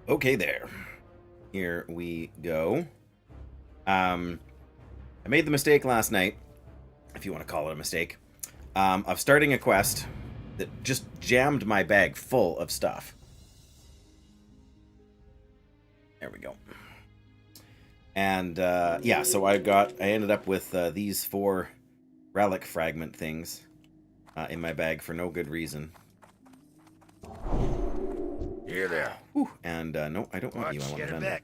Okay, there. Here we go. I made the mistake last night, if you want to call it a mistake, of starting a quest that just jammed my bag full of stuff. There we go. And yeah, so I ended up with these 4 relic fragment things in my bag for no good reason. Here there. Whew. And no, I don't want you. I want the vendor.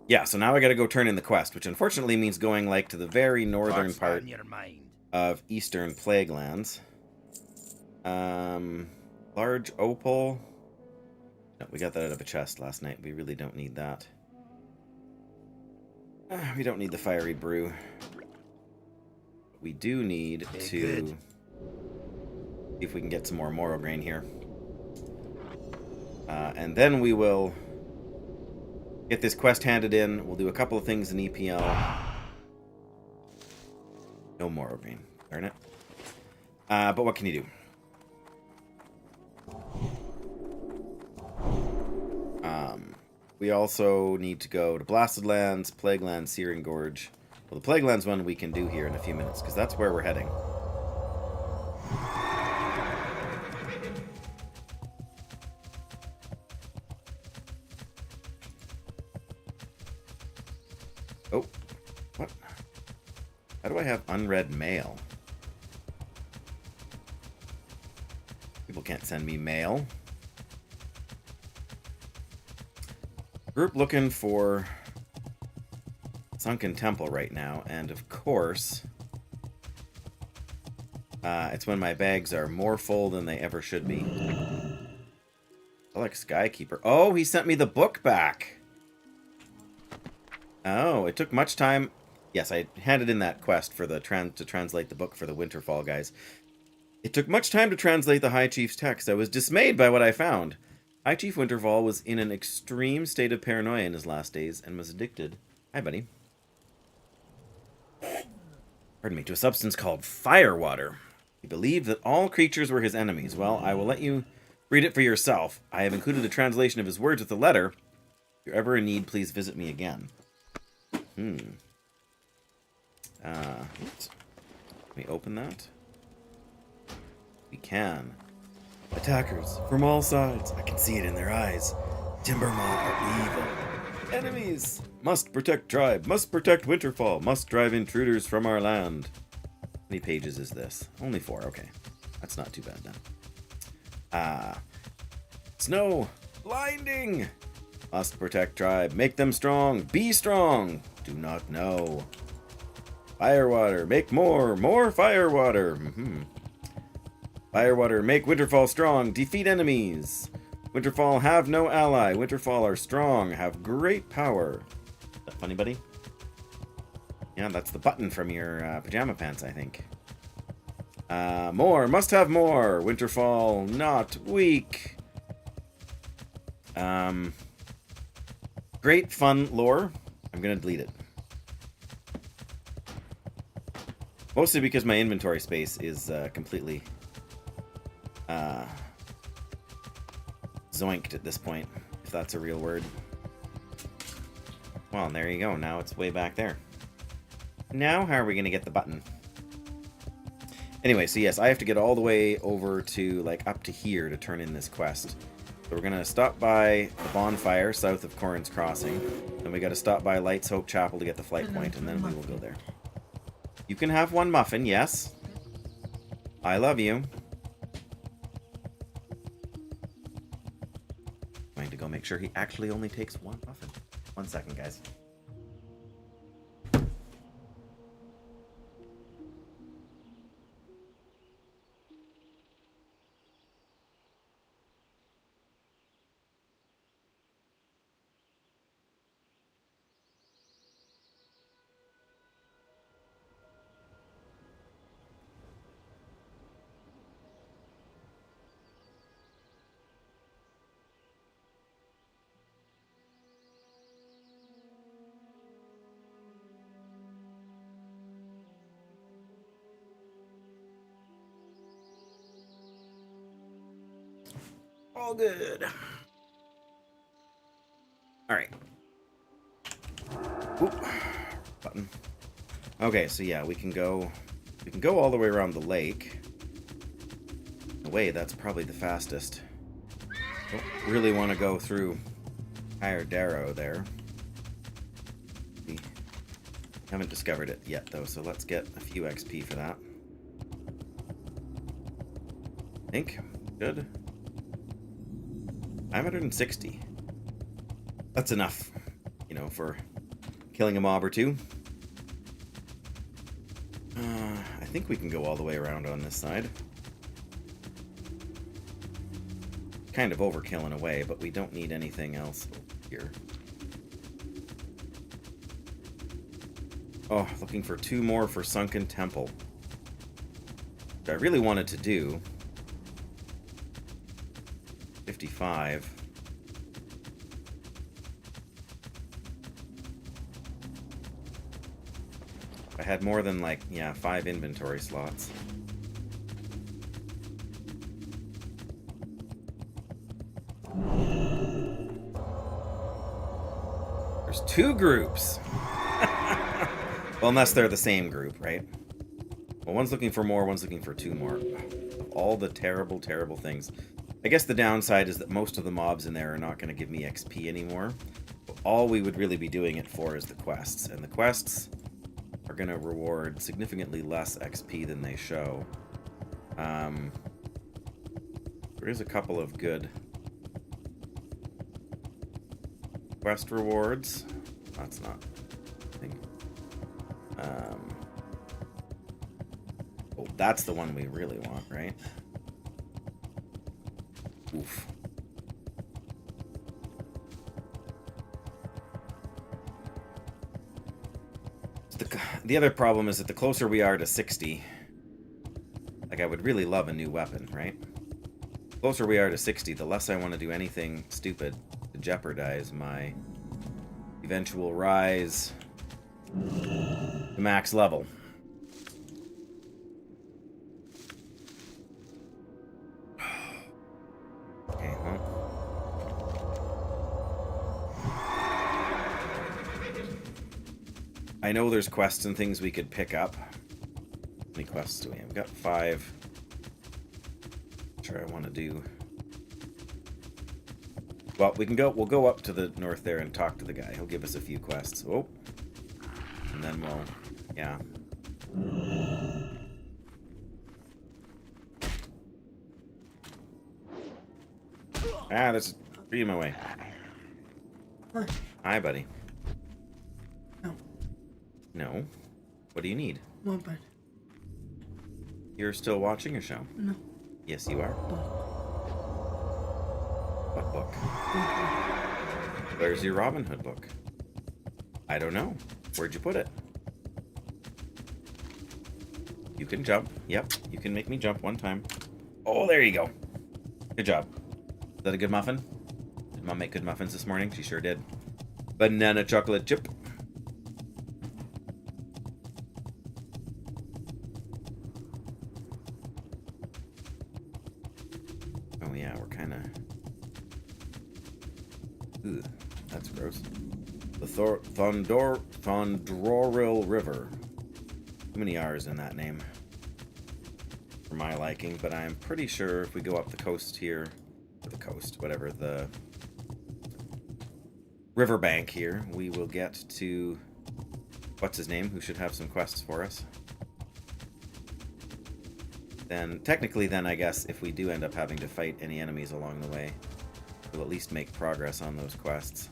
Yeah, so now I gotta go turn in the quest, which unfortunately means going like to the very northern part of Eastern Plaguelands. Large opal. No, we got that out of a chest last night. We really don't need that. We don't need the fiery brew. We do need to see if we can get some more Moro grain here. And then we will get this quest handed in. We'll do a couple of things in EPL. No Moro grain. Darn it. But what can you do? We also need to go to Blasted Lands, Plague Lands, Searing Gorge. Well, the Plague Lands one we can do here in a few minutes, because that's where we're heading. Oh, what? How do I have unread mail? People can't send me mail. Group looking for Sunken Temple right now, and of course, it's when my bags are more full than they ever should be. I like Skykeeper. Oh, he sent me the book back. Oh, it took much time. Yes, I handed in that quest for the to translate the book for the Winterfall guys. It took much time to translate the High Chief's text. I was dismayed by what I found. High Chief Winterfall was in an extreme state of paranoia in his last days and was addicted. Hi, buddy. Pardon me, to a substance called firewater. He believed that all creatures were his enemies. Well, I will let you read it for yourself. I have included a translation of his words with the letter. If you're ever in need, please visit me again. Oops. Can we open that? We can. Attackers from all sides. I can see it in their eyes. Timbermaw are evil. Enemies! Must protect tribe. Must protect Winterfall. Must drive intruders from our land. How many pages is this? Only 4. Okay. That's not too bad then. Snow. Blinding. Must protect tribe. Make them strong. Be strong. Do not know. Firewater. Make more. More firewater. Firewater, make Winterfall strong, defeat enemies. Winterfall have no ally. Winterfall are strong, have great power. Is that funny, buddy? Yeah, that's the button from your pajama pants, I think. More, must have more. Winterfall, not weak. Great fun lore. I'm gonna delete it. Mostly because my inventory space is completely zoinked at this point, if that's a real word. Well, and there you go. Now it's way back there. Now, how are we going to get the button? Anyway, so yes, I have to get all the way over to, like, up to here to turn in this quest. So we're going to stop by the bonfire south of Corrin's Crossing. Then we got to stop by Light's Hope Chapel to get the flight point, and then we will go there. You can have one muffin, yes. I love you. To go make sure he actually only takes one muffin. 1 second, guys. all good. All right. Oop. Button. Okay, so yeah, we can go all the way around the lake. In a way, that's probably the fastest. Don't really want to go through Higher Darrow there. We haven't discovered it yet, though, so let's get a few XP for that. I think. Good. 560. That's enough, you know, for killing a mob or two. I think we can go all the way around on this side. Kind of overkill in a way, but we don't need anything else here. Oh, looking for 2 more for Sunken Temple. Which I really wanted to do. 55. I had more than, like, yeah, 5 inventory slots. There's 2 groups. Well, unless they're the same group, right? Well, one's looking for more, one's looking for 2 more. Of all the terrible, terrible things. I guess the downside is that most of the mobs in there are not going to give me XP anymore. All we would really be doing it for is the quests. And the quests are going to reward significantly less XP than they show. There is a couple of good quest rewards. That's not a thing. Oh, that's the one we really want, right? Oof. The other problem is that the closer we are to 60, like, I would really love a new weapon, right? The closer we are to 60, the less I want to do anything stupid to jeopardize my eventual rise to max level. Okay, well. I know there's quests and things we could pick up. How many quests do we have? We've got 5. Sure, I want to do. Well, we'll go up to the north there and talk to the guy. He'll give us a few quests. Oh. And then we'll, yeah. Ah, there's a tree in my way. What? Hi, buddy. No. No? What do you need? Moped. You're still watching a show? No. Yes, you are. Book. What book? Where's your Robin Hood book? I don't know. Where'd you put it? You can jump. Yep, you can make me jump one time. Oh, there you go. Good job. Is that a good muffin? Did Mom make good muffins this morning? She sure did. Banana chocolate chip. Oh yeah, we're kind of... Ooh, that's gross. The Thondoril River. Too many R's in that name. For my liking, but I'm pretty sure if we go up the coast here... the coast, whatever, the riverbank here, we will get to what's his name, who should have some quests for us. Then, technically then, I guess, if we do end up having to fight any enemies along the way, we'll at least make progress on those quests.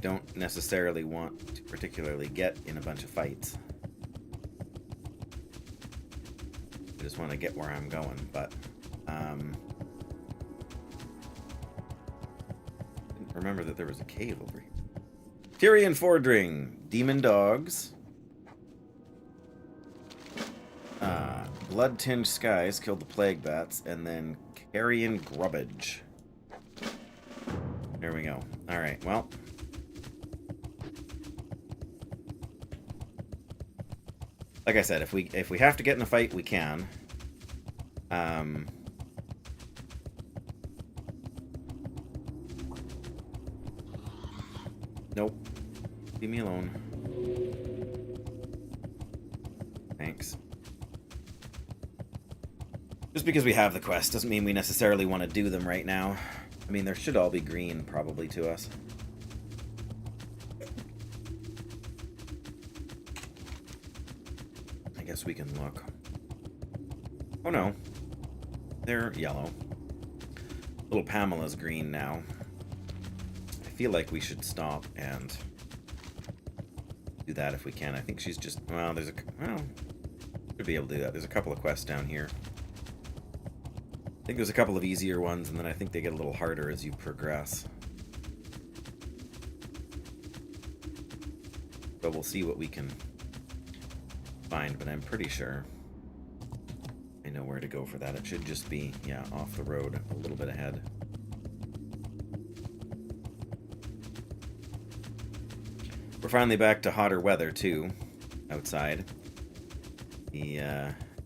Don't necessarily want to particularly get in a bunch of fights. I just want to get where I'm going, but didn't remember that there was a cave over here. Tyrion Fordring, Demon Dogs, Blood-tinged skies killed the plague bats, and then carrion grubbage. There we go. Alright, well. Like I said, if we have to get in a fight, we can. Nope. Leave me alone. Thanks. Just because we have the quest doesn't mean we necessarily want to do them right now. I mean, there should all be green, probably, to us. I guess we can look. Oh no. They're yellow. Little Pamela's green now. I feel like we should stop and do that if we can. I think she's just... Well, there's a... Well, should be able to do that. There's a couple of quests down here. I think there's a couple of easier ones, and then I think they get a little harder as you progress. But we'll see what we can find, but I'm pretty sure I know where to go for that. It should just be, yeah, off the road, a little bit ahead. We're finally back to hotter weather, too, outside. The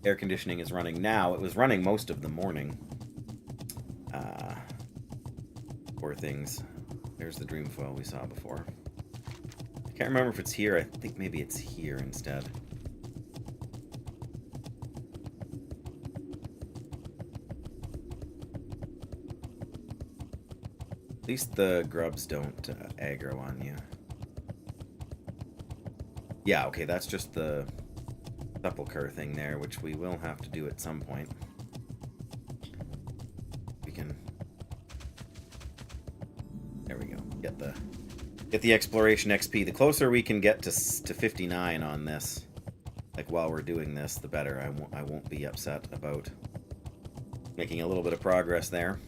air conditioning is running now. It was running most of the morning. Poor things. There's the dream foil we saw before. I can't remember if it's here. I think maybe it's here instead. At least the grubs don't aggro on you. Yeah, okay, that's just the sepulcher thing there, which we will have to do at some point. We can... There we go. Get the exploration XP. The closer we can get to 59 on this, like while we're doing this, the better. I won't be upset about making a little bit of progress there.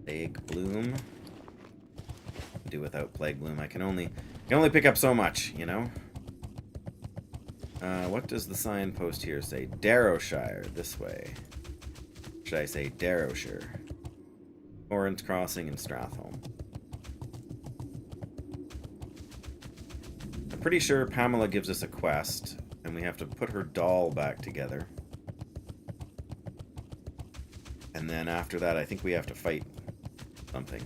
Plague Bloom. Do without Plague Bloom. I can only pick up so much, you know? What does the signpost here say? Darrowshire, this way. Should I say Darrowshire? Torrance Crossing and Strathholm. I'm pretty sure Pamela gives us a quest, and we have to put her doll back together. And then after that, I think we have to fight something.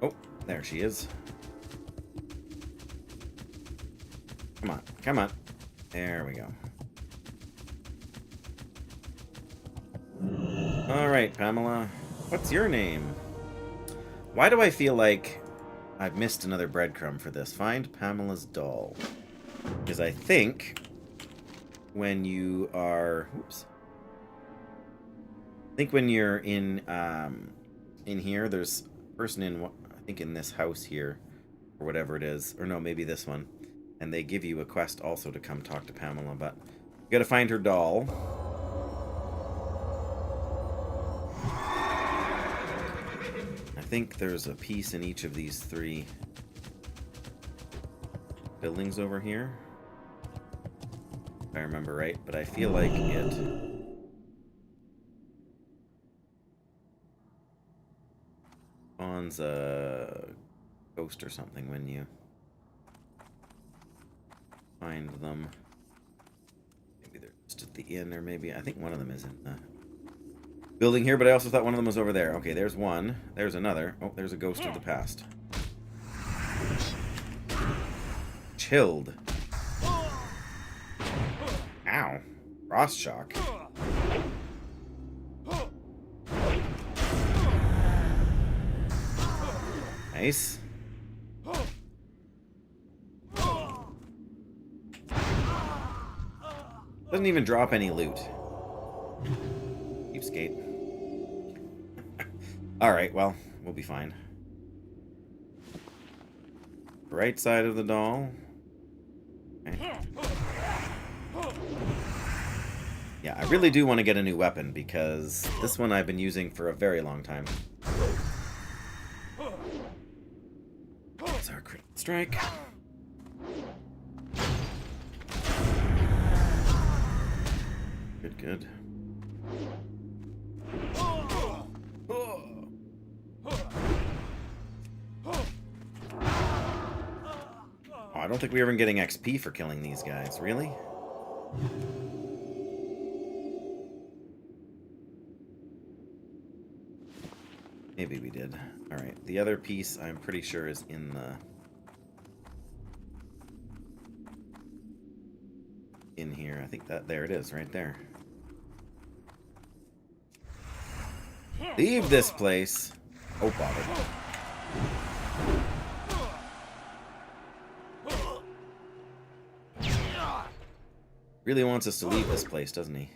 Oh, there she is. Come on, come on. There we go. Alright, Pamela. What's your name? Why do I feel like I've missed another breadcrumb for this? Find Pamela's doll. Because I think when you are... Oops. I think when you're in here, there's a person in... I think in this house here, or whatever it is. Or no, maybe this one. And they give you a quest also to come talk to Pamela, but you gotta find her doll. I think there's a piece in each of these 3 buildings over here. If I remember right, but I feel like it spawns a ghost or something when you find them. Maybe they're just at the inn, or maybe... I think one of them is in the building here, but I also thought one of them was over there. Okay, there's one. There's another. Oh, there's a ghost of the past. Chilled. Ow. Frost shock. Nice. Doesn't even drop any loot. Cheapskate. Alright, well, we'll be fine. Right side of the doll. Okay. Yeah, I really do want to get a new weapon because this one I've been using for a very long time. That's our critical strike. Good, good. Oh, I don't think we're even getting XP for killing these guys. Really? Maybe we did. Alright, the other piece I'm pretty sure is in the... in here. I think that... there it is, right there. Leave this place! Oh, bother. Really wants us to leave this place, doesn't he?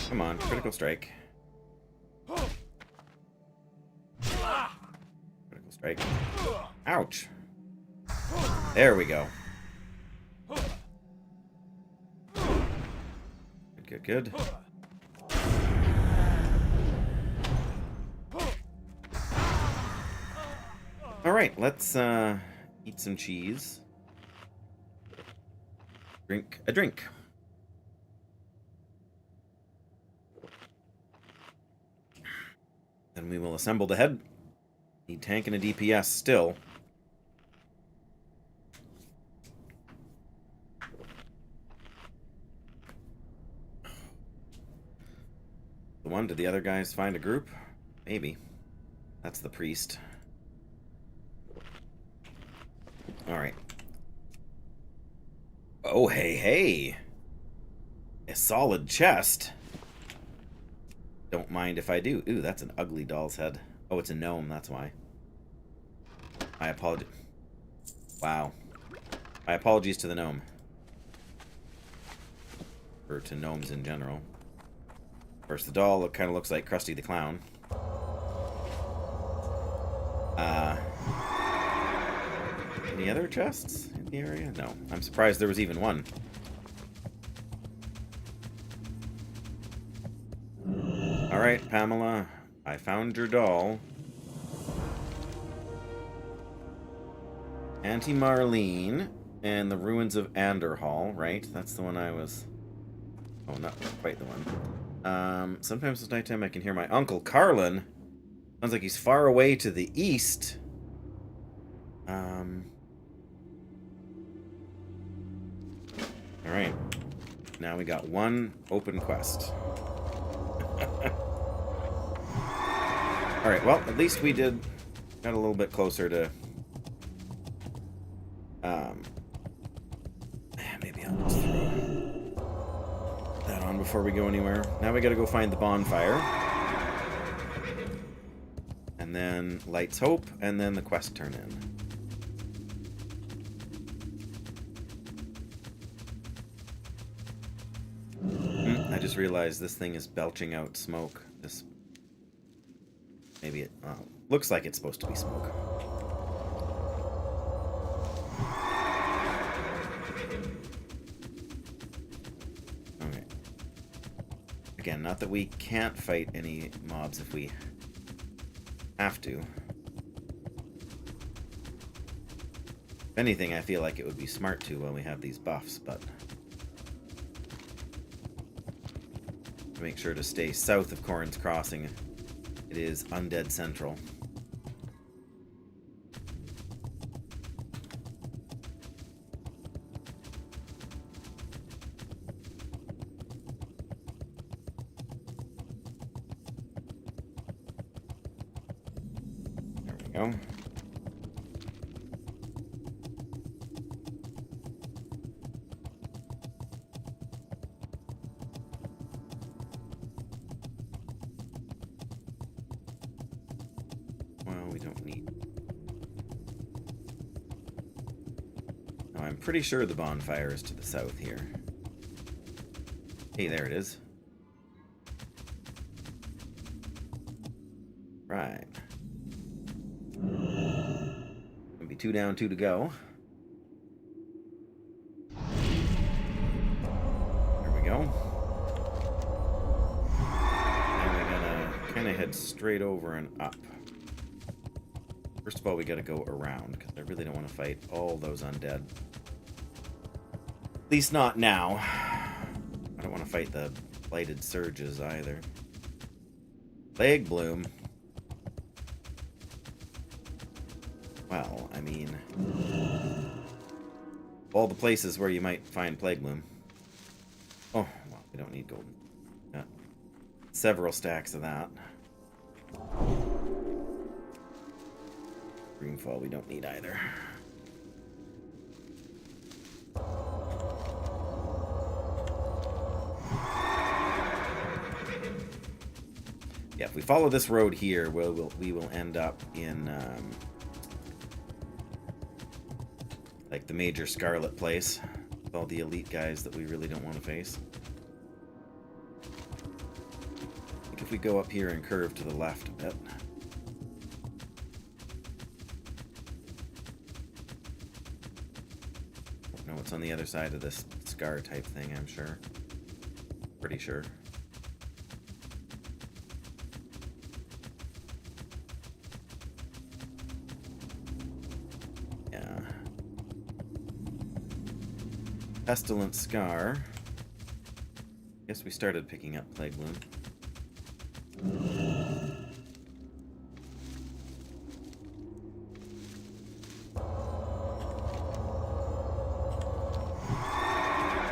Come on, critical strike. Critical strike. Ouch! There we go. Good, good, good. Alright, let's eat some cheese. Drink a drink. Then we will assemble the head. Need tank and a DPS still. The one, did the other guys find a group? Maybe. That's the priest. Alright. Oh, hey, hey! A solid chest. Don't mind if I do. Ooh, that's an ugly doll's head. Oh, it's a gnome, that's why. I apologize. Wow. My apologies to the gnome. Or to gnomes in general. First, the doll kind of looks like Krusty the Clown. Any other chests in the area? No. I'm surprised there was even one. Alright, Pamela. I found your doll. Auntie Marlene and the ruins of Anderhall, right? That's the one I was... Oh, not quite the one. Sometimes at nighttime I can hear my Uncle Carlin. Sounds like he's far away to the east. Alright. Now we got one open quest. Alright, well, at least we got a little bit closer to... maybe I'll just throw that on before we go anywhere. Now we gotta go find the bonfire. And then Light's Hope, and then the quest turn in. I just realized this thing is belching out smoke. This... Maybe it... looks like it's supposed to be smoke. Okay. Again, not that we can't fight any mobs if we have to. If anything, I feel like it would be smart to when we have these buffs, but... Make sure to stay south of Corrin's Crossing. It is Undead Central. There we go. I'm pretty sure the bonfire is to the south here. Hey, there it is. Right. Gonna be 2 down, 2 to go. go. And we're gonna kind of head straight over and up. First of all, we gotta go around, because I really don't want to fight all those undead. At least not now. I don't want to fight the blighted surges either. Plague Bloom. Well, I mean, all the places where you might find Plague Bloom. Oh, well, we don't need golden. Got several stacks of that. Greenfall we don't need either. Yeah, if we follow this road here, we will end up in like the major Scarlet place with all the elite guys that we really don't want to face. I think if we go up here and curve to the left a bit. No, it's on the other side of this scar type thing, I'm sure. Pretty sure. Yeah. Pestilent Scar. Guess we started picking up Plague Bloom.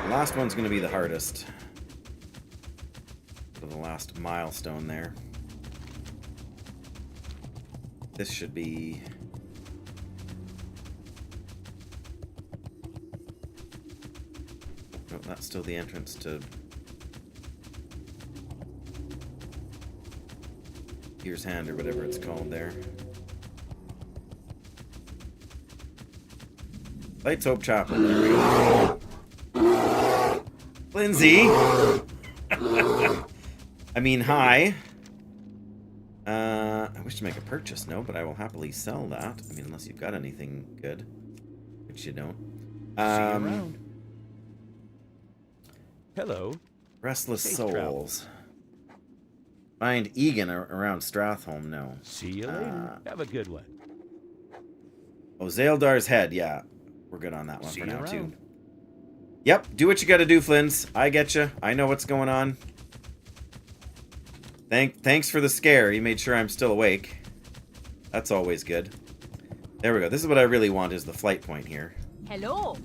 The last one's going to be the hardest. For the last milestone there. This should be... No, that's still the entrance to... Here's Hand, or whatever it's called there. Lights Hope Chapel. There we go. Lindsay! I mean, hi. I wish to make a purchase, no, but I will happily sell that. I mean, unless you've got anything good. Which you don't. See you around. Hello. Restless Safe Souls. travels. Find Egan around Strathholm, no. See you later. Have a good one. Oh, Zaeldar's Head, yeah. We're good on that one See for you now, around. too. Yep, do what you gotta do, Flins. I get you. I know what's going on. Thanks for the scare. You made sure I'm still awake. That's always good. There we go. This is what I really want, is the flight point here. Hello.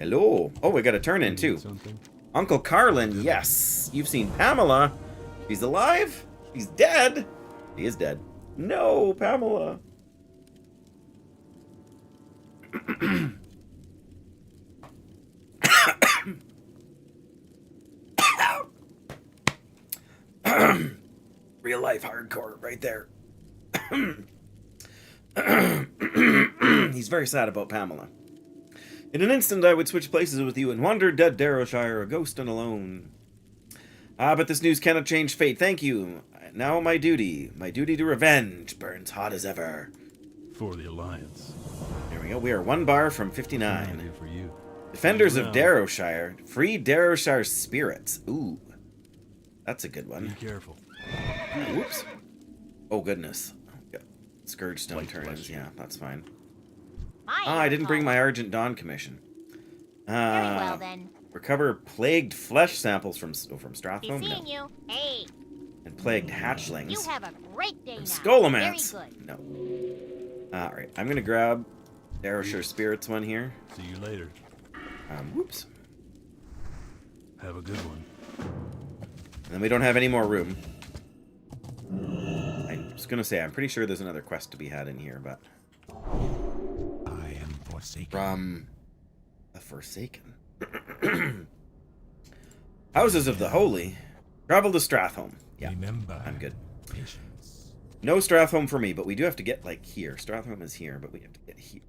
Hello. Oh, we got a turn in, too. Something. Uncle Carlin, yes. You've seen Pamela. She's alive. She's dead. He is dead. No, Pamela. Real life hardcore right there. He's very sad about Pamela. In an instant I would switch places with you and wander dead Darrowshire, a ghost and alone. But this news cannot change fate. Thank you. Now my duty to revenge burns hot as ever. For the Alliance. There we go. We are one bar from What can I 59. do for you? Defenders of Around. Darrowshire. Free Darrowshire spirits. Ooh. That's a good Be one. careful. Whoops. Oh, goodness. Got Scourge Stone Light turns. flesh. Yeah, that's fine. My I didn't bring call. my Argent Dawn commission. Very well then. Recover plagued flesh samples from Be Strathholm. seeing No. you. Hey, And plagued hatchlings. you have a great day And now. Skolomance. Very good. No. Alright, I'm gonna grab Darrowshire Spirits one here. See you later. Whoops. Have a good one. And then we don't have any more room. I'm just gonna say, I'm pretty sure there's another quest to be had in here, but... I am forsaken. From... the Forsaken. Houses of the Holy. Travel to Strathholm. Yeah, Remember. I'm good. Patience. No Strathholm for me, but we do have to get, like, here. Strathholm is here, but we have to get here.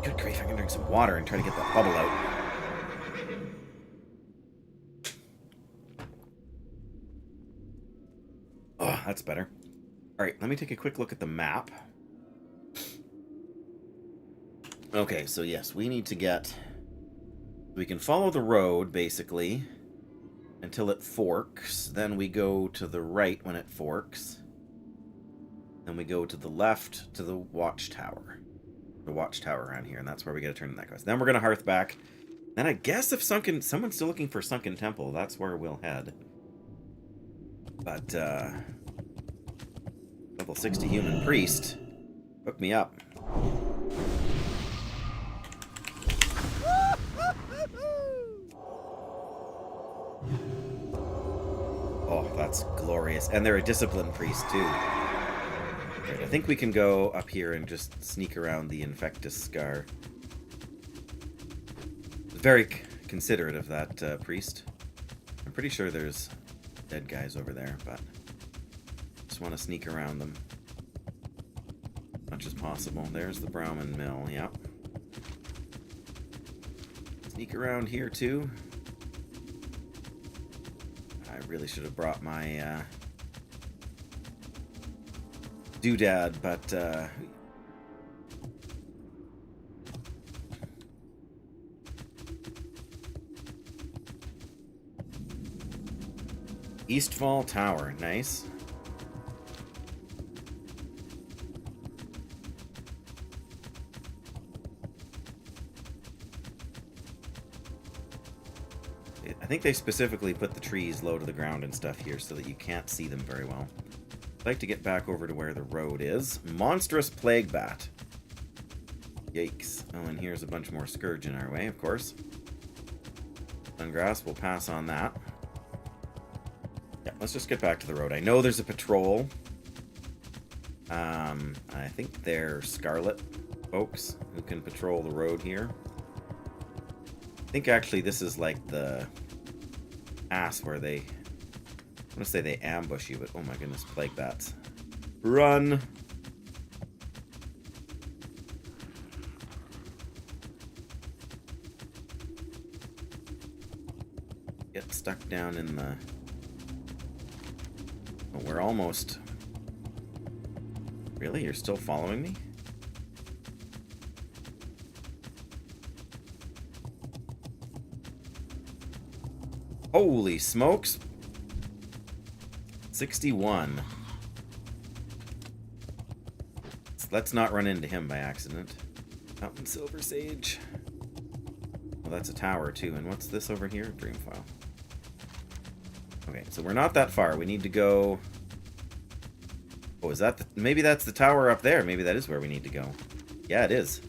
Good grief, I can drink some water and try to get that bubble out. Oh, that's better. Alright, let me take a quick look at the map. Okay, so yes, we need to get We can follow the road, basically, until it forks. Then we go to the right when it forks. Then we go to the left to the watchtower. The watchtower around here, and that's where we gotta turn in that quest. Then we're gonna hearth back. Then I guess if someone's still looking for Sunken Temple, that's where we'll head. But, level 60 human priest. Hook me up. Oh, that's glorious. And they're a disciplined priest, too. Right, I think we can go up here and just sneak around the Infectus Scar. Very considerate of that priest. I'm pretty sure there's dead guys over there, but just want to sneak around them as much as possible. There's the Brauman Mill, yep. Sneak around here, too. I really should have brought my doodad, but Eastfall Tower, nice. I think they specifically put the trees low to the ground and stuff here so that you can't see them very well. I'd like to get back over to where the road is. Monstrous Plague Bat. Yikes. Oh, and here's a bunch more Scourge in our way, of course. Sungrass, we'll pass on that. Yeah, let's just get back to the road. I know there's a patrol. I think they're Scarlet folks who can patrol the road here. I think actually this is like the pass where they... I want to say they ambush you, but oh my goodness, plague bats. Run! Get stuck down in the... Oh, we're almost... Really? You're still following me? Holy smokes! 61. Let's not run into him by accident. Mountain Silver Sage. Well, that's a tower too. And what's this over here? Dreamfile. Okay, so we're not that far. We need to go... Oh, is that the... Maybe that's the tower up there. Maybe that is where we need to go. Yeah, it is.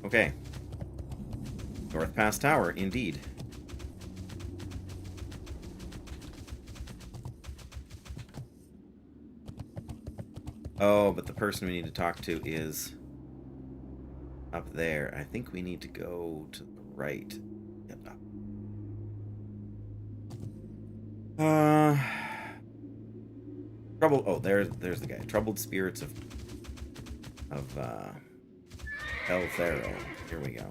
Okay. North Pass Tower, indeed. Oh, but the person we need to talk to is up there. I think we need to go to the right. Yep. Trouble. Oh, there's the guy. Troubled Spirits of El Thero. Here we go.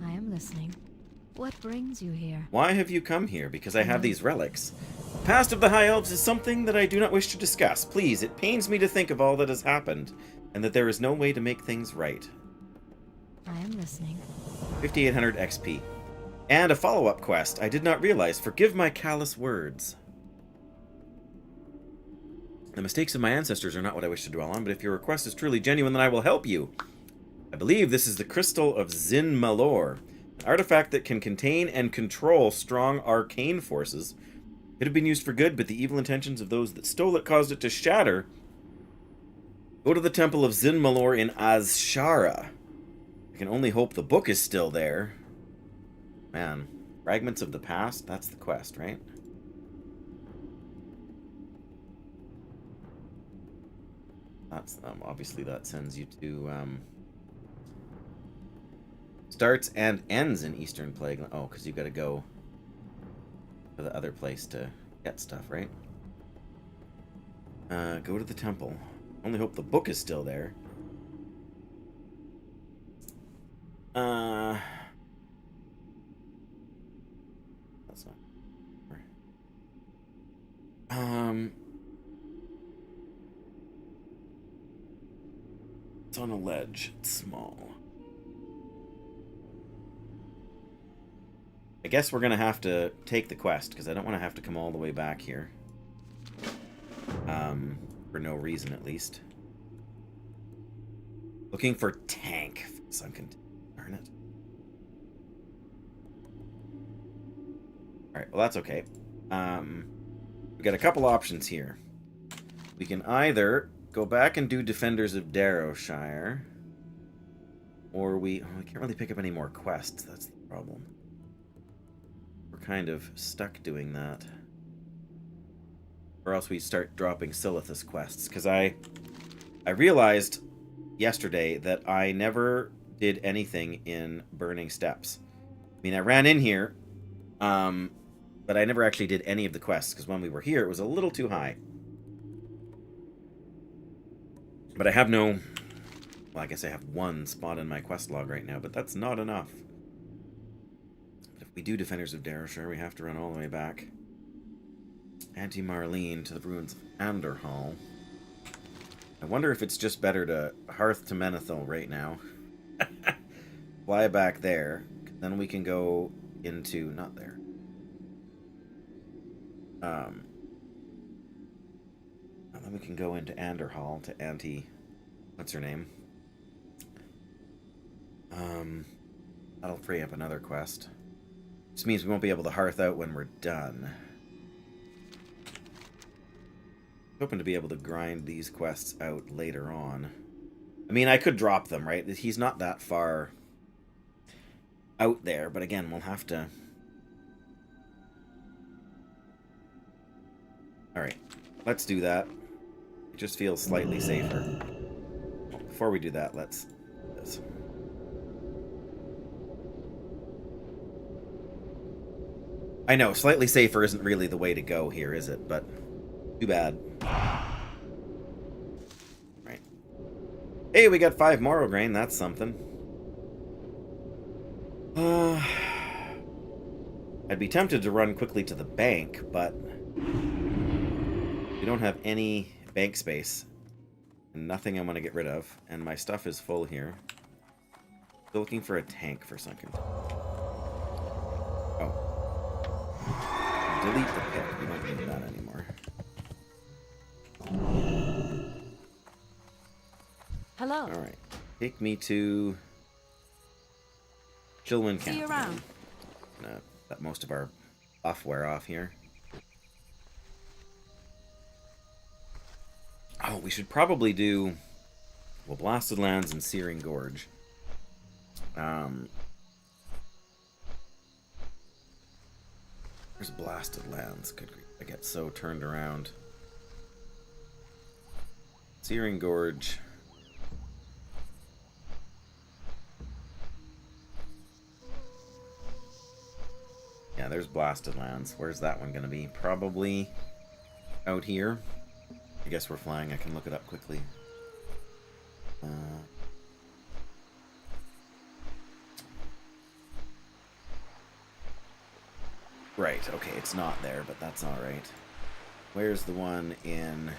I am listening. What brings you here? Why have you come here? Because I have these relics. The past of the High Elves is something that I do not wish to discuss. Please, it pains me to think of all that has happened, and that there is no way to make things right. I am listening. 5800 XP. And a follow-up quest I did not realize. Forgive my callous words. The mistakes of my ancestors are not what I wish to dwell on, but if your request is truly genuine, then I will help you. I believe this is the Crystal of Zin Malor. An artifact that can contain and control strong arcane forces. It had been used for good, but the evil intentions of those that stole it caused it to shatter. Go to the Temple of Zin Malor in Azshara. I can only hope the book is still there. Man, Fragments of the Past? That's the quest, right? That's, obviously that sends you to, starts and ends in Eastern Plague. Oh, because you got to go to the other place to get stuff, right? Go to the temple. Only hope the book is still there. That's not... It's on a ledge. It's small. I guess we're going to have to take the quest, because I don't want to have to come all the way back here. For no reason, at least. Looking for tank. Sunken. Darn it. Alright, well that's okay. We got a couple options here. We can either go back and do Defenders of Darrowshire, or we can't really pick up any more quests. That's the problem. We're kind of stuck doing that. Or else we start dropping Silithus quests, because I realized yesterday that I never did anything in Burning Steps. I mean, I ran in here, but I never actually did any of the quests, because when we were here, it was a little too high. But I have no... Well, I guess I have one spot in my quest log right now, but that's not enough. But if we do Defenders of Darrowshire, we have to run all the way back. Anti-Marlene to the ruins of Anderhall. I wonder if it's just better to Hearth to Menethil right now. Fly back there. Then we can go into... Not there. Then we can go into Anderhall to Anti... What's her name? That'll free up another quest. This means we won't be able to Hearth out when we're done. Hoping to be able to grind these quests out later on. I mean, I could drop them, right? He's not that far out there, but again, we'll have to... Alright, let's do that. It just feels slightly safer. Before we do that, let's do this. I know, slightly safer isn't really the way to go here, is it? But too bad. Right. Hey, we got 5 Morrow Grain. That's something. I'd be tempted to run quickly to the bank, but we don't have any bank space. And nothing I want to get rid of. And my stuff is full here. Still looking for a tank for Sunken. Oh. Delete the pick. We don't need that anymore. Hello. Alright. Take me to Chilwyn Camp. See you around. Let most of our buff wear off here. Oh, we should probably do... Well, Blasted Lands and Searing Gorge. Where's Blasted Lands? Good grief, I get so turned around. Searing Gorge. Yeah, there's Blasted Lands. Where's that one going to be? Probably out here. I guess we're flying. I can look it up quickly. Right, okay, it's not there, but that's alright. Where's the one in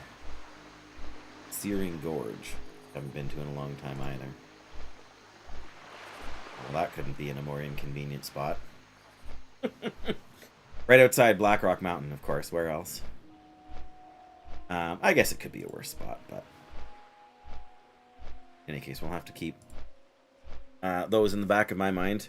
Searing Gorge? Haven't been to in a long time either. Well, that couldn't be in a more inconvenient spot. Right outside Blackrock Mountain, of course. Where else? I guess it could be a worse spot, but in any case, we'll have to keep those in the back of my mind.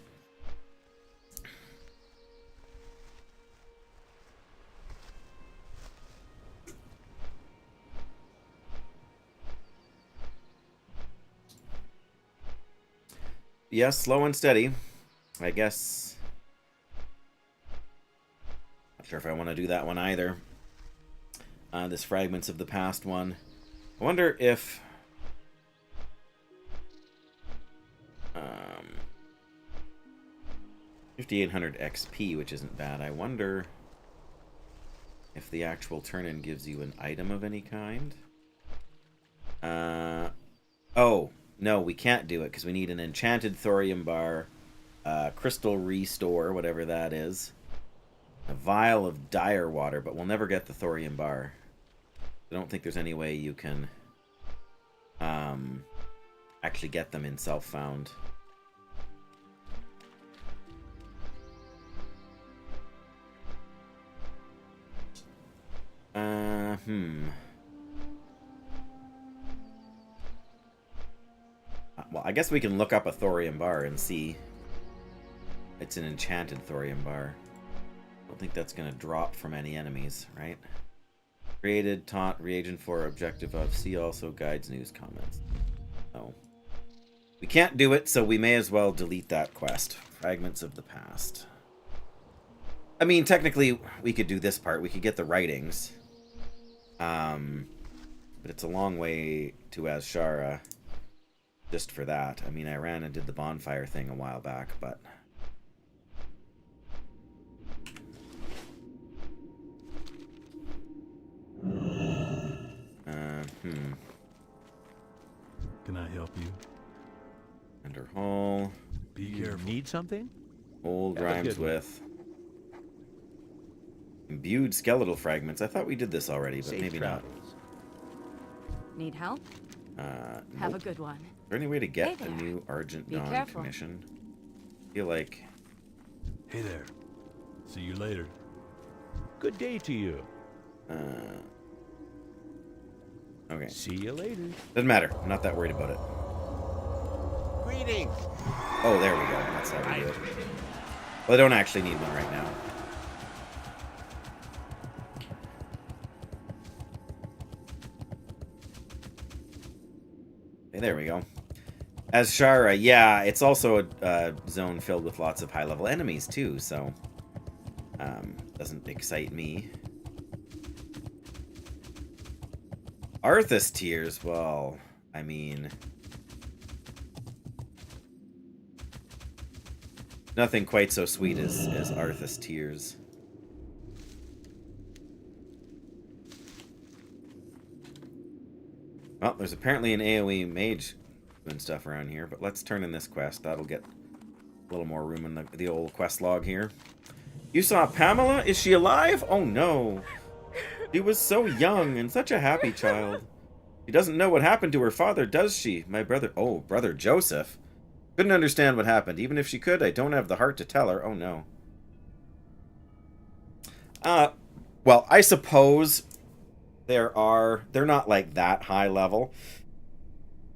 Yes, slow and steady. I guess. Not sure if I want to do that one either. This Fragments of the Past one. I wonder if... 5,800 XP, which isn't bad. I wonder if the actual turn-in gives you an item of any kind. Oh, no, we can't do it because we need an enchanted thorium bar, crystal restore, whatever that is, a vial of dire water, but we'll never get the thorium bar. I don't think there's any way you can actually get them in self-found. Well, I guess we can look up a thorium bar and see. It's an enchanted thorium bar. I don't think that's going to drop from any enemies, right? Created, taunt, reagent for, objective of, see also, guides, news, comments. No. We can't do it, so we may as well delete that quest. Fragments of the past. I mean, technically, we could do this part. We could get the writings. But it's a long way to Azshara just for that. I mean, I ran and did the bonfire thing a while back, but... Can I help you? Ender Hall. Be You careful. need something? Old Have a rhymes good one. with. Imbued skeletal fragments. I thought we did this already, but Safe maybe not. travels. Need help? Nope. Have a good one. Is there any way to get Hey a there. new Argent Be Dawn careful. commission? I feel like... Hey there. See you later. Good day to you. Okay. See you later. Doesn't matter. I'm not that worried about it. Greetings. Oh, there we go. That's how we do it. Well, I don't actually need one right now. Okay, there we go. Azshara, yeah, it's also a zone filled with lots of high-level enemies, too, so... doesn't excite me. Arthas Tears, well, I mean... Nothing quite so sweet as Arthas Tears. Well, there's apparently an AoE mage doing stuff around here, but let's turn in this quest. That'll get a little more room in the old quest log here. You saw Pamela? Is she alive? Oh no. She was so young and such a happy child. She doesn't know what happened to her father, does she? My brother... Oh, brother Joseph. Couldn't understand what happened. Even if she could, I don't have the heart to tell her. Oh no. Well, I suppose they're not like that high level.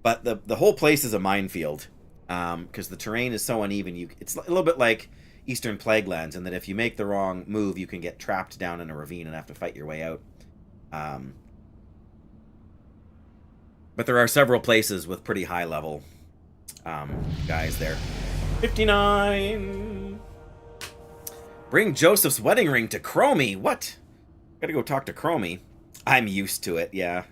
But the whole place is a minefield. Because the terrain is so uneven. It's a little bit like Eastern Plaguelands, in that if you make the wrong move, you can get trapped down in a ravine and have to fight your way out. But there are several places with pretty high level guys there. 59! Bring Joseph's wedding ring to Chromie! What? Gotta go talk to Chromie. I'm used to it, yeah.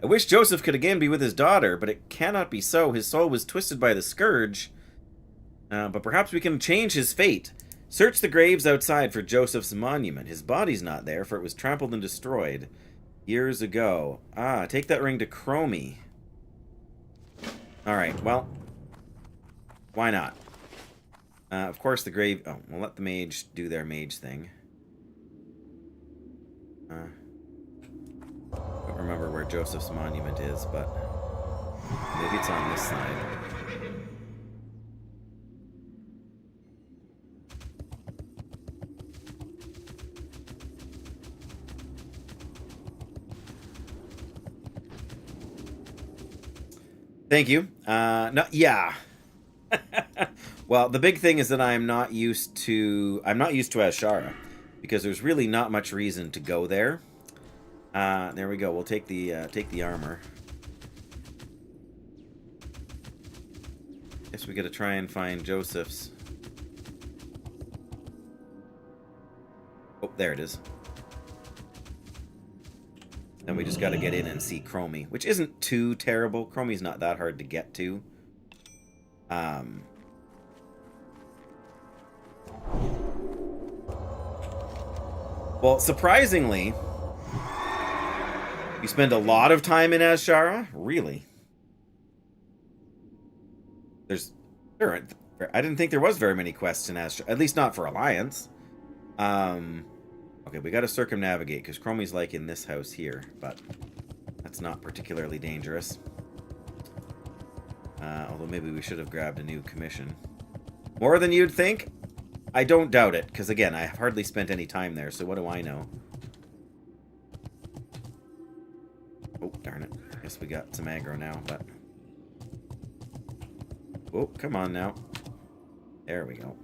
I wish Joseph could again be with his daughter, but it cannot be so. His soul was twisted by the scourge. But perhaps we can change his fate. Search the graves outside for Joseph's monument. His body's not there, for it was trampled and destroyed years ago. Take that ring to Chromie. Alright, well. Why not? Of course the grave... Oh, we'll let the mage do their mage thing. Don't remember where Joseph's monument is, but... Maybe it's on this side. Thank you. No, yeah. Well, the big thing is that I'm not used to Azshara, because there's really not much reason to go there. There we go. We'll take the armor. Guess we got to try and find Joseph's. Oh, there it is. Then we just got to get in and see Chromie, which isn't too terrible. Chromie's not that hard to get to. Well, surprisingly, you spend a lot of time in Azshara? Really? I didn't think there was very many quests in Azshara, at least not for Alliance. Okay, we got to circumnavigate, because Chromie's like in this house here, but that's not particularly dangerous. Although maybe we should have grabbed a new commission. More than you'd think? I don't doubt it, because again, I have hardly spent any time there, so what do I know? Oh, darn it. I guess we got some aggro now, but... Oh, come on now. There we go.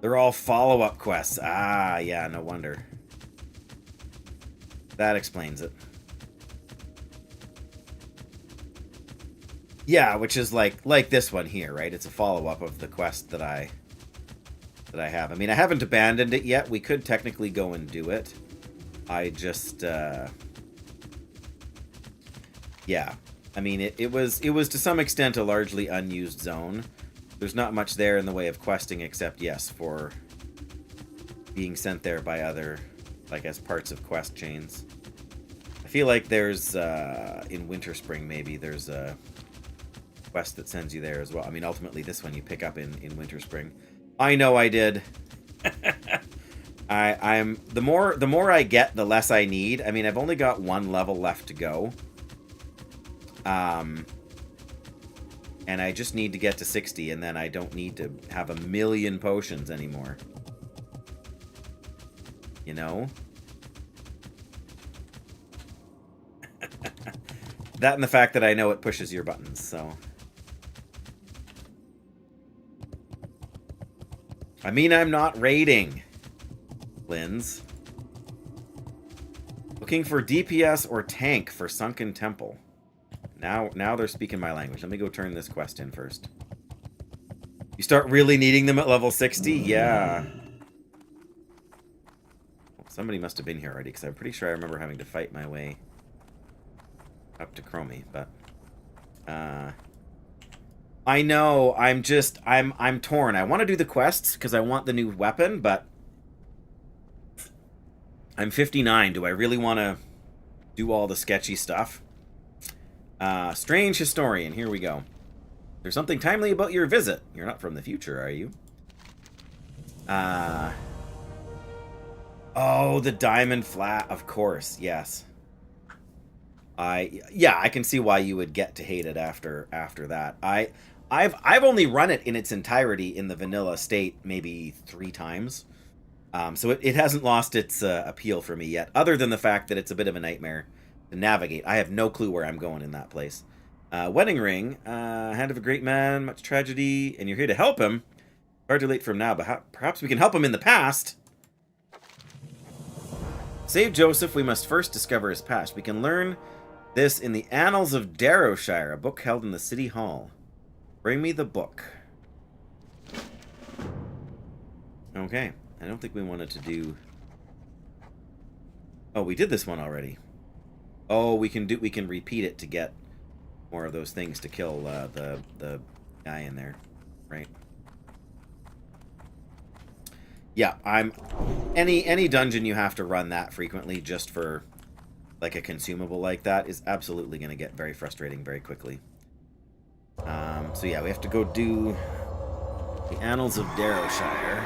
They're all follow-up quests. Ah, yeah, no wonder. That explains it. Yeah, which is like this one here, right? It's a follow-up of the quest that I have. I mean, I haven't abandoned it yet. We could technically go and do it. I just yeah. I mean, it was to some extent a largely unused zone. There's not much there in the way of questing except, yes, for being sent there by other, I guess, parts of quest chains. I feel like there's in Winter Spring maybe there's a quest that sends you there as well. I mean, ultimately this one you pick up in Winter Spring. I know I did. I'm the more I get, the less I need. I mean, I've only got one level left to go. And I just need to get to 60, and then I don't need to have a million potions anymore. You know? That and the fact that I know it pushes your buttons, so... I mean, I'm not raiding, Linz. Looking for DPS or tank for Sunken Temple. Now they're speaking my language. Let me go turn this quest in first. You start really needing them at level 60? Yeah. Well, somebody must have been here already, because I'm pretty sure I remember having to fight my way up to Chromie, but... I know, I'm torn. I want to do the quests because I want the new weapon, but I'm 59. Do I really want to do all the sketchy stuff? Strange Historian, here we go. There's something timely about your visit. You're not from the future, are you? Oh, the diamond flat, of course, yes. Yeah, I can see why you would get to hate it after that. I've only run it in its entirety in the vanilla state maybe 3 times. So it hasn't lost its appeal for me yet, other than the fact that it's a bit of a nightmare to navigate. I have no clue where I'm going in that place. Wedding ring, hand of a great man, much tragedy, and you're here to help him. Hard to late for him now, but perhaps we can help him in the past. Save Joseph, we must first discover his past. We can learn this in the Annals of Darrowshire, a book held in the City Hall. Bring me the book. Okay, I don't think we wanted to do... Oh, we did this one already. Oh, we can repeat it to get more of those things to kill the guy in there, right? Yeah, any dungeon you have to run that frequently just for like a consumable like that is absolutely going to get very frustrating very quickly. So yeah, we have to go do the Annals of Darrowshire.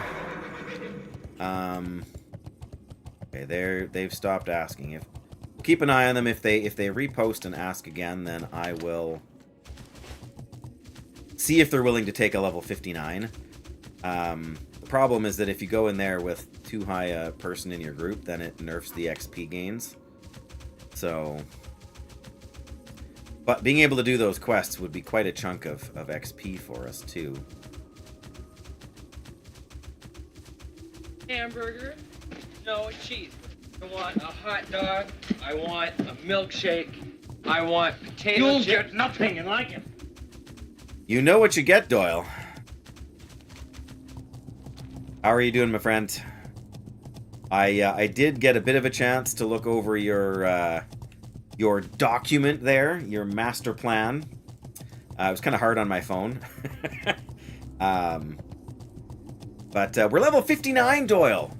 Okay, they've stopped asking. If keep an eye on them. If they repost and ask again, then I will see if they're willing to take a level 59. The problem is that if you go in there with too high a person in your group, then it nerfs the XP gains. So, but being able to do those quests would be quite a chunk of XP for us too. Hamburger? No cheese. I want a hot dog. I want a milkshake. I want potato chips. You'll get nothing and like it. You know what you get, Doyle. How are you doing, my friend? I did get a bit of a chance to look over your document there, your master plan. It was kind of hard on my phone. But we're level 59, Doyle.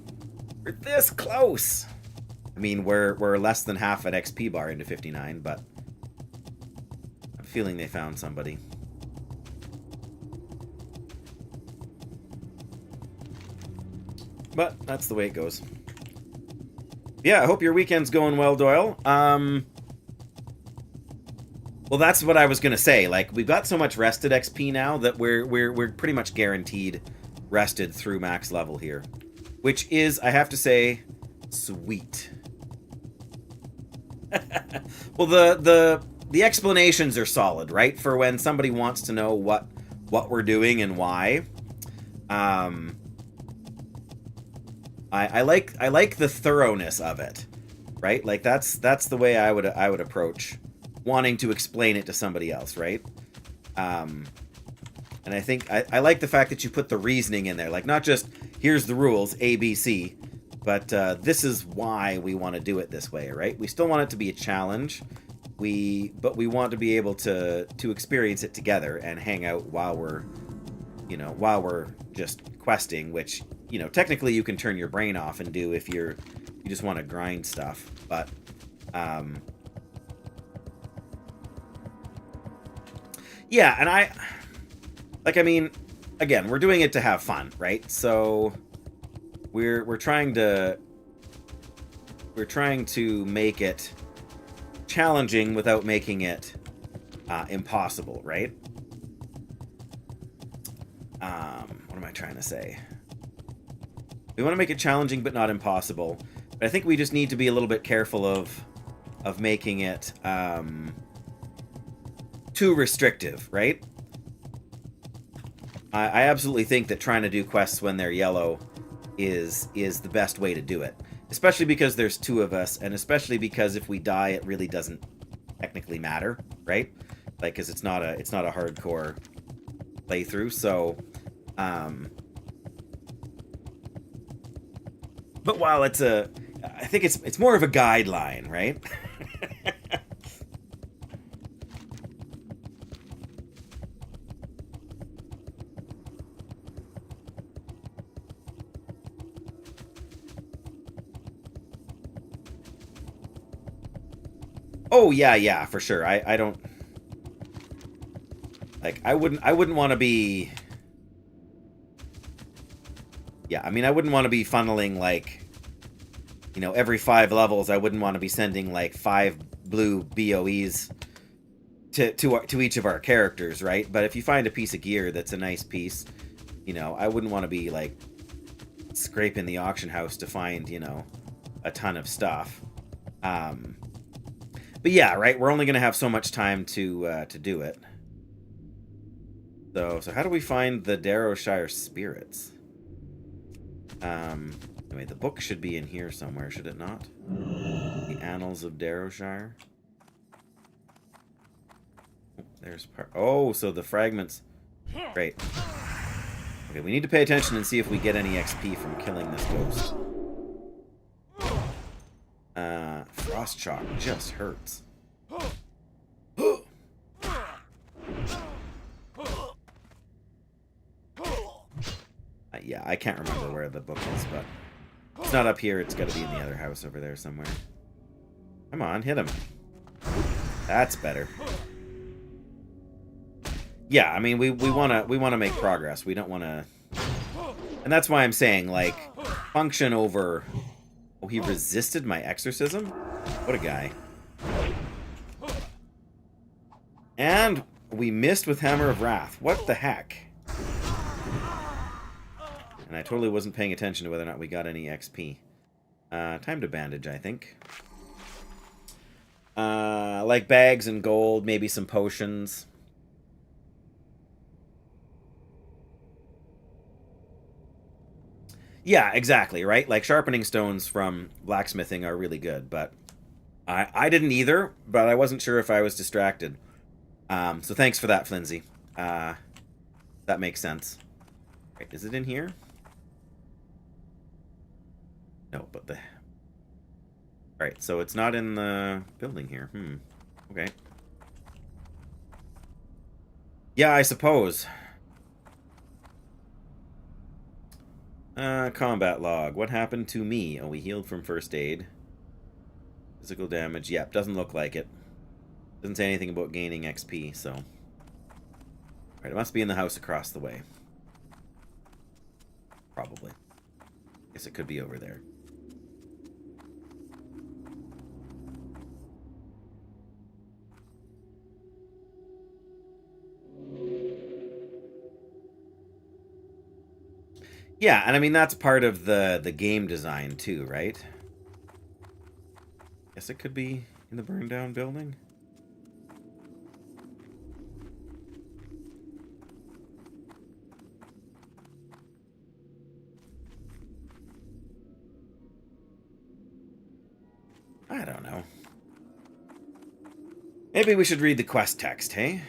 We're this close. I mean, we're less than half an XP bar into 59, but I'm feeling they found somebody. But that's the way it goes. Yeah, I hope your weekend's going well, Doyle. Well, that's what I was gonna say. Like, we've got so much rested XP now that we're pretty much guaranteed rested through max level here, which is, I have to say, sweet. Well, the explanations are solid, right? For when somebody wants to know what we're doing and why. I like the thoroughness of it, right? Like that's the way I would approach wanting to explain it to somebody else, right? And I think I like the fact that you put the reasoning in there, like not just here's the rules A, B, C, but this is why we want to do it this way, right? We still want it to be a challenge, but we want to be able to experience it together and hang out while we're just questing, which, you know, technically you can turn your brain off and do if you just want to grind stuff, but yeah, and I mean, again, we're doing it to have fun, right? So we're trying to make it challenging without making it impossible, right? What am I trying to say? We want to make it challenging but not impossible. But I think we just need to be a little bit careful of making it too restrictive, right? I absolutely think that trying to do quests when they're yellow is the best way to do it. Especially because there's two of us, and especially because if we die, it really doesn't technically matter, right? Like, because it's not a hardcore playthrough, so but while it's I think it's more of a guideline, right? Oh yeah, for sure. I don't like I wouldn't want to be. Yeah, I mean, I wouldn't want to be funneling, like, you know, every 5 levels, I wouldn't want to be sending, like, 5 blue BOEs to each of our characters, right? But if you find a piece of gear that's a nice piece, you know, I wouldn't want to be, like, scraping the auction house to find, you know, a ton of stuff. But yeah, right, we're only going to have so much time to do it. So how do we find the Darrowshire spirits? Anyway, the book should be in here somewhere, should it not? The Annals of Darrowshire. Oh, there's part. Oh, so the fragments. Great. Okay, we need to pay attention and see if we get any XP from killing this ghost. Frost shock just hurts. Yeah, I can't remember where the book is, but it's not up here. It's got to be in the other house over there somewhere. Come on, hit him. That's better. Yeah, I mean, we want to make progress. We don't want to, and that's why I'm saying, like, function over. Oh, he resisted my exorcism? What a guy. And we missed with Hammer of Wrath. What the heck? And I totally wasn't paying attention to whether or not we got any XP. Time to bandage, I think. Like bags and gold, maybe some potions. Yeah, exactly, right? Like, sharpening stones from blacksmithing are really good, but I didn't either, but I wasn't sure if I was distracted. So thanks for that, Flinzy. That makes sense. Right, is it in here? No, but the... Alright, so it's not in the building here. Okay. Yeah, I suppose. Combat log. What happened to me? Oh, we healed from first aid. Physical damage. Yep, doesn't look like it. Doesn't say anything about gaining XP, so... Alright, it must be in the house across the way. Probably. Guess it could be over there. Yeah, and I mean, that's part of the game design too, right? Guess it could be in the burned down building. I don't know. Maybe we should read the quest text, hey?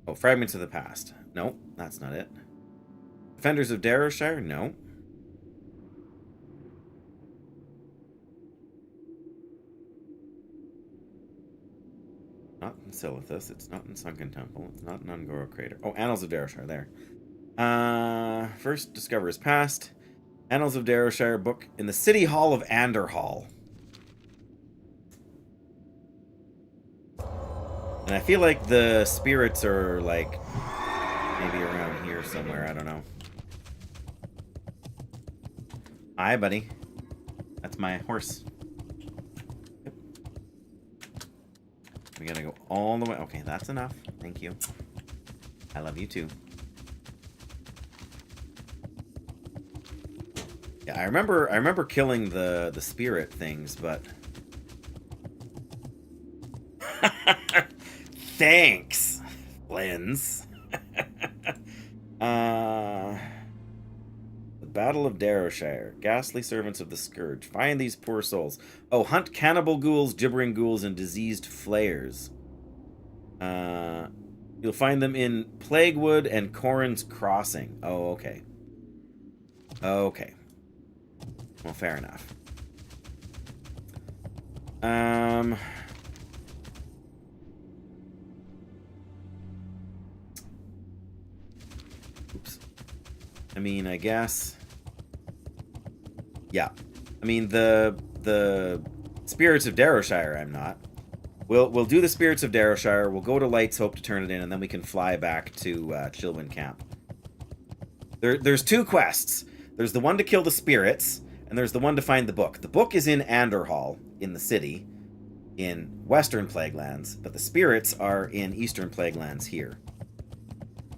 Oh, Fragments of the Past. No, that's not it. Defenders of Darrowshire? No. Not in Silithus. It's not in Sunken Temple. It's not in Ungoro Crater. Oh, Annals of Darrowshire. There. First discovers past. Annals of Darrowshire book in the City Hall of Anderhall. And I feel like the spirits are, like, maybe around here somewhere. I don't know. Hi, buddy. That's my horse. Yep. We gotta go all the way. Okay, that's enough. Thank you. I love you, too. Yeah, I remember killing the spirit things, but... Thanks, Lens. The Battle of Darrowshire. Ghastly servants of the Scourge. Find these poor souls. Oh, hunt cannibal ghouls, gibbering ghouls, and diseased flayers. You'll find them in Plaguewood and Corrin's Crossing. Oh, okay. Okay. Well, fair enough. Oops. I mean, I guess. Yeah. I mean, the Spirits of Darrowshire, I'm not. We'll do the Spirits of Darrowshire. We'll go to Light's Hope to turn it in, and then we can fly back to Chilwyn Camp. There's two quests. There's the one to kill the spirits, and there's the one to find the book. The book is in Anderhall, in the city, in Western Plaguelands, but the spirits are in Eastern Plaguelands here.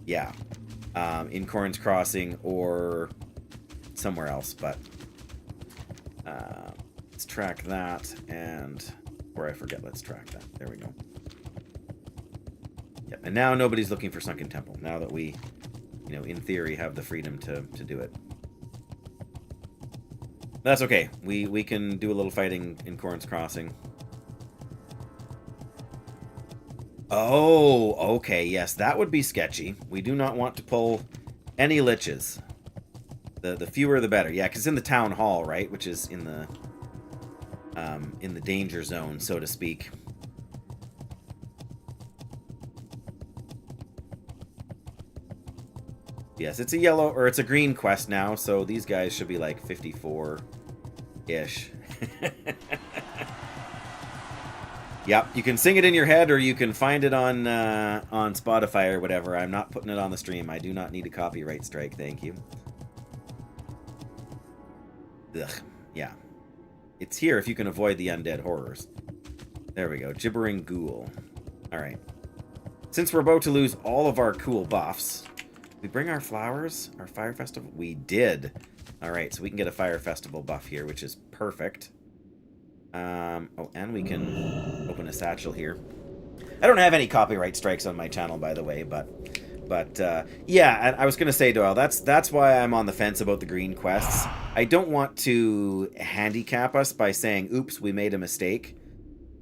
Yeah. In Corrin's Crossing or somewhere else, but let's track that, and before I forget, let's track that. There we go. Yep, and now nobody's looking for Sunken Temple, now that we, you know, in theory, have the freedom to do it. That's okay. We can do a little fighting in Corrin's Crossing. Oh, okay, yes, that would be sketchy. We do not want to pull any liches. The fewer the better. Yeah, because in the town hall, right, which is in the danger zone, so to speak. Yes, it's a yellow, or it's a green quest now, so these guys should be like 54-ish. Yep, you can sing it in your head, or you can find it on Spotify or whatever. I'm not putting it on the stream. I do not need a copyright strike, thank you. Ugh, yeah. It's here if you can avoid the undead horrors. There we go, gibbering ghoul. Alright. Since we're about to lose all of our cool buffs, we bring our flowers, our fire festival? We did. Alright, so we can get a fire festival buff here, which is perfect. Oh, and we can open a satchel here. I don't have any copyright strikes on my channel, by the way, but yeah, and I was going to say, Doyle, that's why I'm on the fence about the green quests. I don't want to handicap us by saying, oops, we made a mistake,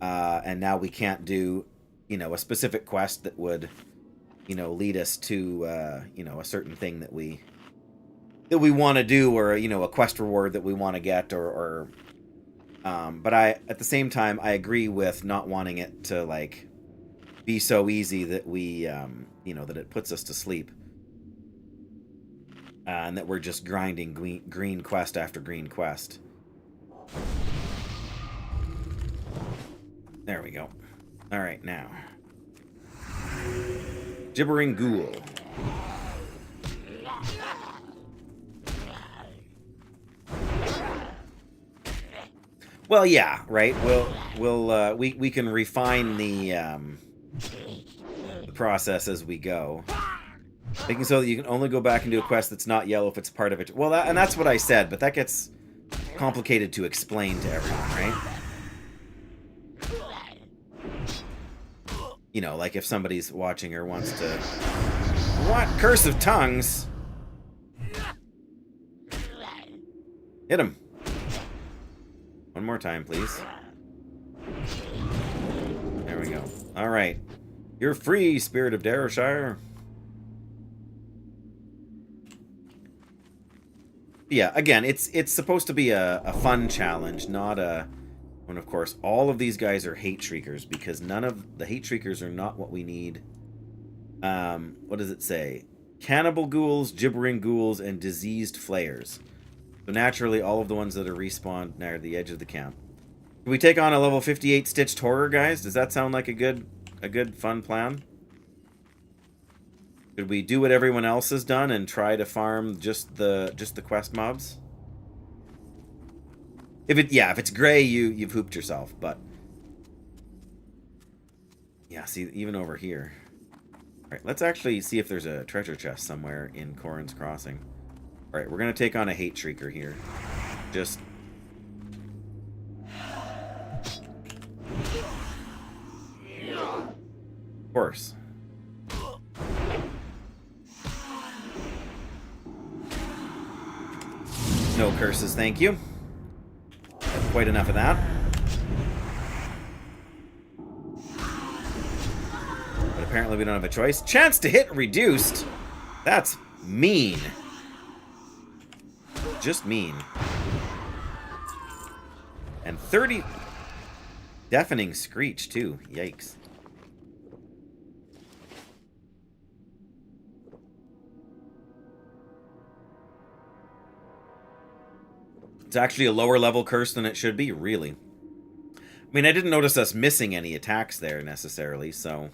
and now we can't do, you know, a specific quest that would, you know, lead us to, you know, a certain thing that we want to do, or, you know, a quest reward that we want to get, or but at the same time, I agree with not wanting it to, like, be so easy that we, you know, that it puts us to sleep. And that we're just grinding green quest after green quest. There we go. Alright, now. Gibbering ghoul. Well, yeah, right. We can refine the the process as we go. Making so that you can only go back and do a quest that's not yellow if it's part of it. Well, and that's what I said, but that gets complicated to explain to everyone, right? You know, like if somebody's watching or wants to... What? Curse of Tongues? Hit him. One more time, please. There we go. Alright. You're free, Spirit of Darrowshire. Yeah, again, it's supposed to be a fun challenge, not a... And of course, all of these guys are hate shriekers, because none of the hate shriekers are not what we need. What does it say? Cannibal ghouls, gibbering ghouls, and diseased flayers. So naturally, all of the ones that are respawned near the edge of the camp. Can we take on a level 58 stitched horror, guys? Does that sound like a good fun plan? Should we do what everyone else has done and try to farm just the quest mobs? If it's gray, you've hooped yourself, but yeah, see, even over here. All right, let's actually see if there's a treasure chest somewhere in Corrin's Crossing. All right, we're gonna take on a hate shrieker here. Just of course. No curses, thank you. Quite enough of that. But apparently we don't have a choice. Chance to hit reduced. That's mean. Just mean. And 30... Deafening screech, too. Yikes. It's actually a lower level curse than it should be, really. I mean, I didn't notice us missing any attacks there, necessarily, so...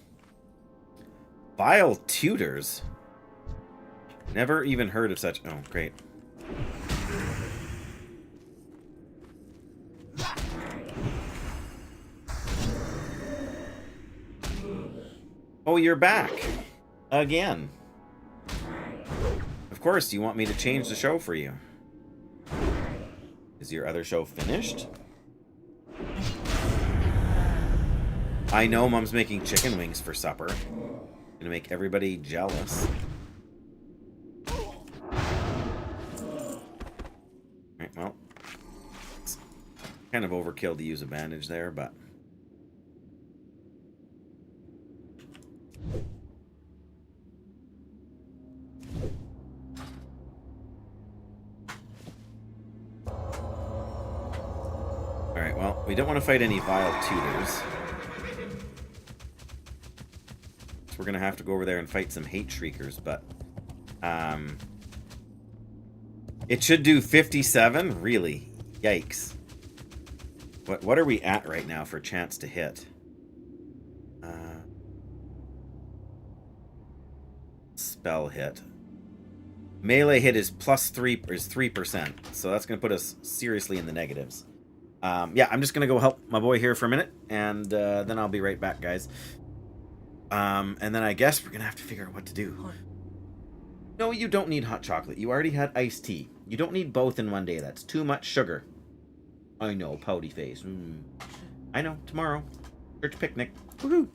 Vile Tutors? Never even heard of such... Oh, great. Oh, you're back. Again. Of course, you want me to change the show for you. Is your other show finished? I know Mom's making chicken wings for supper. Gonna make everybody jealous. Alright, well. It's kind of overkill to use a bandage there, but... Alright, well, we don't want to fight any vile tutors. So we're going to have to go over there and fight some hate shriekers, but... It should do 57? Really? Yikes. What are we at right now for chance to hit? Spell hit. Melee hit is is 3%, so that's going to put us seriously in the negatives. Yeah, I'm just going to go help my boy here for a minute, and then I'll be right back, guys. And then I guess we're going to have to figure out what to do. No, you don't need hot chocolate. You already had iced tea. You don't need both in one day. That's too much sugar. I know, pouty face. I know, tomorrow. Church picnic. Woohoo!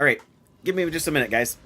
Alright, give me just a minute, guys.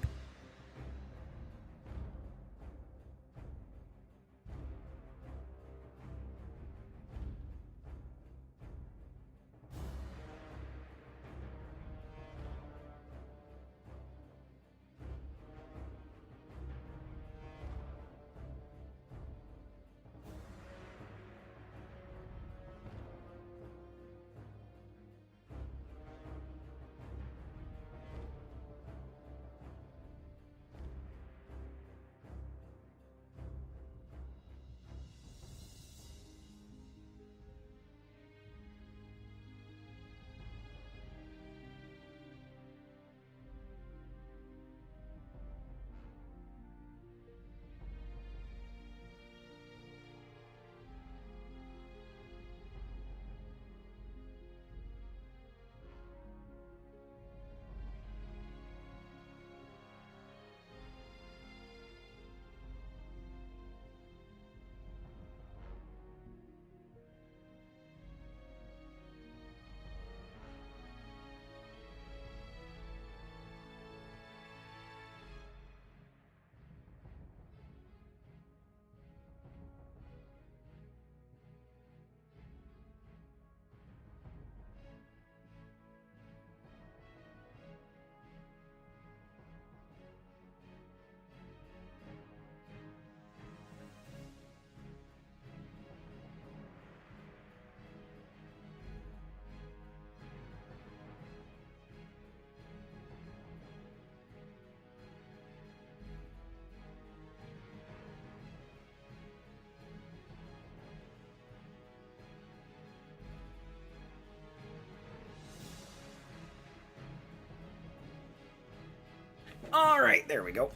All right, there we go.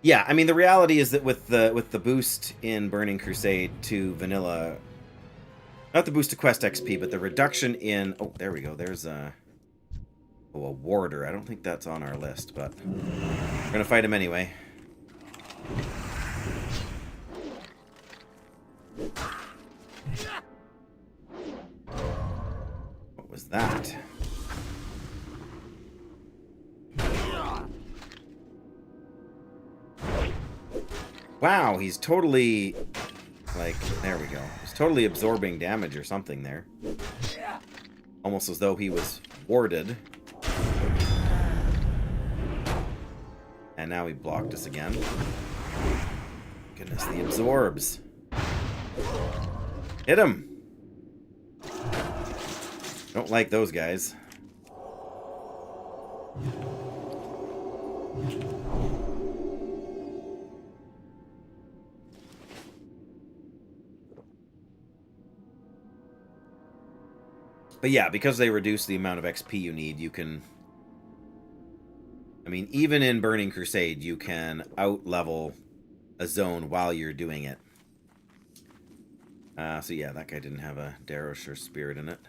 Yeah, I mean the reality is that with the boost in Burning Crusade to vanilla, not the boost to quest XP, but the reduction in there we go. There's a warder. I don't think that's on our list, but we're gonna fight him anyway. What was that? Wow, he's totally, like, there we go. He's totally absorbing damage or something there. Almost as though he was warded. And now he blocked us again. Goodness, the absorbs. Hit him! Don't like those guys. But yeah, because they reduce the amount of XP you need, you can... I mean, even in Burning Crusade, you can out-level a zone while you're doing it. So yeah, that guy didn't have a Darosher spirit in it.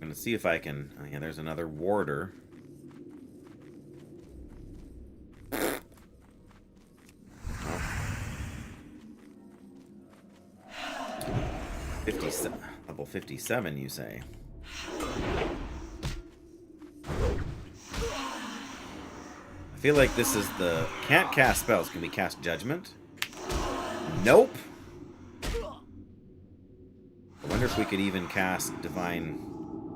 I'm gonna see if I can... Oh yeah, there's another warder. 57, level 57, you say? I feel like this is the... Can't cast spells. Can we cast Judgment? Nope. I wonder if we could even cast Divine...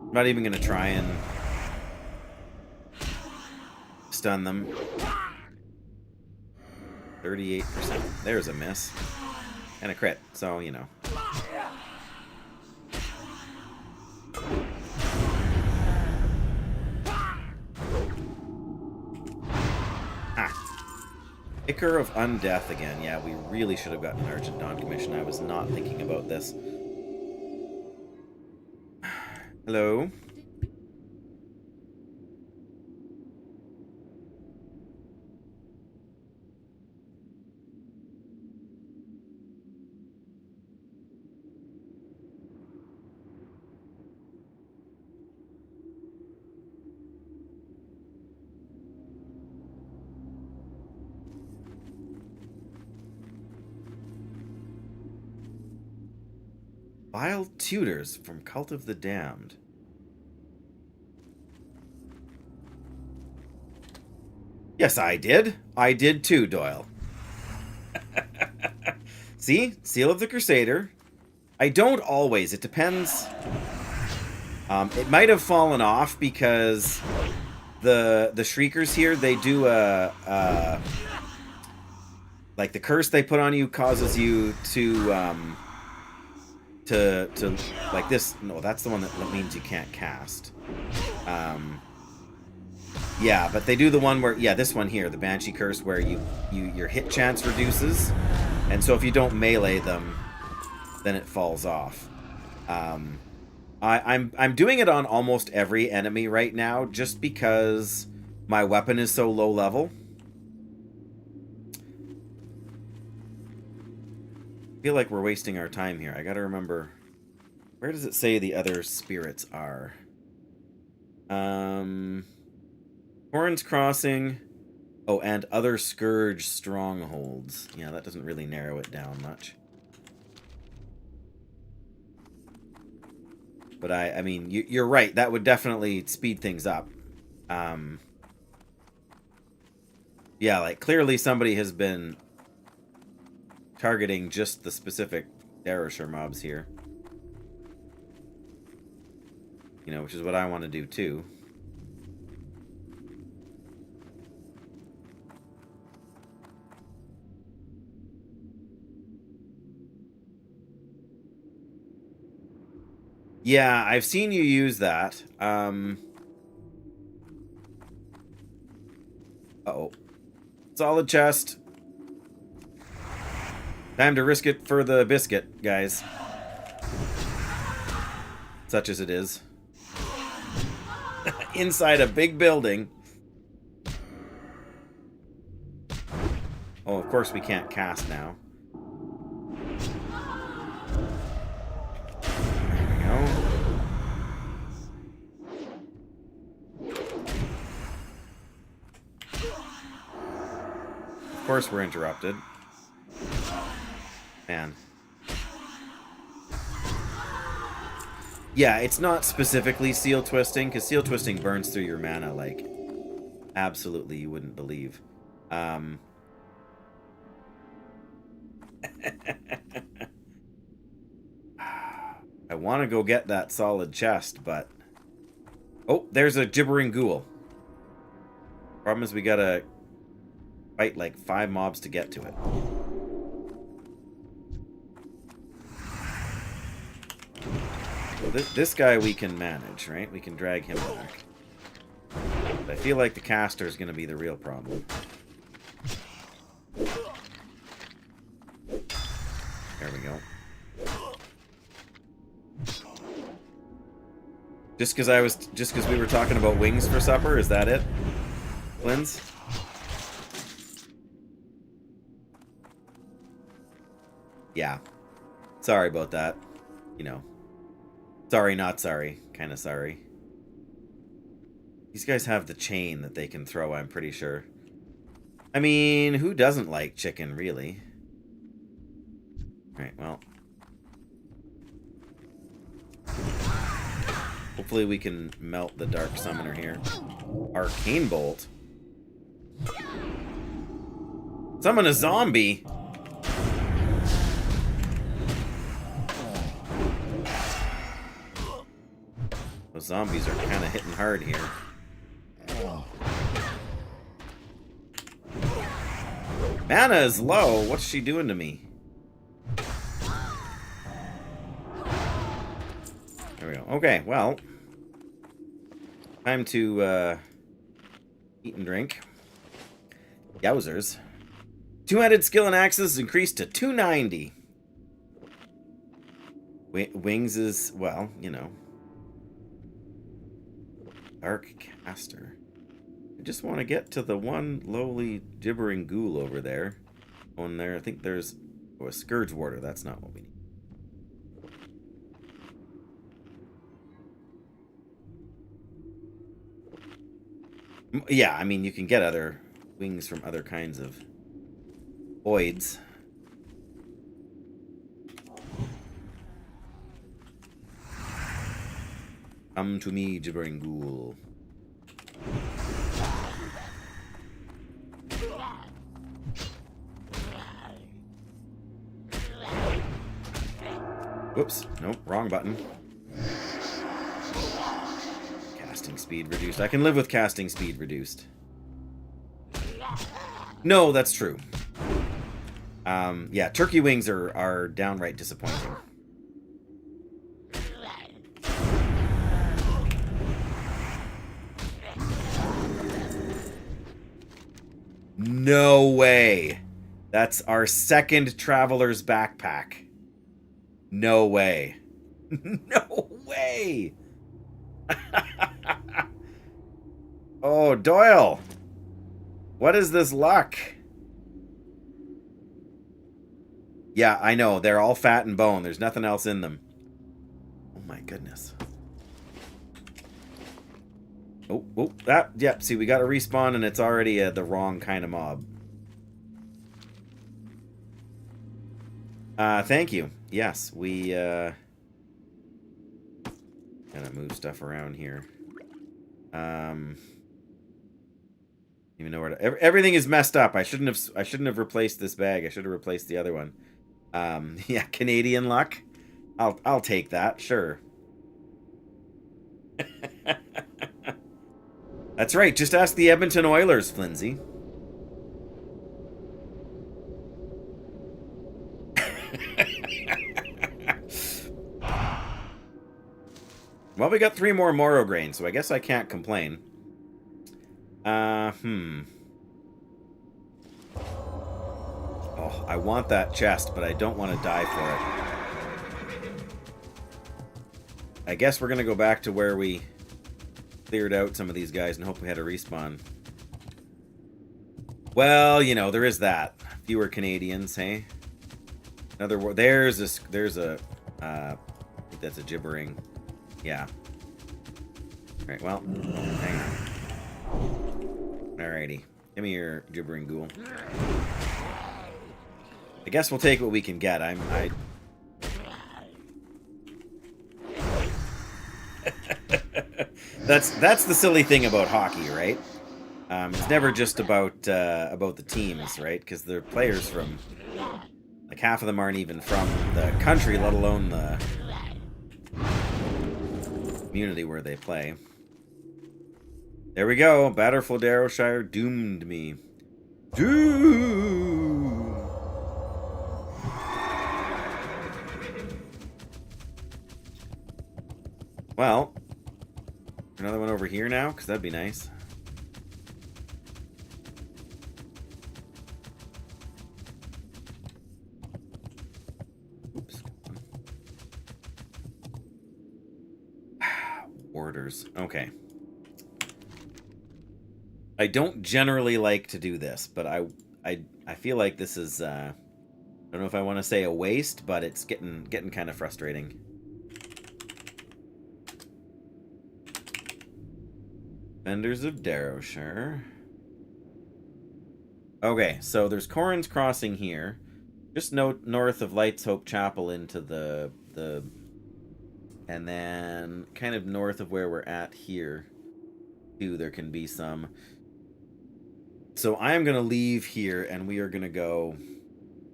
I'm not even going to try and stun them. 38%. There's a miss. And a crit, so, you know. Ichor of Undeath again. Yeah, we really should have gotten an Argent Dawn commission. I was not thinking about this. Hello? Vile Tutors from Cult of the Damned. Yes, I did. I did too, Doyle. See? Seal of the Crusader. I don't always. It depends. It might have fallen off because the Shriekers here, they do like the curse they put on you causes you to like this. No, that's the one that means you can't cast. Yeah, but they do the one where, yeah, this one here, the Banshee Curse, where your hit chance reduces, and so if you don't melee them, then it falls off. I'm doing it on almost every enemy right now, just because my weapon is so low level. I feel like we're wasting our time here. I gotta remember, where does it say the other spirits are? Horns Crossing. Oh, and other Scourge strongholds. Yeah, that doesn't really narrow it down much. But I mean, you're right. That would definitely speed things up. Yeah, like clearly somebody has been targeting just the specific Darosher mobs here. You know, which is what I want to do too. Yeah, I've seen you use that. Uh-oh. Solid chest. Time to risk it for the biscuit, guys. Such as it is. Inside a big building. Oh, of course we can't cast now. There we go. Of course we're interrupted. Man. Yeah, it's not specifically seal twisting, because seal twisting burns through your mana like absolutely you wouldn't believe. I want to go get that solid chest, but... Oh, there's a gibbering ghoul. Problem is we gotta fight like 5 mobs to get to it. So this guy we can manage, right? We can drag him back. But I feel like the caster is going to be the real problem. There we go. Just because we were talking about wings for supper, is that it? Linz? Yeah. Sorry about that. You know. Sorry, not sorry. Kind of sorry. These guys have the chain that they can throw, I'm pretty sure. I mean, who doesn't like chicken, really? Alright, well. Hopefully we can melt the Dark Summoner here. Arcane Bolt? Summon a zombie? Those zombies are kind of hitting hard here. Mana is low. What's she doing to me? There we go. Okay, well. Time to eat and drink. Yowzers. Two-handed skill and axes increased to 290. Wings is, well, you know. Dark Caster. I just want to get to the one lowly gibbering ghoul over there. On there, I think there's a Scourge Warder. That's not what we need. Yeah, I mean, you can get other wings from other kinds of voids. Come to me, gibbering ghoul. Whoops. Nope, wrong button. Casting speed reduced. I can live with casting speed reduced. No, that's true. Yeah, turkey wings are downright disappointing. No way. That's our second traveler's backpack. No way. No way. Oh, Doyle. What is this luck? Yeah, I know. They're all fat and bone. There's nothing else in them. Oh my goodness. Oh, that, yep, see, we got to respawn and it's already the wrong kind of mob. Thank you. Yes, we, gotta move stuff around here. Even know where to, everything is messed up. I shouldn't have replaced this bag. I should have replaced the other one. Yeah, Canadian luck. I'll take that, sure. That's right, just ask the Edmonton Oilers, Flinzy. Well, we got 3 more Moro grains, so I guess I can't complain. Oh, Oh, I want that chest, but I don't want to die for it. I guess we're going to go back to where we cleared out some of these guys and hope we had a respawn. Well, you know, there is that. Fewer Canadians, hey? Another war. There's a I think that's a gibbering. Yeah. Alright, well, hang on. Alrighty. Give me your gibbering ghoul. I guess we'll take what we can get. That's the silly thing about hockey, right? It's never just about the teams, right? Because they're players from, like, half of them aren't even from the country, let alone the community where they play. There we go. Batterful Darrowshire doomed me. Doom. Well, another one over here now, because that'd be nice. Oops. Orders. Okay. I don't generally like to do this, but I feel like this is I don't know if I want to say a waste, but it's getting kind of frustrating. Vendors of Darrowshire. Okay, so there's Corrin's Crossing here, just north of Lights Hope Chapel into the and then kind of north of where we're at here too. There can be some. So I am gonna leave here, and we are gonna go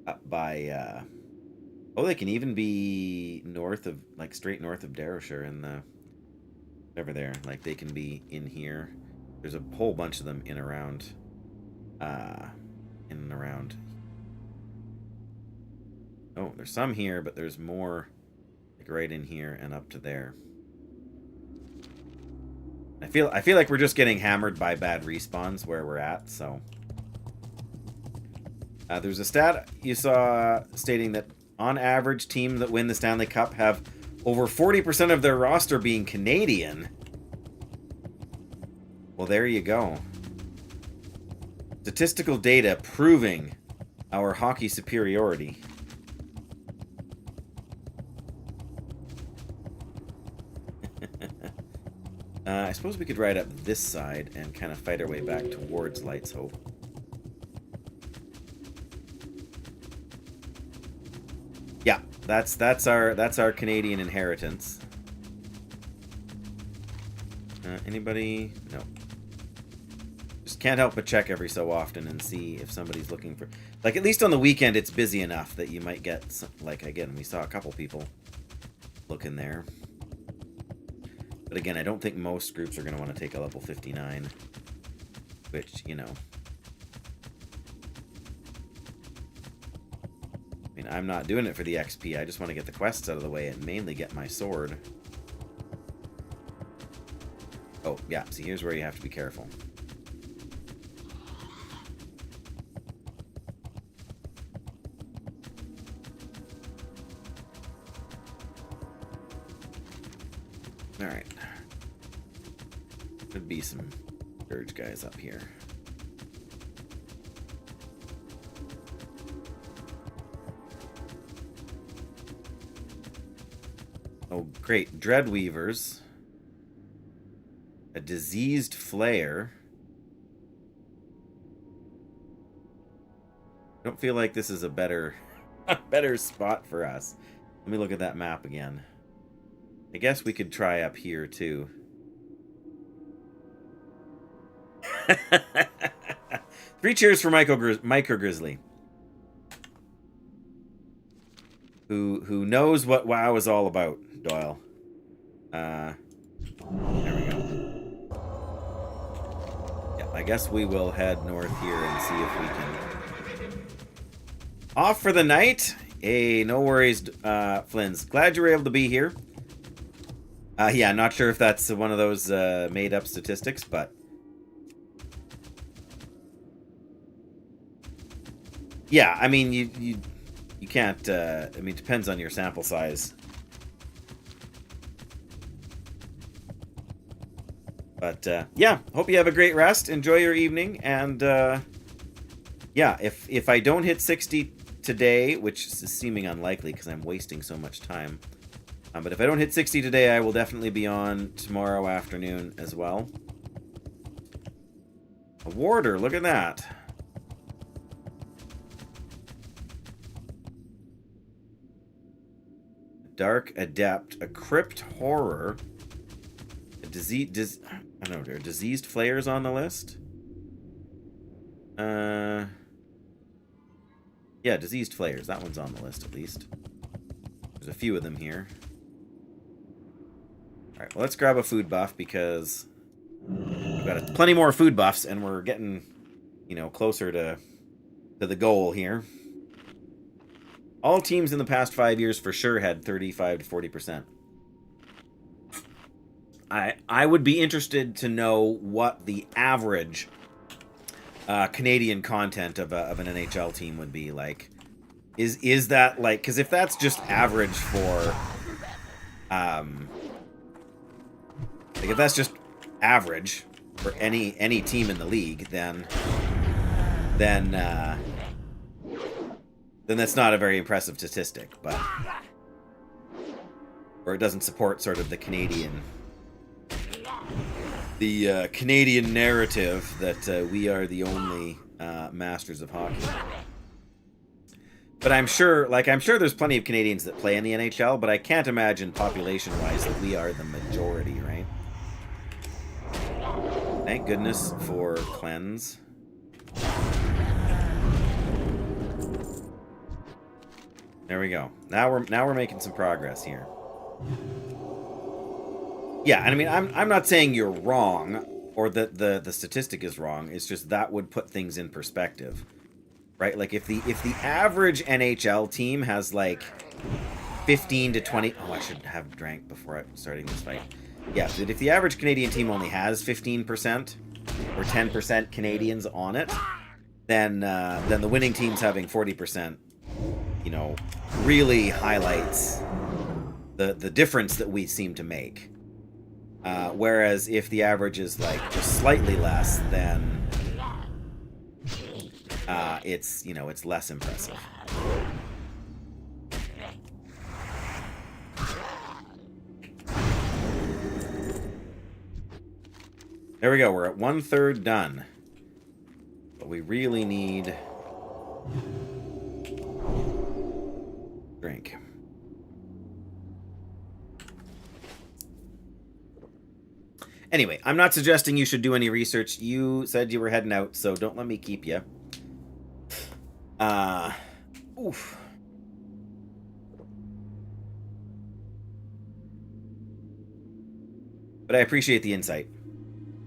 up by. Oh, they can even be north of, like, straight north of Darrowshire in the. Over there, like, they can be in here. There's a whole bunch of them in and around. Oh, there's some here, but there's more, like, right in here and up to there. I feel like we're just getting hammered by bad respawns where we're at. So there's a stat you saw stating that on average, teams that win the Stanley Cup have over 40% of their roster being Canadian. Well, there you go. Statistical data proving our hockey superiority. I suppose we could ride up this side and kind of fight our way back towards Lights Hope. Yeah, that's our Canadian inheritance. Anybody? No. Just can't help but check every so often and see if somebody's looking for. Like, at least on the weekend, it's busy enough that you might get some, like, again, we saw a couple people looking there. But again, I don't think most groups are going to want to take a level 59, which, you know. I mean, I'm not doing it for the XP. I just want to get the quests out of the way and mainly get my sword. Oh, yeah. See, here's where you have to be careful. Alright. Could be some Dirge guys up here. Oh, great. Dreadweavers. A diseased flare. I don't feel like this is a better spot for us. Let me look at that map again. I guess we could try up here too. 3 cheers for Micro Grizzly. Who knows what WoW is all about, Doyle. There we go. Yeah, I guess we will head north here and see if we can. Off for the night? Hey, no worries, Flynn's. Glad you were able to be here. Yeah, not sure if that's one of those made-up statistics, but... Yeah, I mean, you can't, I mean, it depends on your sample size. But, yeah, hope you have a great rest. Enjoy your evening. And, yeah, if I don't hit 60 today, which is seeming unlikely because I'm wasting so much time. But if I don't hit 60 today, I will definitely be on tomorrow afternoon as well. A warder, look at that. Dark Adept, a Crypt Horror, a I don't know, there are Diseased Flayers on the list? Yeah, Diseased Flayers, that one's on the list at least. There's a few of them here. Alright, well, let's grab a food buff because we've got plenty more food buffs and we're getting, you know, closer to the goal here. All teams in the past 5 years for sure had 35 to 40%. I would be interested to know what the average Canadian content of an NHL team would be like. Is that like, because if that's just average for like if that's just average for any team in the league, then that's not a very impressive statistic, but or it doesn't support sort of the Canadian narrative that we are the only masters of hockey. But I'm sure there's plenty of Canadians that play in the NHL, but I can't imagine population-wise that we are the majority, right? Thank goodness for cleanse. There we go. Now we're making some progress here. Yeah, and I mean I'm not saying you're wrong or that the statistic is wrong. It's just that would put things in perspective. Right? Like if the average NHL team has like 15 to 20 oh, I should have drank before starting this fight. Yeah, so if the average Canadian team only has 15% or 10% Canadians on it, then the winning team's having 40%, you know, really highlights the difference that we seem to make. Whereas if the average is like just slightly less, then it's, you know, it's less impressive. There we go. We're at 1/3 done. But we really need drink. Anyway, I'm not suggesting you should do any research. You said you were heading out, so don't let me keep you. Oof. But I appreciate the insight.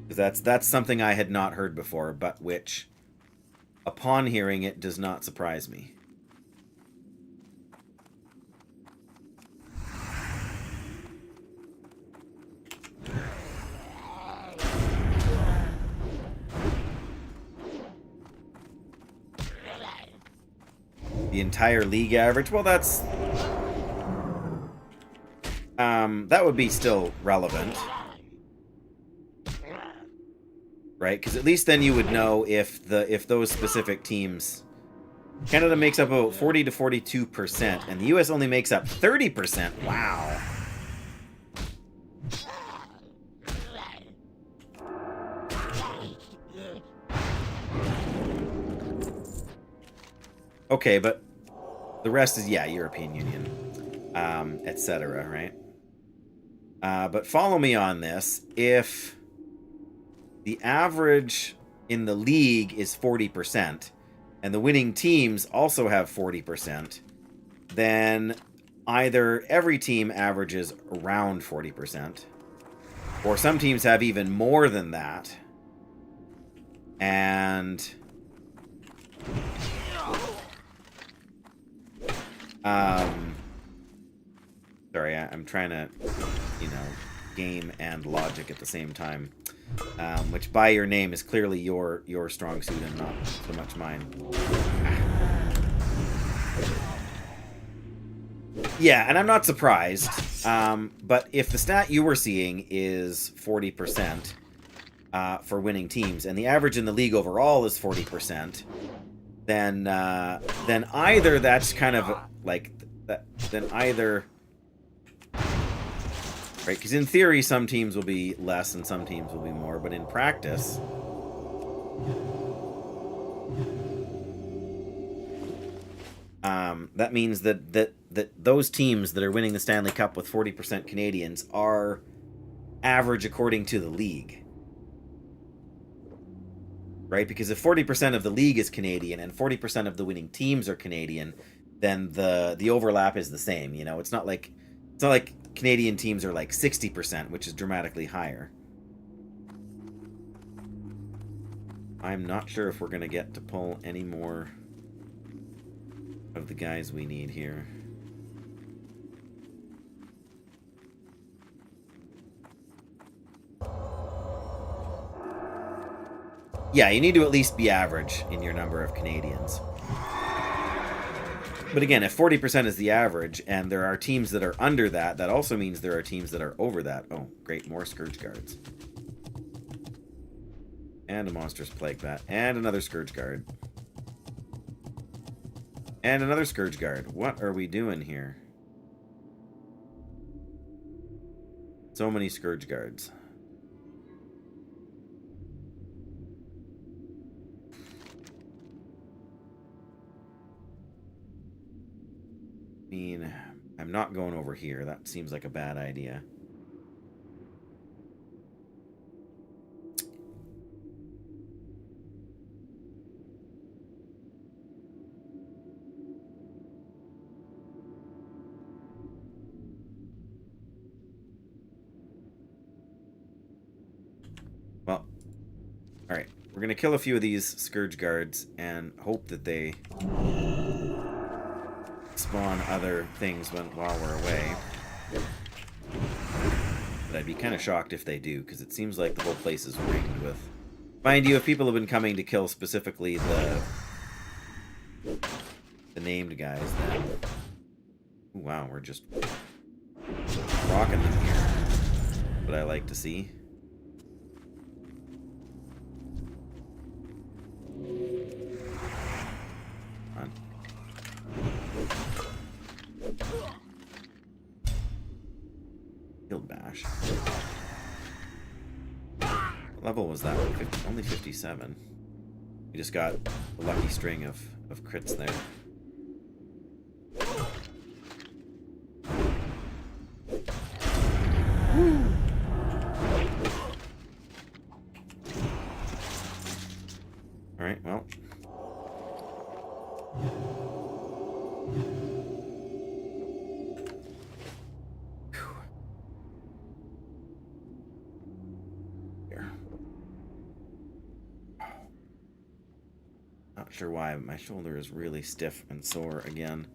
Because that's something I had not heard before, but which, upon hearing it, does not surprise me. The entire league average? Well, that's... that would be still relevant. Right? Because at least then you would know if those specific teams... Canada makes up about 40 to 42%, and the US only makes up 30%. Wow. Okay, but the rest is, yeah, European Union, etc., right? But follow me on this. If the average in the league is 40%, and the winning teams also have 40%, then either every team averages around 40%, or some teams have even more than that, and... sorry, I'm trying to, you know, game and logic at the same time. Which by your name is clearly your strong suit and not so much mine. Yeah, and I'm not surprised. But if the stat you were seeing is 40% for winning teams, and the average in the league overall is 40%, then either that's kind of like that. Then either, right? Because in theory, some teams will be less and some teams will be more, but in practice. That means that those teams that are winning the Stanley Cup with 40% Canadians are average according to the league. Right? Because if 40% of the league is Canadian and 40% of the winning teams are Canadian, then the overlap is the same, you know? It's not like Canadian teams are like 60%, which is dramatically higher. I'm not sure if we're going to get to pull any more of the guys we need here. Yeah, you need to at least be average in your number of Canadians. But again, if 40% is the average and there are teams that are under that, that also means there are teams that are over that. Oh, great, more Scourge Guards. And a Monstrous Plague Bat. And another Scourge Guard. And another Scourge Guard. What are we doing here? So many Scourge Guards. I mean, I'm not going over here. That seems like a bad idea. Well, alright. We're going to kill a few of these Scourge Guards and hope that they spawn other things while we're away. But I'd be kind of shocked if they do, because it seems like the whole place is rigged with... Mind you, if people have been coming to kill specifically the named guys, then... Ooh, wow, we're just rocking them here. What I like to see. Field bash. What level was that one? Only 57. We just got a lucky string of crits there. Alright, well. Not sure why, but my shoulder is really stiff and sore again.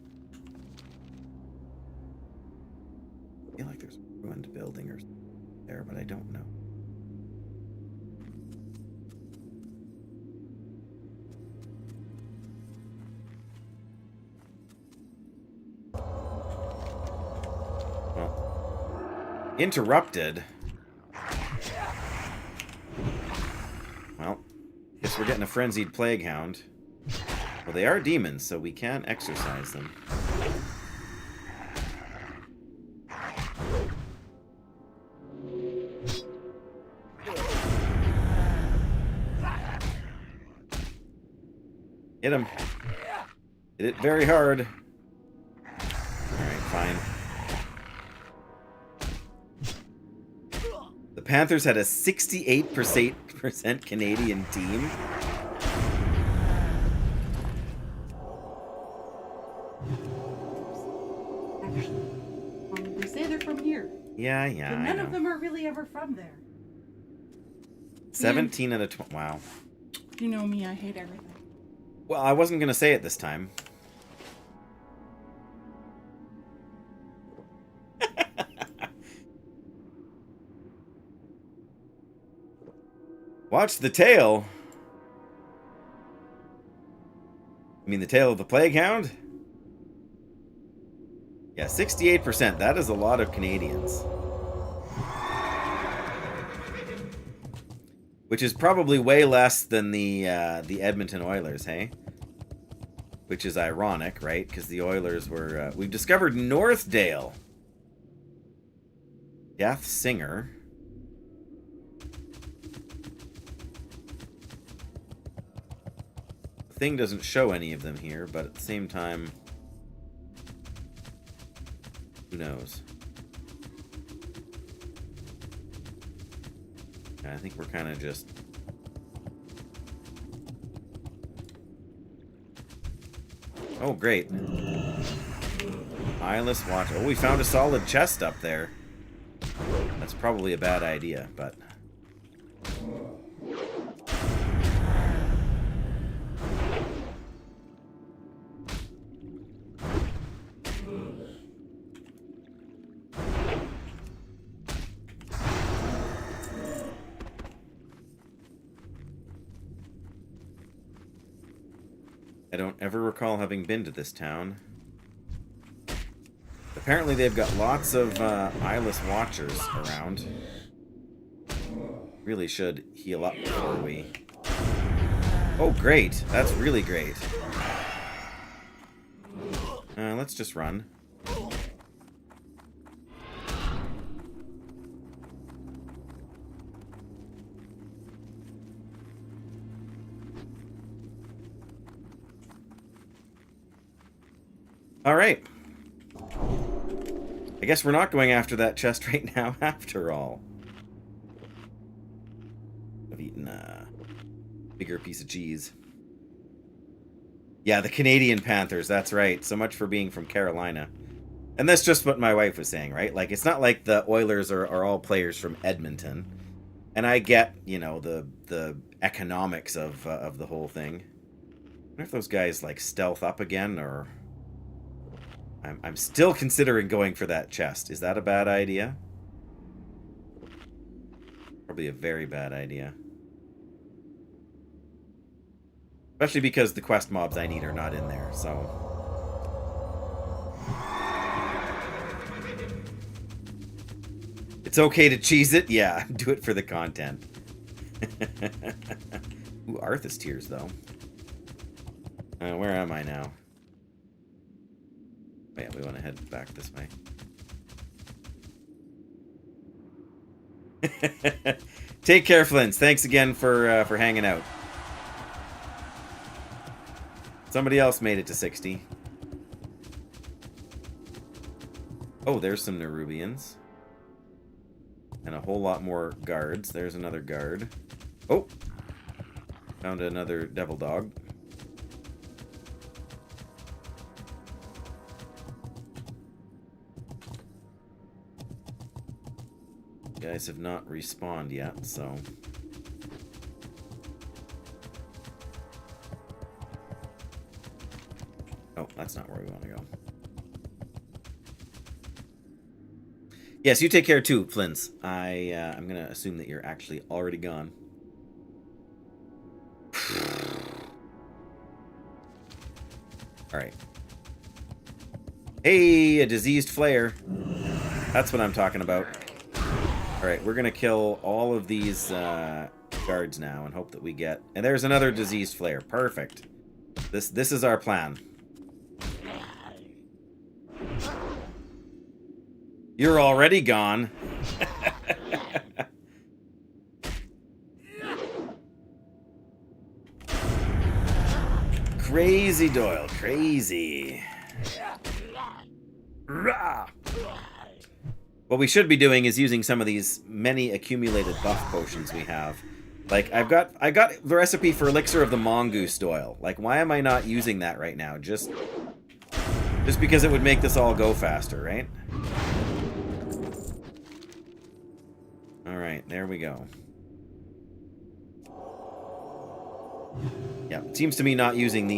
I feel like there's a ruined building or something there, but I don't know. Well, interrupted. Well, guess we're getting a frenzied plague hound. Well, they are demons, so we can exorcise them. Hit him. Hit it very hard. Alright, fine. The Panthers had a 68% Canadian team. They say they're from here. Yeah, But I none know. of them are really ever from there. 17 out of 20. Wow. You know me, I hate everything. Well, I wasn't going to say it this time. Watch the tail. You mean the tail of the plague hound? Yeah, 68%. That is a lot of Canadians. Which is probably way less than the Edmonton Oilers, hey? Which is ironic, right? Because the Oilers were... we've discovered Northdale. Death Singer. The thing doesn't show any of them here, but at the same time... Who knows? I think we're kind of just... Oh, great. Eyeless watch. Oh, we found a solid chest up there. That's probably a bad idea, but... I don't ever recall having been to this town. Apparently they've got lots of eyeless watchers around. Really should heal up before we... Oh, great. That's really great. Let's just run. All right. I guess we're not going after that chest right now, after all. I've eaten a bigger piece of cheese. Yeah, the Canadian Panthers, that's right. So much for being from Carolina. And that's just what my wife was saying, right? Like, it's not like the Oilers are all players from Edmonton. And I get, you know, the economics of the whole thing. I wonder if those guys, like, stealth up again, or... I'm still considering going for that chest. Is that a bad idea? Probably a very bad idea. Especially because the quest mobs I need are not in there, so... It's okay to cheese it? Yeah, do it for the content. Ooh, Arthas tears, though. Where am I now? Oh, yeah, we want to head back this way. Take care, Flints. Thanks again for hanging out. Somebody else made it to 60. Oh, there's some Nerubians. And a whole lot more guards. There's another guard. Oh! Found another devil dog. Guys have not respawned yet, so... Oh, that's not where we want to go. Yes, you take care too, Flints. I'm gonna assume that you're actually already gone. Alright. Hey, a diseased flare. That's what I'm talking about. Alright, we're gonna kill all of these guards now and hope that we get... And there's another diseased flare. Perfect. This is our plan. You're already gone. Crazy, Doyle. Crazy. Rah! What we should be doing is using some of these many accumulated buff potions we have. Like, I got the recipe for Elixir of the Mongoose, Doyle. Like, why am I not using that right now? Just because it would make this all go faster, right? Alright, there we go. Yeah, it seems to me not using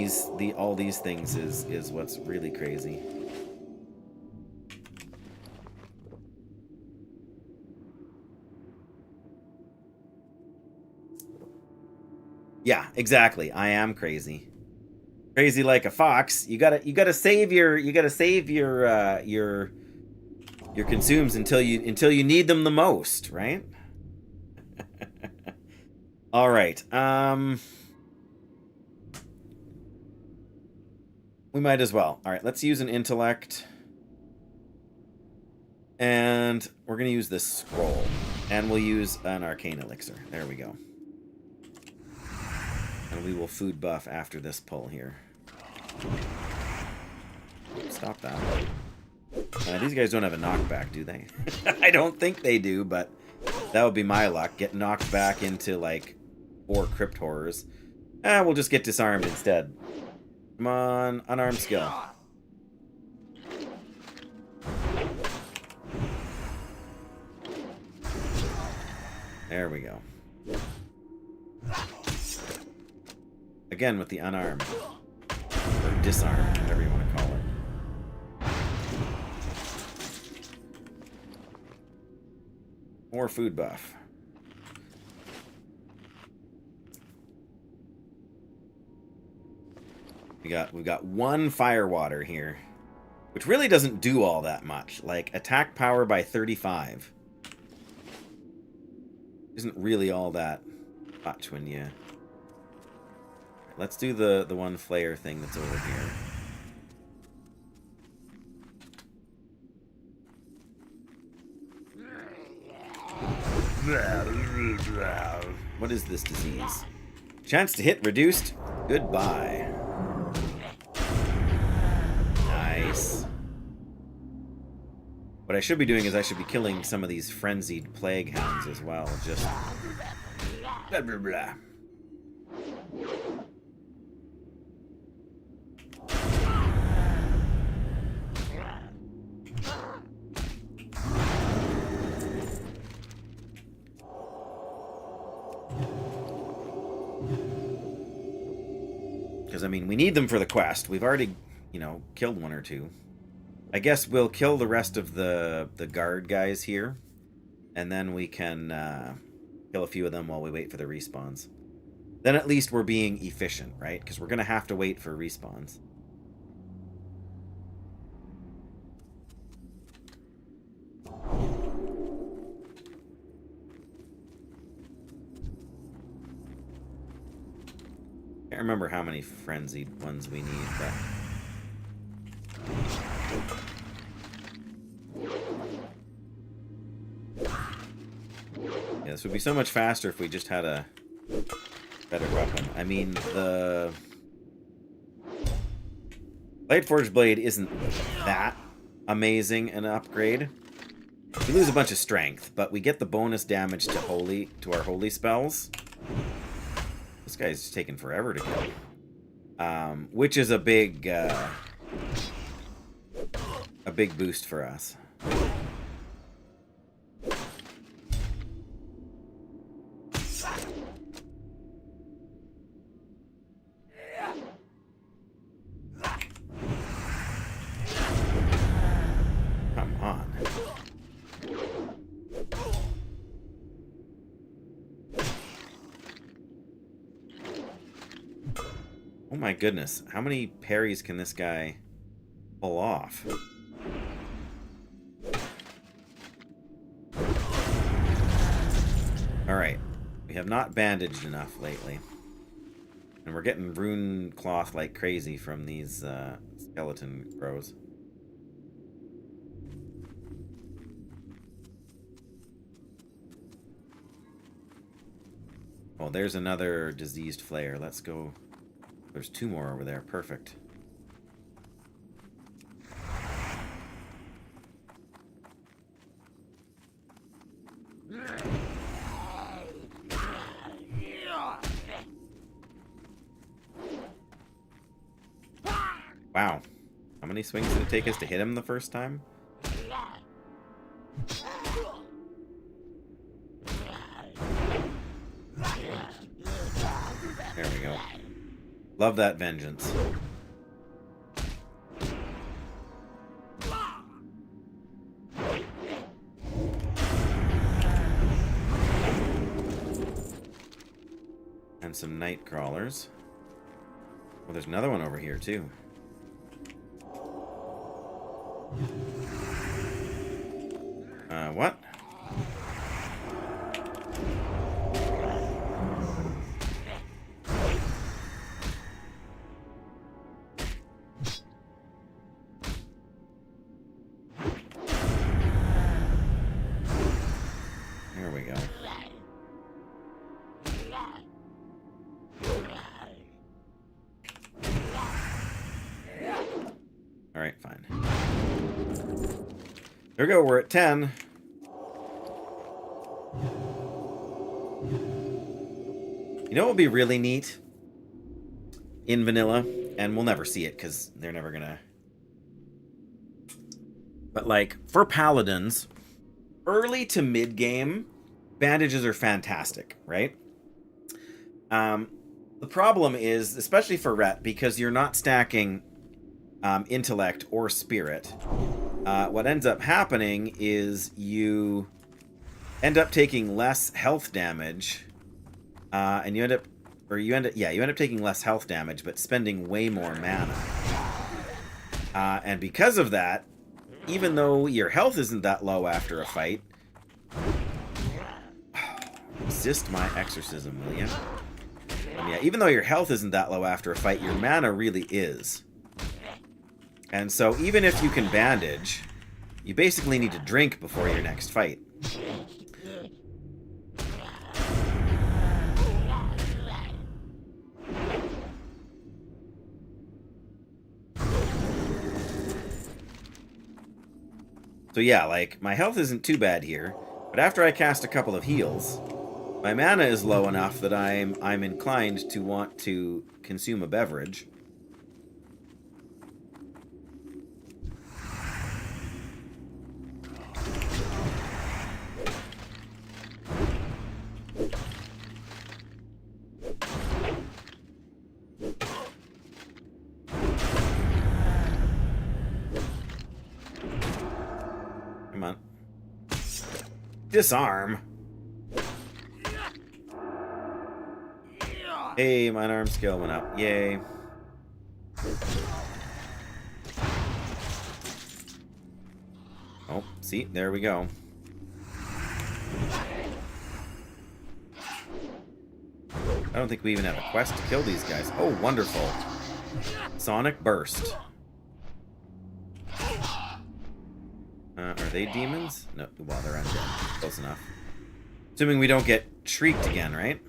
all these things is what's really crazy. Yeah, exactly. I am crazy. Crazy like a fox. You gotta save your consumes until you need them the most, right? All right. We might as well. All right, let's use an intellect. And we're going to use this scroll. And we'll use an arcane elixir. There we go. And we will food buff after this pull here. Stop that. These guys don't have a knockback, do they? I don't think they do, but that would be my luck. Get knocked back into, like, 4 crypt horrors. We'll just get disarmed instead. Come on, unarmed skill. There we go. Again with the unarmed. Or disarmed, whatever you want to call it. More food buff. We've got 1 fire water here, which really doesn't do all that much. Like attack power by 35 isn't really all that much when you. Let's do the one flare thing that's over here. What is this disease? Chance to hit reduced. Goodbye. Nice. What I should be doing is I should be killing some of these frenzied plague hounds as well. Just blah blah blah. Because, I mean, we need them for the quest. We've already, you know, killed 1 or 2. I guess we'll kill the rest of the guard guys here. And then we can kill a few of them while we wait for the respawns. Then at least we're being efficient, right? Because we're going to have to wait for respawns. Can't remember how many frenzied ones we need, but yeah, this would be so much faster if we just had a better weapon. I mean, the Lightforged Blade isn't that amazing an upgrade. We lose a bunch of strength, but we get the bonus damage to our holy spells. This guy's taking forever to kill, which is a big boost for us. Come on. Oh my goodness, how many parries can this guy pull off? Alright, we have not bandaged enough lately. And we're getting rune cloth like crazy from these skeleton bros. Oh, there's another diseased flare. Let's go. There's 2 more over there. Perfect. Wow. How many swings did it take us to hit him the first time? There we go. Love that vengeance. And some night crawlers. Oh, there's another one over here, too. What? There we go. All right, fine. There we go, we're at 10. You know what would be really neat in vanilla? And we'll never see it because they're never gonna... But like, for paladins, early to mid-game, bandages are fantastic, right? The problem is, especially for Ret, because you're not stacking intellect or spirit, what ends up happening is you end up taking less health damage, and you end up taking less health damage, but spending way more mana. And because of that, even though your health isn't that low after a fight, resist my exorcism, will you? Yeah, even though your health isn't that low after a fight, your mana really is. And so even if you can bandage, you basically need to drink before your next fight. So yeah, like, my health isn't too bad here, but after I cast a couple of heals, my mana is low enough that I'm inclined to want to consume a beverage. Come on. Disarm. Hey, my arm skill went up. Yay. Oh, see? There we go. I don't think we even have a quest to kill these guys. Oh, wonderful. Sonic Burst. Are they demons? No, well, they're undead. Close enough. Assuming we don't get shrieked again, right?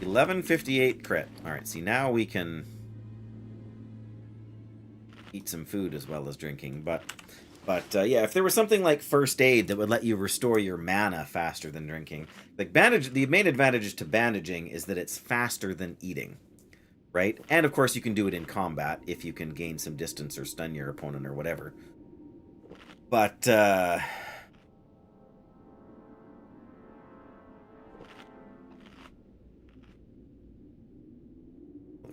1158 crit. Alright, see, now we can eat some food as well as drinking. But yeah, if there was something like first aid that would let you restore your mana faster than drinking. Like, the main advantage to bandaging is that it's faster than eating, right? And, of course, you can do it in combat if you can gain some distance or stun your opponent or whatever. But, the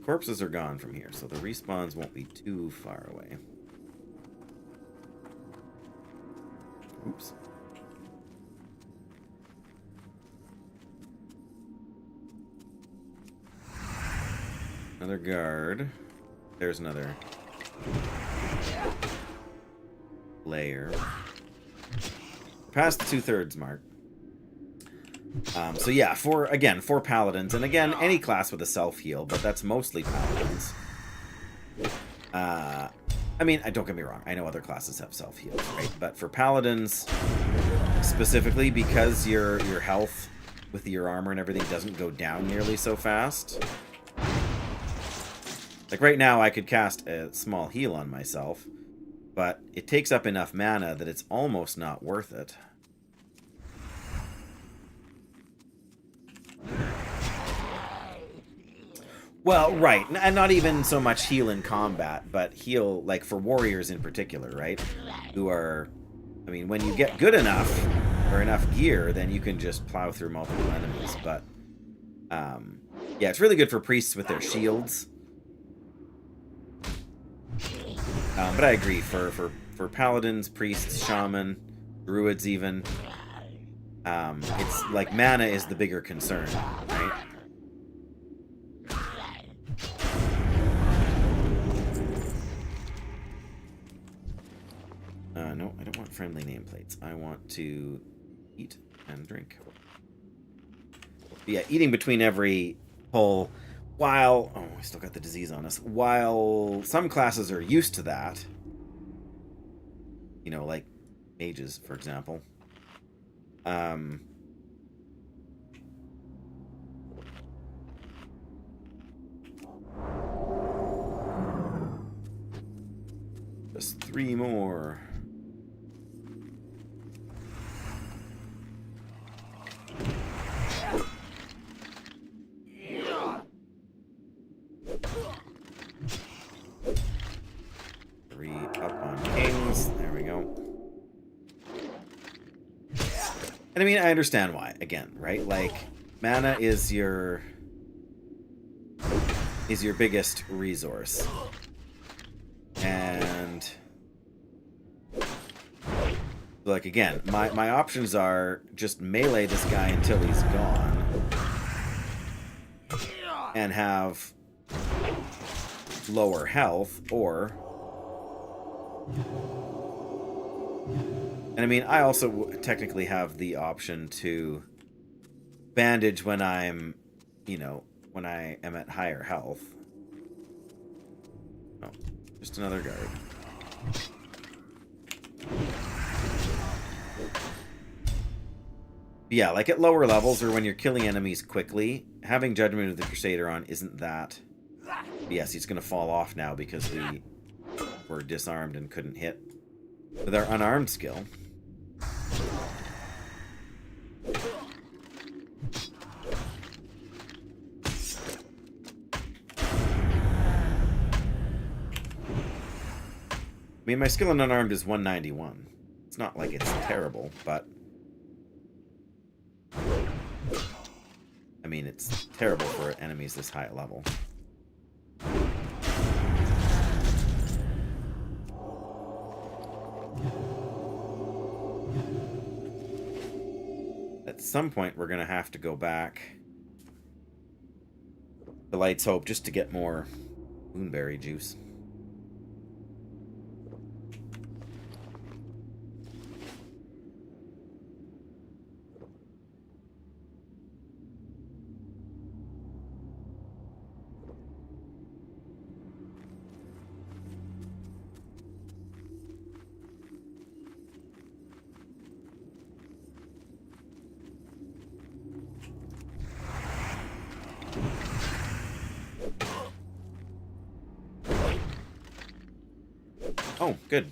corpses are gone from here, so the respawns won't be too far away. Oops. Another guard. There's another layer. Past the 2/3 mark. So yeah, for paladins, and again, any class with a self-heal, but that's mostly paladins. I mean, don't get me wrong, I know other classes have self-heals, right? But for paladins, specifically, because your health with your armor and everything doesn't go down nearly so fast. Like right now, I could cast a small heal on myself, but it takes up enough mana that it's almost not worth it. Well, right, and not even so much heal in combat, but heal, like, for warriors in particular, right? Who are, I mean, when you get good enough, or enough gear, then you can just plow through multiple enemies, but, yeah, it's really good for priests with their shields. But I agree, for paladins, priests, shaman, druids even. It's like mana is the bigger concern, right? No, I don't want friendly nameplates. I want to eat and drink. But yeah, eating between every pull, while... Oh, I still got the disease on us. While some classes are used to that, you know, like mages, for example. Just 3 more. Up on kings. There we go. And I mean, I understand why. Again, right? Like, mana is your biggest resource. And like again, my options are just melee this guy until he's gone. And have lower health, or... And I mean, I also technically have the option to bandage when I'm, you know, when I am at higher health. Oh, just another guard. Yeah, like at lower levels or when you're killing enemies quickly, having Judgment of the Crusader on isn't that... Yes, he's going to fall off now because we were disarmed and couldn't hit with our unarmed skill. I mean, my skill in unarmed is 191. It's not like it's terrible, but... I mean, it's terrible for enemies this high level. At some point, we're going to have to go back to Light's Hope just to get more moonberry juice. Oh, good.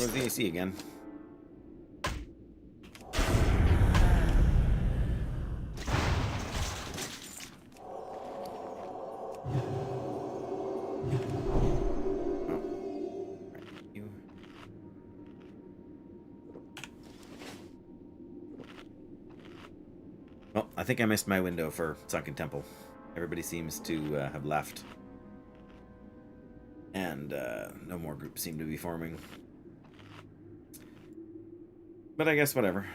goes the AC again. Well, I think I missed my window for Sunken Temple. Everybody seems to have left. And no more groups seem to be forming. But I guess whatever.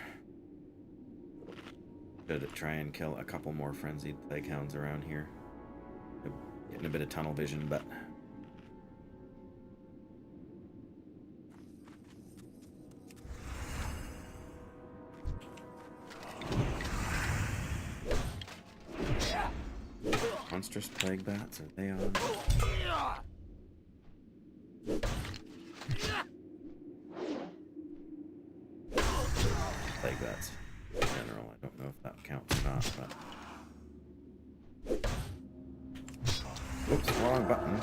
Should try and kill a couple more frenzied plague hounds around here. Getting a bit of tunnel vision, but... Monstrous plague bats, are they on? Plague bats in general. I don't know if that counts or not, but... Oops, wrong button.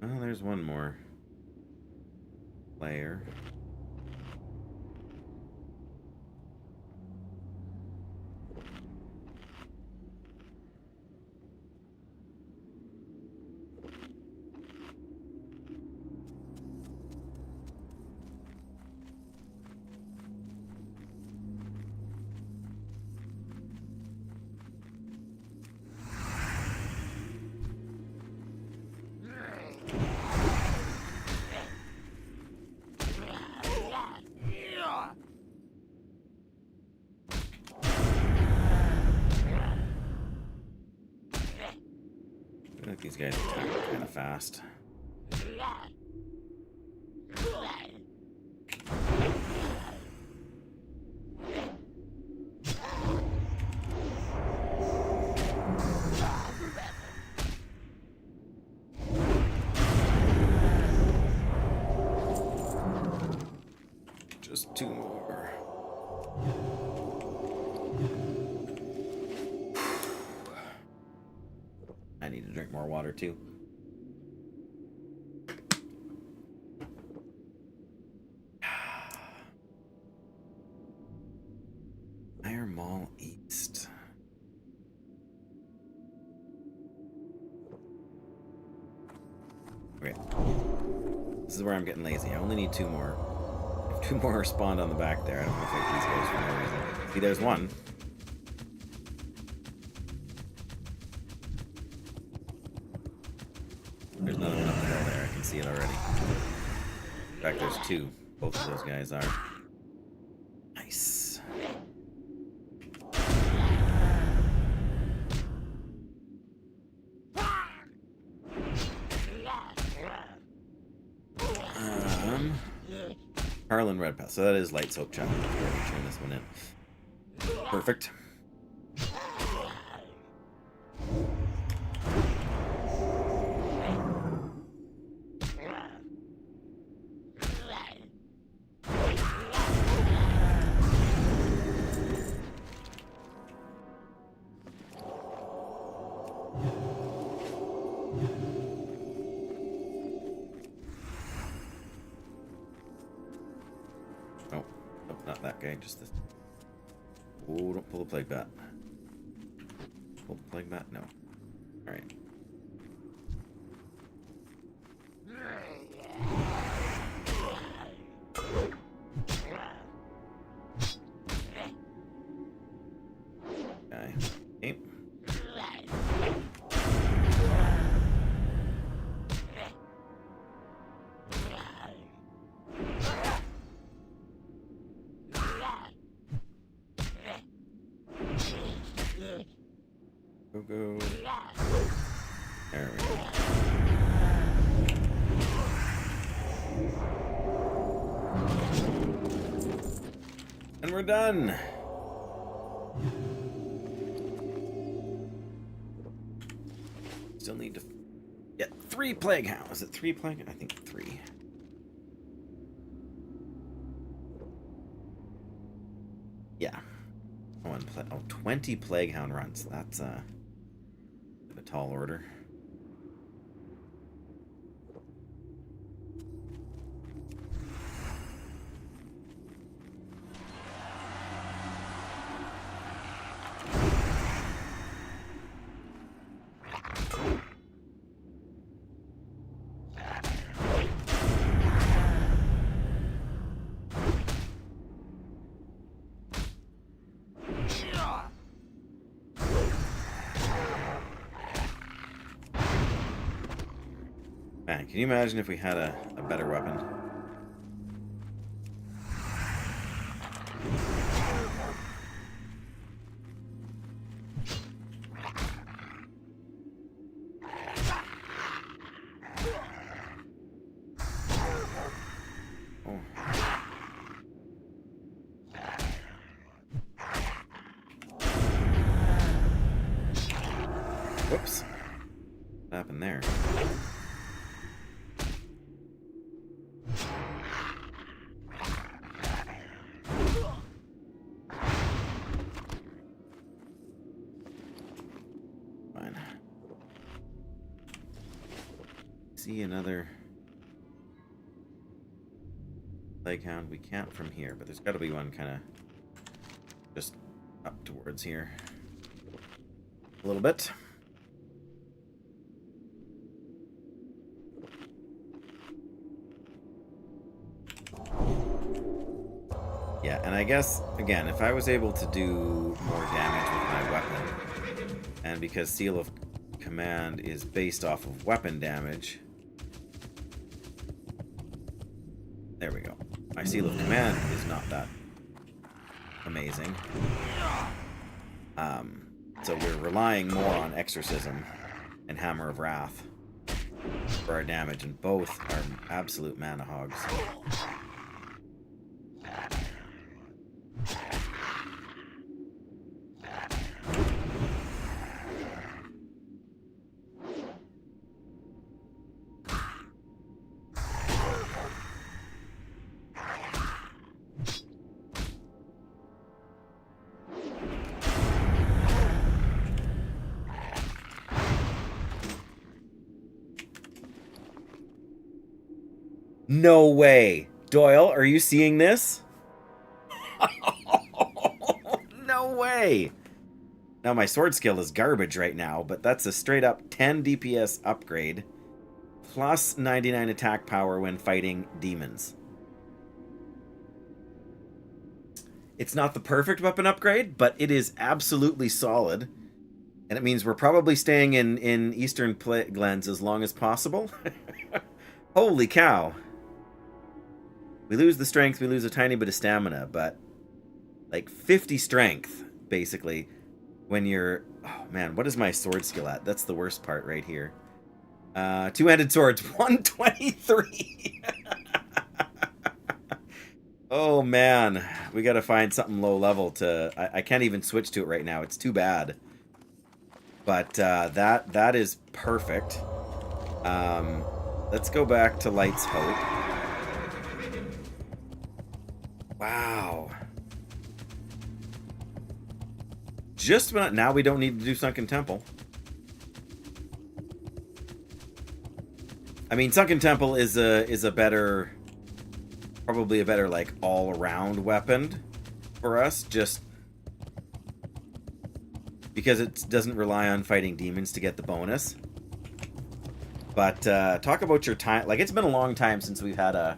Oh, there's one more player. I think these guys attack kind of fast. Just two more. I need to drink more water too. Iron Mall East. Okay. This is where I'm getting lazy. I only need two more. If two more spawned on the back there, I don't want to fight these guys for no reason. See, there's one. There's another one up the hill there. I can see it already. In fact, there's two. Both of those guys are. Nice. Harlan Red Path. So that is Light Soap Chapter. We're going to turn this one in. Perfect. Not that guy, just this. Oh, don't pull the plague bat. Pull the plague bat? No. Alright. Guy. Okay. Go. There we go. we're done. Still need to get 3 plague hounds. Is it 3 plague? I think 3. Yeah. 20 plague hound runs. That's a tall order. Man, can you imagine if we had a better weapon? Oh. Whoops. What happened there? See another plague hound. We can't from here, but there's got to be one kind of just up towards here a little bit. Yeah, and I guess again, if I was able to do more damage with my weapon, and because Seal of Command is based off of weapon damage. There we go. My Seal of Command is not that amazing. So we're relying more on Exorcism and Hammer of Wrath for our damage, and both are absolute mana hogs. No way. Doyle, are you seeing this? No way. Now, my sword skill is garbage right now, but that's a straight up 10 DPS upgrade, plus 99 attack power when fighting demons. It's not the perfect weapon upgrade, but it is absolutely solid. And it means we're probably staying in Eastern Glens as long as possible. Holy cow. We lose the strength, we lose a tiny bit of stamina, but like 50 strength, basically, when you're... Oh man, what is my sword skill at? That's the worst part right here. Two-handed swords, 123! Oh man, we gotta find something low level to... I can't even switch to it right now, it's too bad. But that is perfect. Let's go back to Light's Hope. Wow. Just when now we don't need to do Sunken Temple. I mean, Sunken Temple is a better, probably a better like all-around weapon for us, just because it doesn't rely on fighting demons to get the bonus. But talk about your time. Like, it's been a long time since we've had a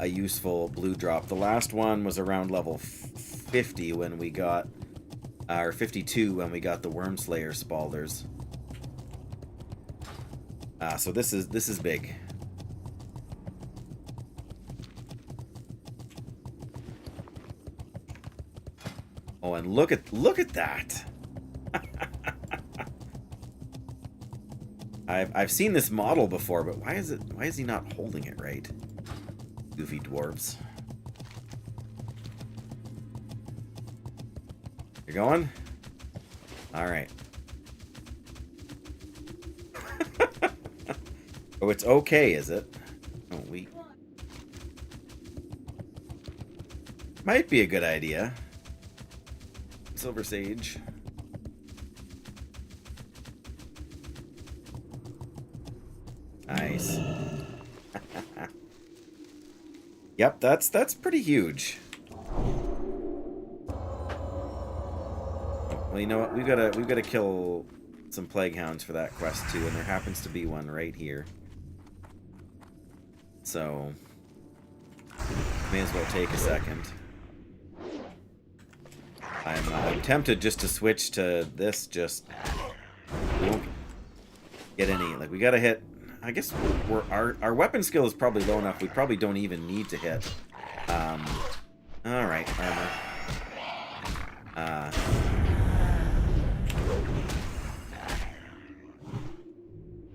useful blue drop. The last one was around level 50 when we got, or 52 when we got the Wormslayer Spalders. So this is big. Oh, and look at that. I've seen this model before, but why is he not holding it right? Goofy dwarves. You're going? Alright. Oh, it's okay, is it? Oh, we... Might be a good idea. Silver Sage. Nice. Yep, that's pretty huge. Well, you know what? We've gotta kill some plague hounds for that quest too, and there happens to be one right here. So may as well take a second. I'm tempted just to switch to this. Just we won't get any. Like we gotta hit. I guess our weapon skill is probably low enough. We probably don't even need to hit. All right, armor.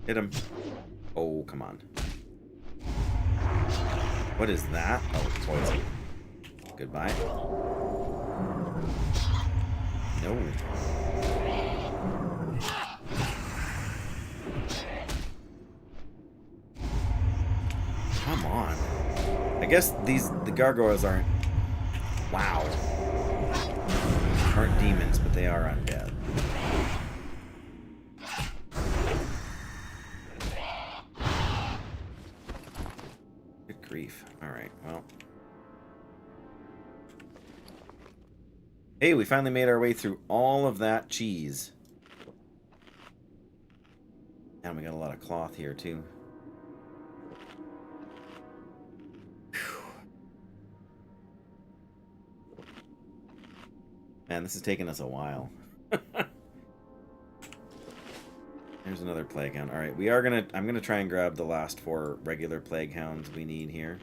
Hit him. Oh, come on. What is that? Oh, poison. Goodbye. No. Come on. I guess the gargoyles aren't... Wow. Aren't demons, but they are undead. Good grief. Alright, well. Hey, we finally made our way through all of that cheese. And we got a lot of cloth here, too. Man, this is taking us a while. There's another plague hound. Alright, I'm gonna try and grab the last 4 regular plague hounds we need here.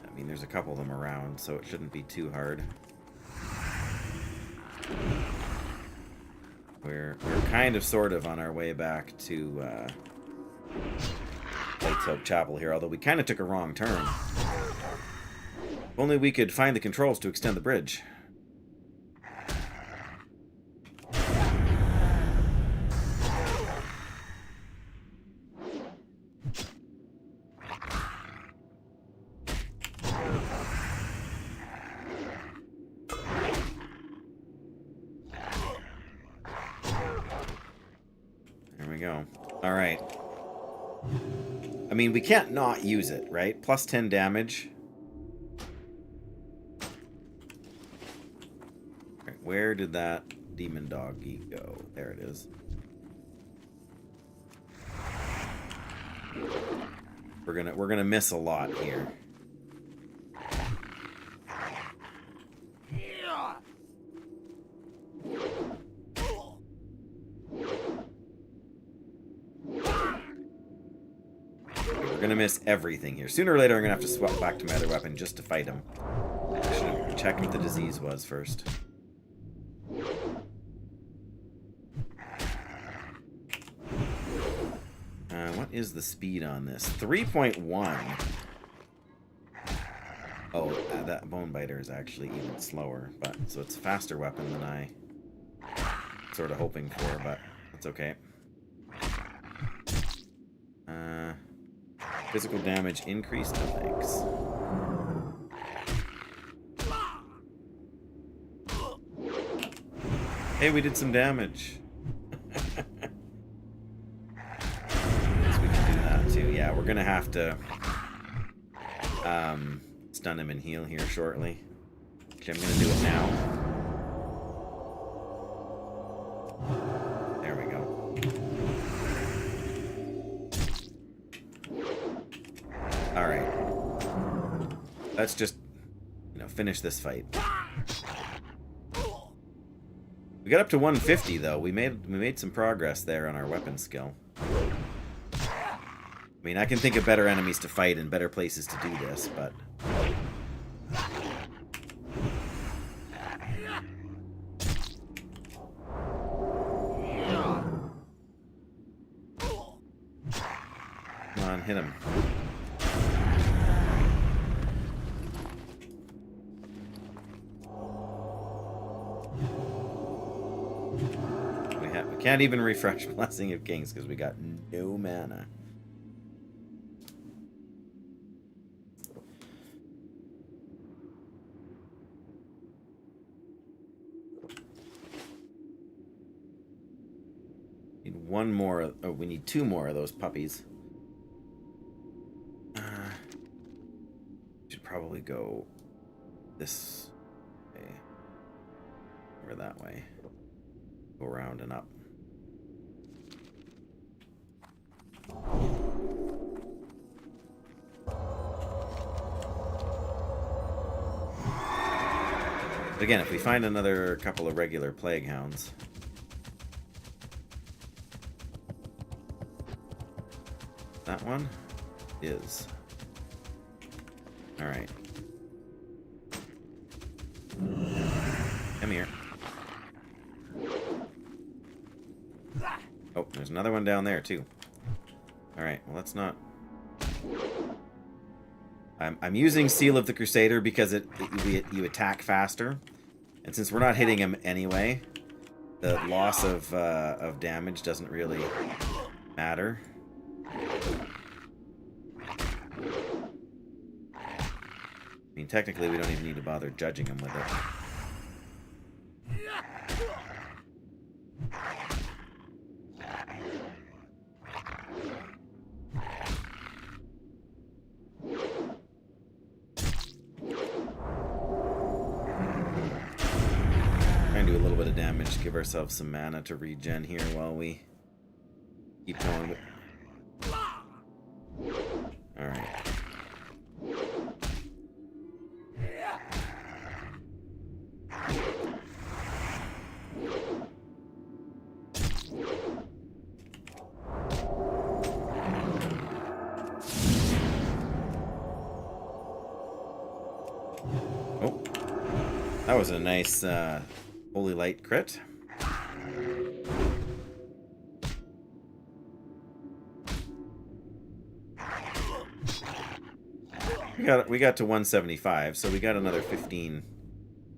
I mean, there's a couple of them around, so it shouldn't be too hard. We're kind of sort of on our way back to Light's Hope Chapel here, although we kind of took a wrong turn. If only we could find the controls to extend the bridge. There we go. All right. I mean, we can't not use it, right? Plus 10 damage. Right, where did that demon doggy go? There it is. We're gonna miss a lot here. We're gonna miss everything here. Sooner or later, I'm gonna have to swap back to my other weapon just to fight him. I should have checked what the disease was first. What is the speed on this? 3.1. Oh, that bone biter is actually even slower, but so it's a faster weapon than I sort of hoping for, but that's okay. Physical damage increased, no thanks. Hey, we did some damage. Guess we can do that too. Yeah, we're gonna have to stun him and heal here shortly. Actually, I'm gonna do it now. There we go. Alright. Let's just, finish this fight. We got up to 150 though. We made some progress there on our weapon skill. I mean, I can think of better enemies to fight and better places to do this, but on, hit him. We can't even refresh Blessing of Kings because we got no mana. Need one more. Oh, we need 2 more of those puppies. Should probably go this way or that way. Go around and up. But again, if we find another couple of regular plague hounds. That one is. Alright. Come here. Oh, there's another one down there, too. Alright, well, let's not... I'm using Seal of the Crusader because you attack faster. And since we're not hitting him anyway, the loss of damage doesn't really matter. I mean, technically, we don't even need to bother judging him with it. Try and do a little bit of damage, give ourselves some mana to regen here while we keep going. Alright. Oh, that was a nice Holy Light crit. We got to 175, so we got another 15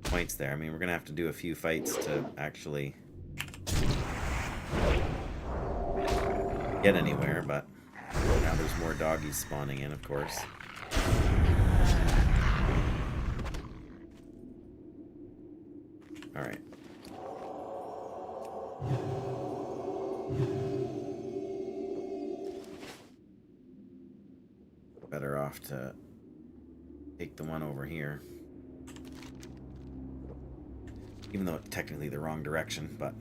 points there. I mean, we're gonna have to do a few fights to actually get anywhere, but now there's more doggies spawning in, of course. Alright. Better off to take the one over here. Even though it's technically the wrong direction, but...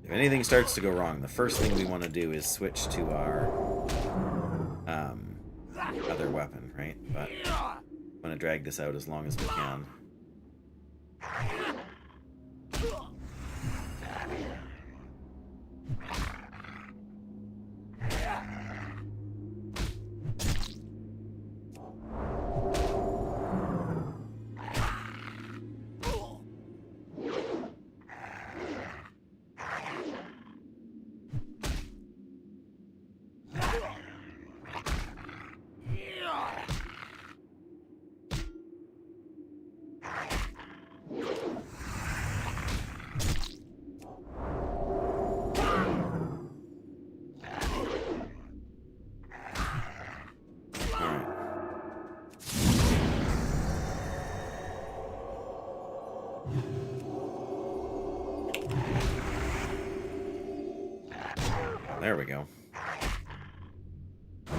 If anything starts to go wrong, the first thing we want to do is switch to our other weapon, right? But I want to drag this out as long as we can. There we go.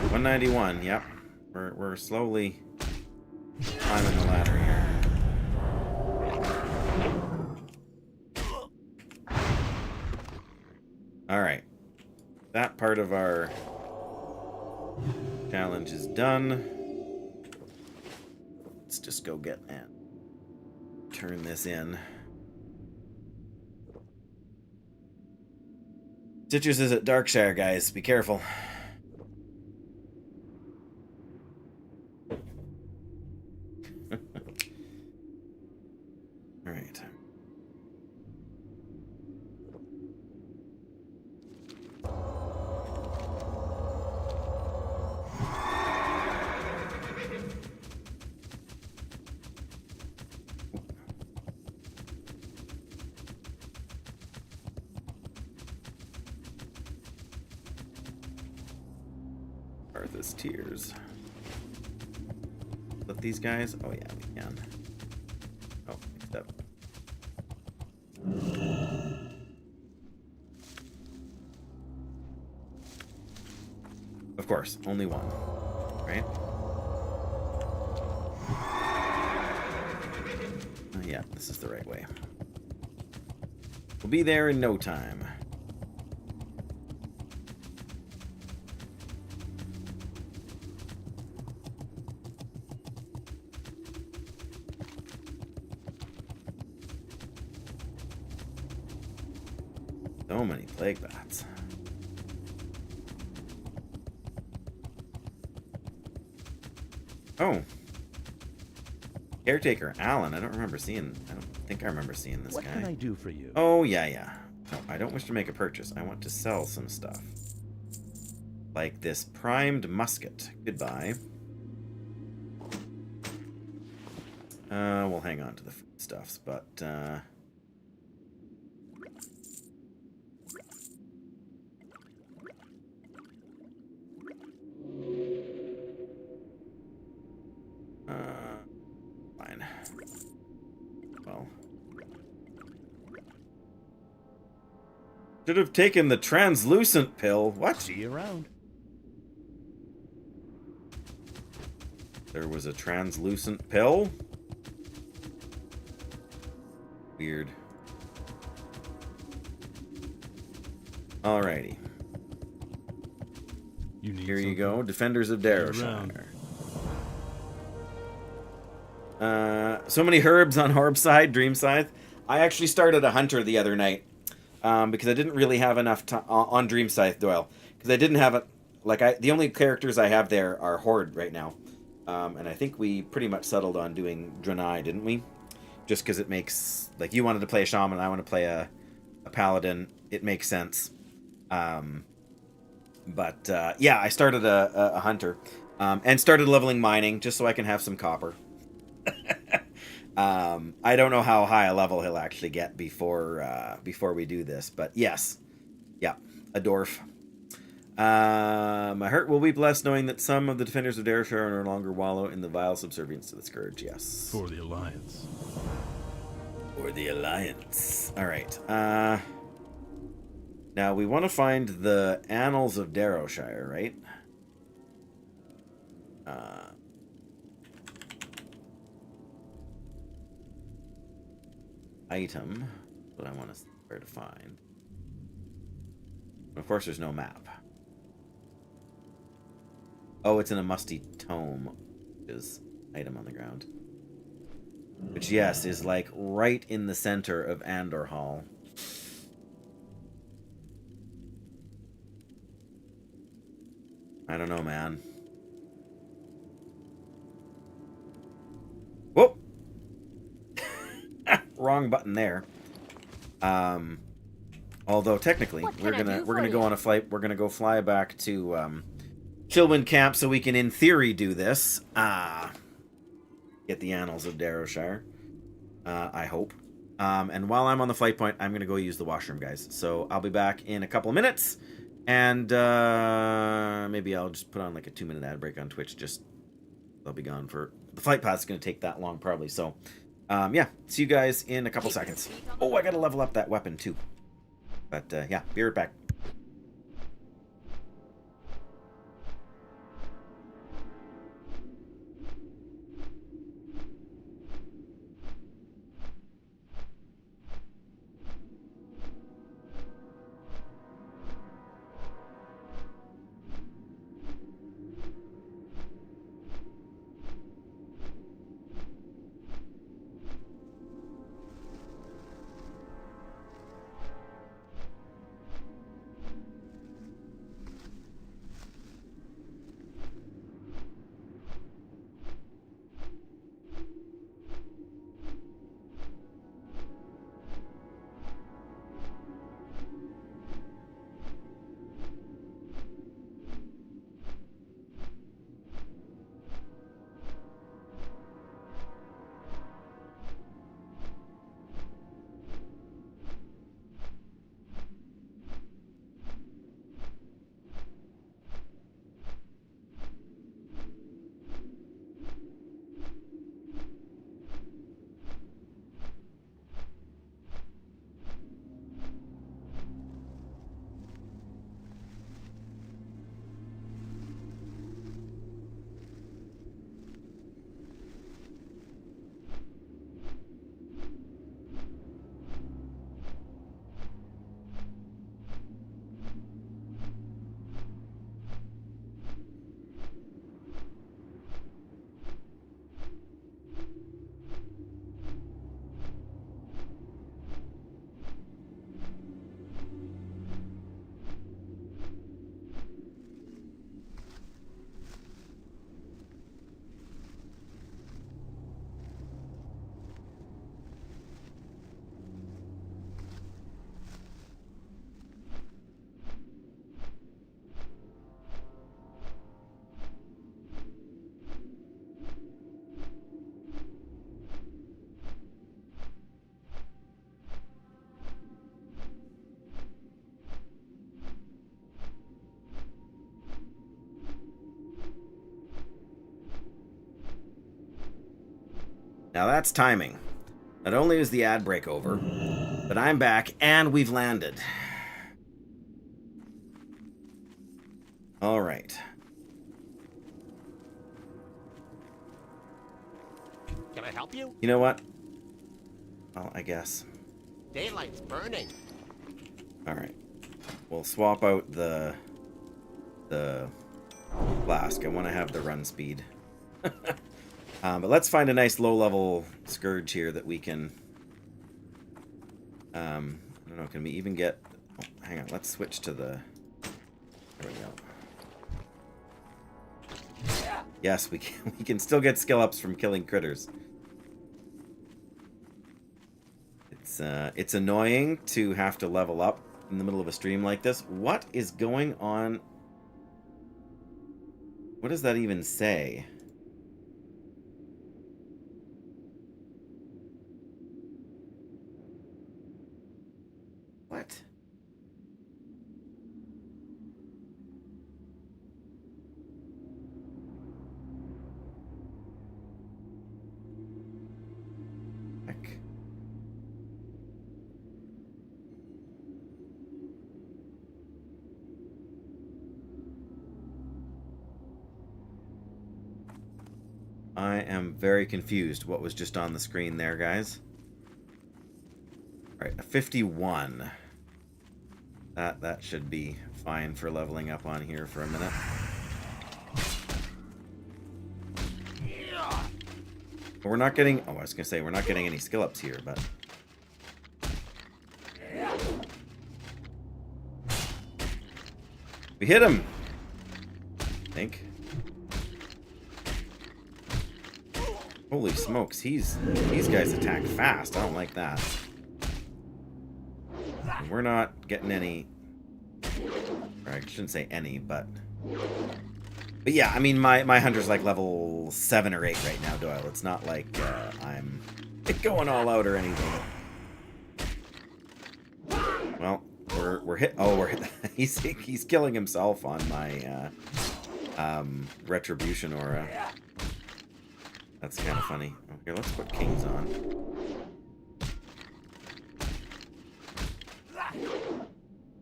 191, yep. We're slowly climbing the ladder here. Alright. That part of our challenge is done. Let's just go get and turn this in. Citrus is at Darkshire, guys. Be careful. Alright. Arthas Tears. Let these guys? Oh yeah, we can. Oh, except. Of course, only one. Right? Yeah, this is the right way. We'll be there in no time. So many plague bats. Oh. Caretaker Alan. I don't think I remember seeing this What guy. can I do for you? Oh, yeah. No, I don't wish to make a purchase. I want to sell some stuff. Like this primed musket. Goodbye. We'll hang on to the stuffs, but, fine. Well. Should have taken the translucent pill. What? See you around. There was a translucent pill? Weird. Alrighty. You need Here you something? go. Defenders of Darrowshire. So many herbs on Horbside, Dreamscythe. I actually started a hunter the other night. Because I didn't really have enough time on Dreamscythe, Doyle. Because I didn't have it. Like, the only characters I have there are Horde right now. And I think we pretty much settled on doing Draenei, didn't we? Just because it makes... Like, you wanted to play a Shaman, I want to play a Paladin. It makes sense. But yeah, I started a hunter. And started leveling mining, just so I can have some copper. I don't know how high a level he'll actually get before we do this, but yes. Yeah, a dwarf. My heart will be blessed knowing that some of the defenders of Darrowshire no longer wallow in the vile subservience to the Scourge. Yes. For the Alliance. For the Alliance. Alright. Now, we want to find the Annals of Darrowshire, right? Item. What I want to where to find. Of course, there's no map. Oh, it's in a musty tome. Is item on the ground. Which, yes, is like right in the center of Andor Hall. I don't know, man. Whoop! Wrong button there. Although technically we're gonna go on a flight. We're gonna go fly back to Chilwyn Camp so we can, in theory, do this. Get the Annals of Darrowshire. I hope. And while I'm on the flight point, I'm gonna go use the washroom, guys. So I'll be back in a couple of minutes, and maybe I'll just put on like a 2-minute ad break on Twitch. Just I'll be gone for the flight path's gonna take that long probably. So. Yeah, see you guys in a couple seconds. Oh, I gotta level up that weapon too. But, yeah, be right back. Now that's timing. Not only is the ad break over, but I'm back and we've landed. All right. Can I help you? You know what? Well, I guess. Daylight's burning. All right. We'll swap out the flask. I want to have the run speed. But let's find a nice low-level scourge here that we can... I don't know, can we even get... Oh, hang on, let's switch to the... There we go. Yes, we can still get skill ups from killing critters. It's annoying to have to level up in the middle of a stream like this. What is going on? What does that even say? What? Heck. I am very confused what was just on the screen there, guys. Alright, a 51. That should be fine for leveling up on here for a minute. But we're not getting... Oh, I was going to say, we're not getting any skill ups here, but... We hit him! I think. Holy smokes, these guys attack fast. I don't like that. And we're not getting any... Or I shouldn't say any, but... But yeah, I mean, my hunter's like level 7 or 8 right now, Doyle. It's not like I'm going all out or anything. Well, we're hit... Oh, we're hit... he's killing himself on my retribution aura. That's kind of funny. Oh, here, let's put kings on.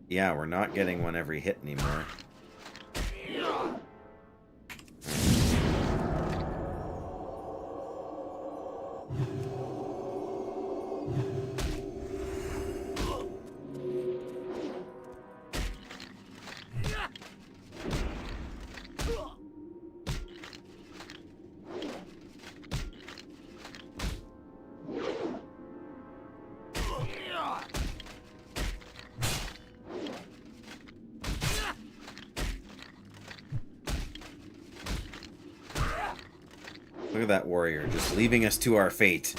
Yeah, we're not getting one every hit anymore. Look at that warrior, just leaving us to our fate.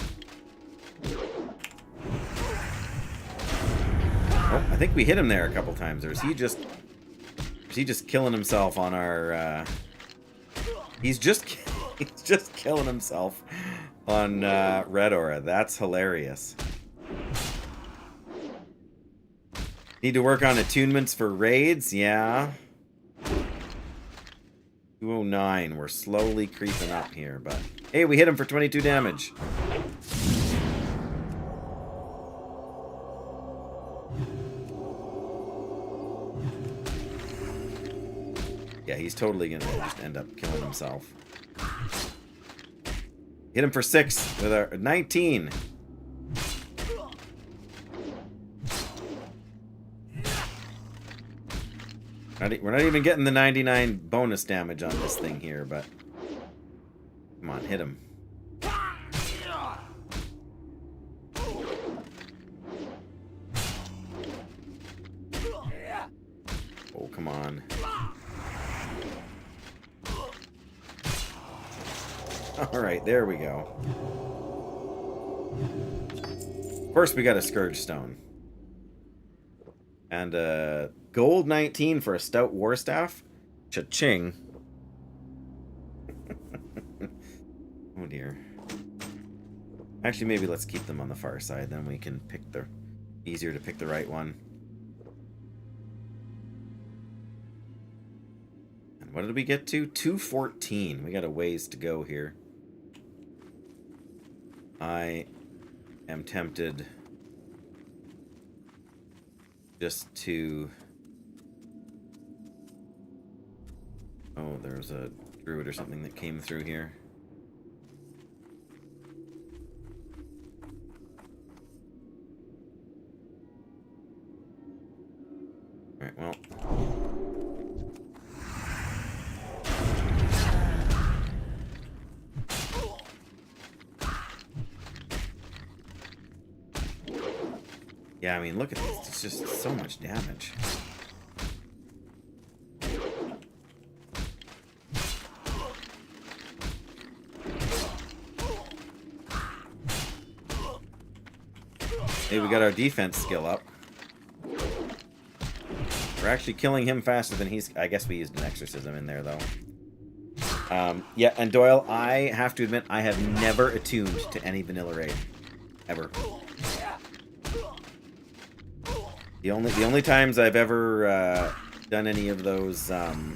Oh, I think we hit him there a couple times. Or is he just killing himself on our... He's just killing himself on Red Aura. That's hilarious. Need to work on attunements for raids? Yeah. 209. We're slowly creeping up here, but... Hey, we hit him for 22 damage. Yeah, he's totally gonna just end up killing himself. Hit him for 6 with our 19. We're not even getting the 99 bonus damage on this thing here, but... Come on, hit him. Oh, come on. Alright, there we go. First, we got a Scourge Stone. And gold 19 for a stout war staff. Cha-ching. Oh dear. Actually, maybe let's keep them on the far side. Then we can pick the... Easier to pick the right one. And what did we get to? 214. We got a ways to go here. I am tempted just to... Oh, there's a druid or something that came through here. Alright, well. Yeah, I mean, look at this. It's just so much damage. Hey, we got our defense skill up. We're actually killing him faster than he's... I guess we used an exorcism in there, though. Yeah, and Doyle, I have to admit, I have never attuned to any vanilla raid. Ever. The only times I've ever done any of those... the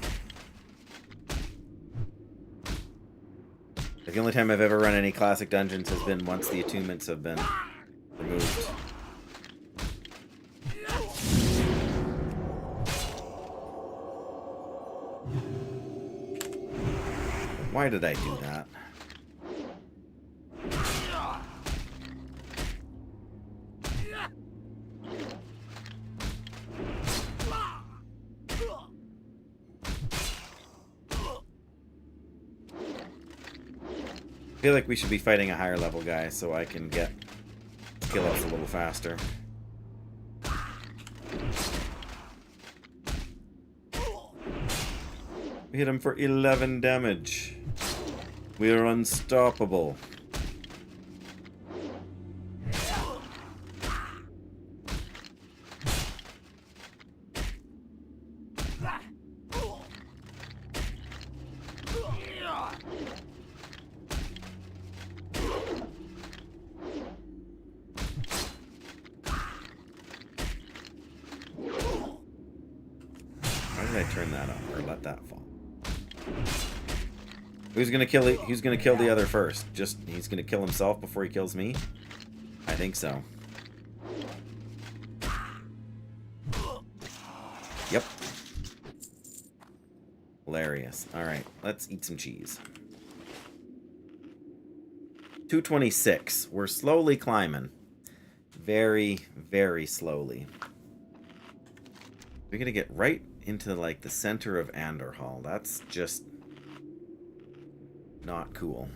only time I've ever run any classic dungeons has been once the attunements have been removed. Why did I do that? I feel like we should be fighting a higher level guy so I can get skill ups a little faster. We hit him for 11 damage. We are unstoppable. Why did I turn that on or let that fall? Who's gonna kill the other first? He's gonna kill himself before he kills me? I think so. Yep. Hilarious. Alright, let's eat some cheese. 226. We're slowly climbing. Very, very slowly. We're gonna get right into like the center of Anderhall. That's just not cool.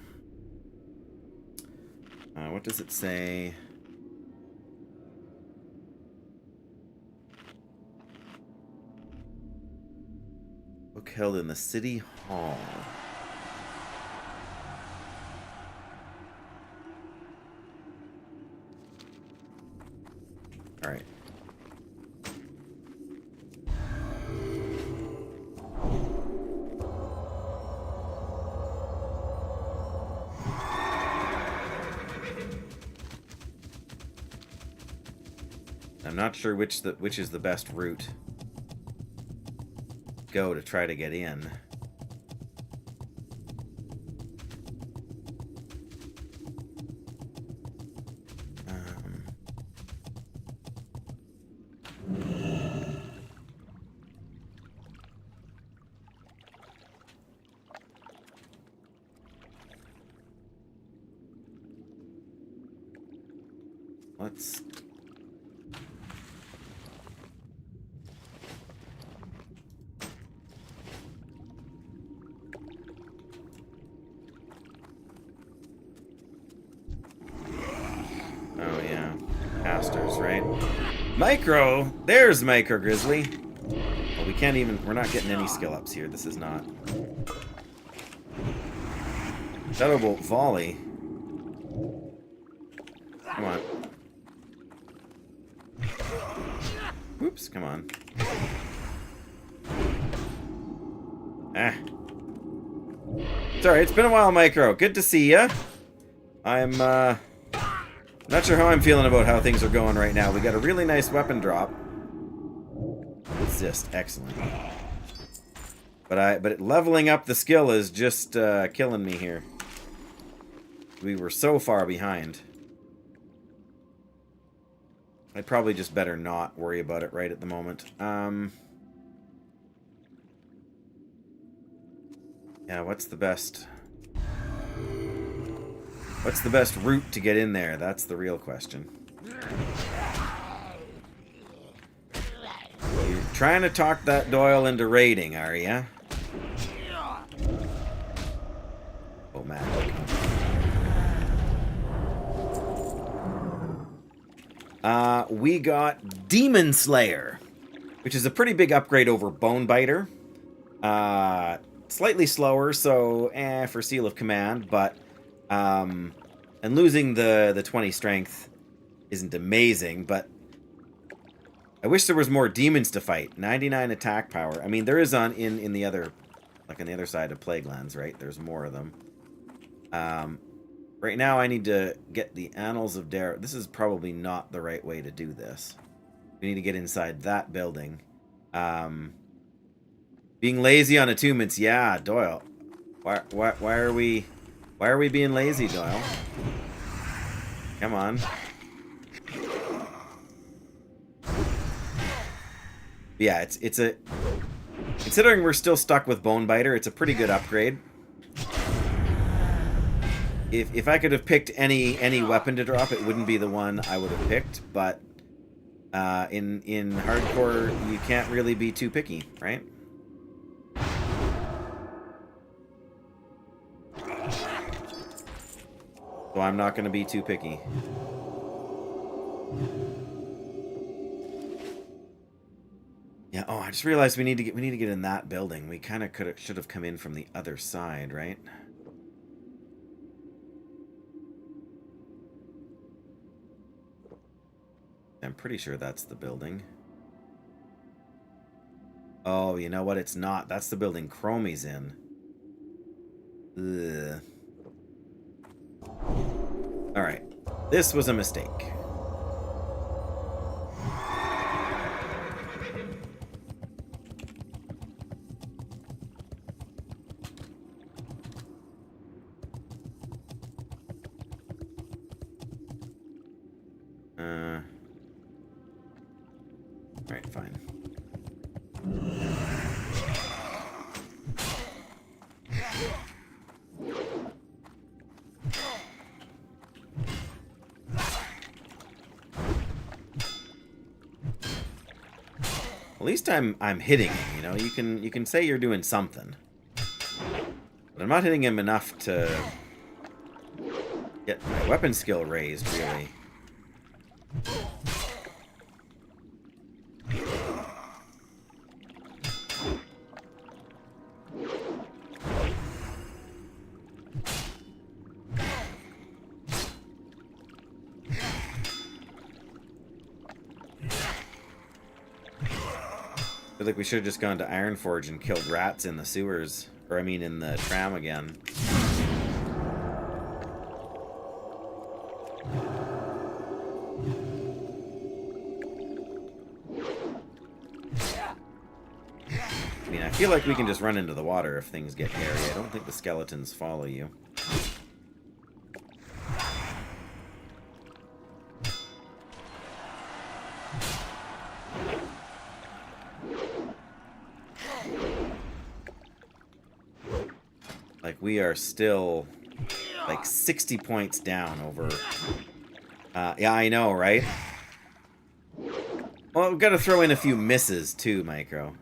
What does it say? Book held in the City Hall. Alright. I'm not sure which is the best route to go to try to get in. Let's... Oh yeah, pastors, right? Micro! There's Micro Grizzly! Well, we can't even... We're not getting any skill ups here. This is not... Shadowbolt Volley. Come on. Oops, come on. Ah. It's alright, it's been a while, Micro. Good to see ya. I'm, not sure how I'm feeling about how things are going right now. We got a really nice weapon drop. It's just excellent. But leveling up the skill is just, killing me here. We were so far behind. I'd probably just better not worry about it right at the moment. Yeah, what's the best route to get in there? That's the real question. You're trying to talk that Doyle into raiding, are ya? Oh, magic. We got Demon Slayer, which is a pretty big upgrade over Bone Biter. Slightly slower, so for Seal of Command, but and losing the 20 strength isn't amazing, but I wish there was more demons to fight. 99 attack power. I mean, there is in the other, like on the other side of Plaguelands, right? There's more of them. Right now, I need to get the Annals of Dare. This is probably not the right way to do this. We need to get inside that building. Being lazy on attunements, yeah, Doyle. Why are we being lazy, Doyle? Come on. Yeah, it's a, considering we're still stuck with Bone Biter, it's a pretty good upgrade. If I could have picked any weapon to drop, it wouldn't be the one I would have picked, but in hardcore you can't really be too picky, right? So I'm not going to be too picky. Yeah, oh, I just realized we need to get in that building. We kind of should have come in from the other side, right? I'm pretty sure that's the building. Oh, you know what? It's not. That's the building Chromie's in. Ugh. Alright. This was a mistake. Alright, fine. At least I'm hitting him, you know. You can say you're doing something. But I'm not hitting him enough to get my weapon skill raised, really. I feel like we should have just gone to Ironforge and killed rats in the sewers. Or, I mean, in the tram again. I mean, I feel like we can just run into the water if things get hairy. I don't think the skeletons follow you. Like, we are still, like, 60 points down over... yeah, I know, right? Well, we've got to throw in a few misses, too, Micro.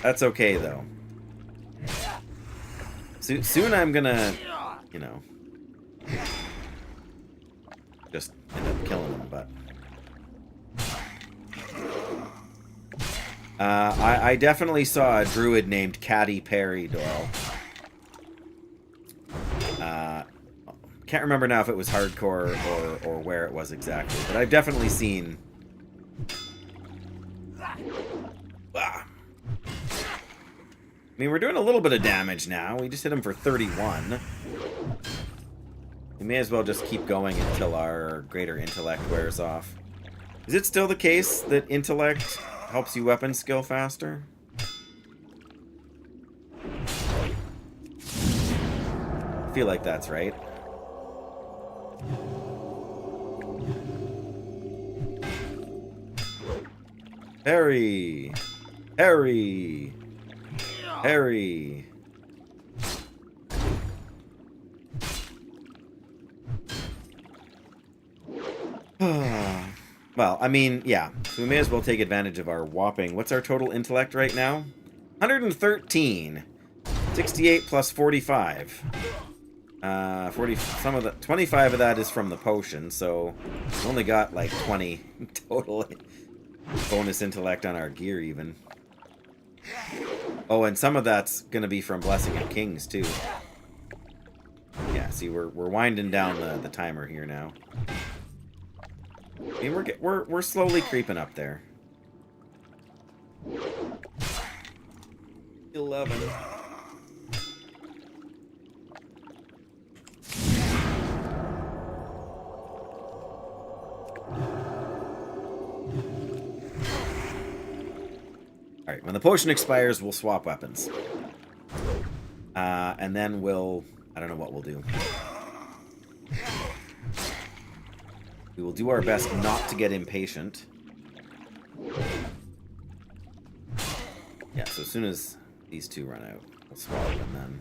That's okay, though. Soon I'm gonna, you know... just end up killing them, but... I definitely saw a druid named Caddy Perry, Doyle. Can't remember now if it was hardcore or where it was exactly, but I've definitely seen... I mean, we're doing a little bit of damage now. We just hit him for 31. We may as well just keep going until our greater intellect wears off. Is it still the case that intellect... helps you weapon skill faster? feel like that's right. Harry! Harry! Harry! Well, I mean, yeah. So we may as well take advantage of our whopping... What's our total intellect right now? 113. 68 plus 45. 25 of that is from the potion, so we only got like 20 total bonus intellect on our gear even. Oh, and some of that's gonna be from Blessing of Kings too. Yeah, see, we're winding down the timer here now. I mean, we're slowly creeping up there. 11. Alright, when the potion expires, we'll swap weapons. And then we'll... I don't know what we'll do. We will do our best not to get impatient. Yeah, so as soon as these two run out, we'll swap them then.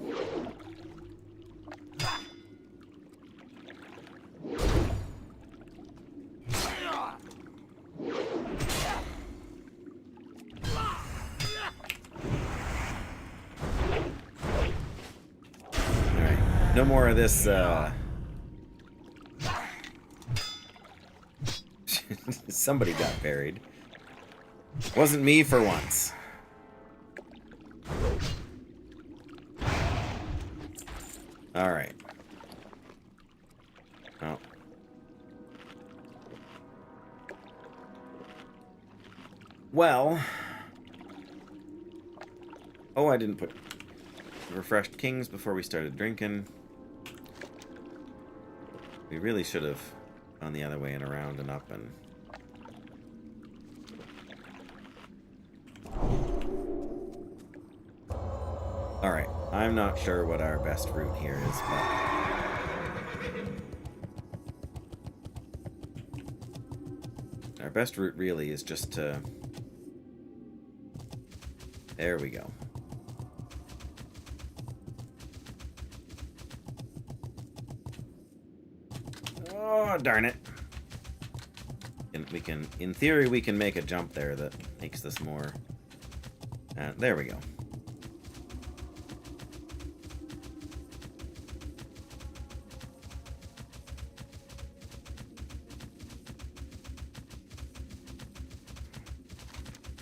Alright, no more of this, Somebody got buried. Wasn't me for once. Alright. Oh. Well. Oh, I didn't put refreshed kings before we started drinking. We really should have gone the other way and around and up and... Alright, I'm not sure what our best route here is, but... Our best route really is just to... There we go. Oh, darn it. We can, in theory, we can make a jump there that makes this more... there we go.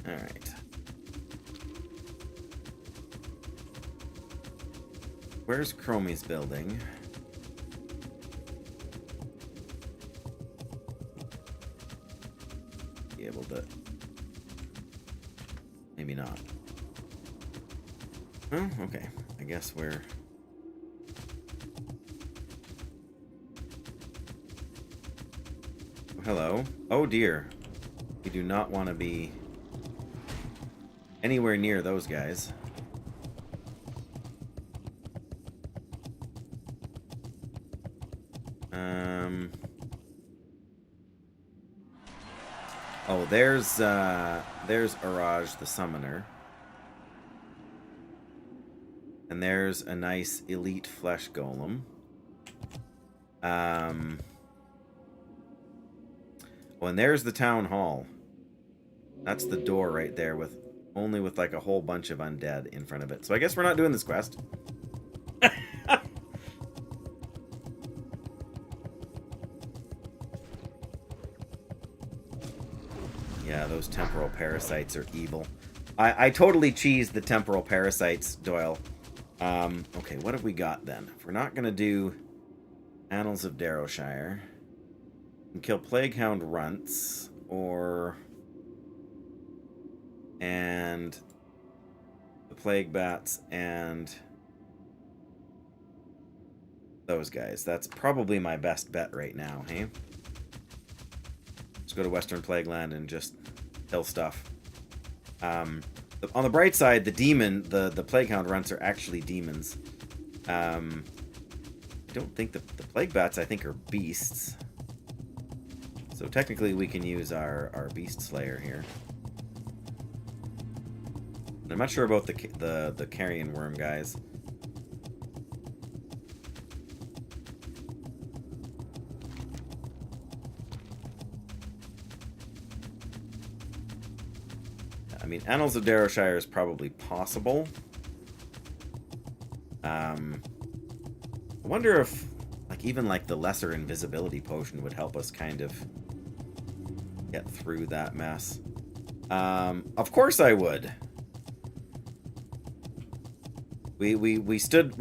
Alright. Where's Chromie's building? Be able to... Maybe not. Oh, okay. I guess we're... Oh, hello. Oh dear. We do not want to be... anywhere near those guys. Oh, there's Araj the Summoner. And there's a nice elite flesh golem. Oh, and there's the town hall. That's the door right there with only with like a whole bunch of undead in front of it. So I guess we're not doing this quest. Yeah, those temporal parasites are evil. I totally cheesed the temporal parasites, Doyle. Okay, what have we got then? If we're not going to do Annals of Darrowshire, we can kill Plaguehound Runts, or... and the Plague Bats, and those guys. That's probably my best bet right now, hey? Let's go to Western Plagueland and just kill stuff. On the bright side, the demon, the Plaguehound Runts are actually demons. I don't think the plague bats, I think, are beasts. So technically we can use our beast slayer here. I'm not sure about the carrion worm guys. I mean, Annals of Darrowshire is probably possible. I wonder if, like, even like the lesser invisibility potion would help us kind of get through that mess. Of course I would. We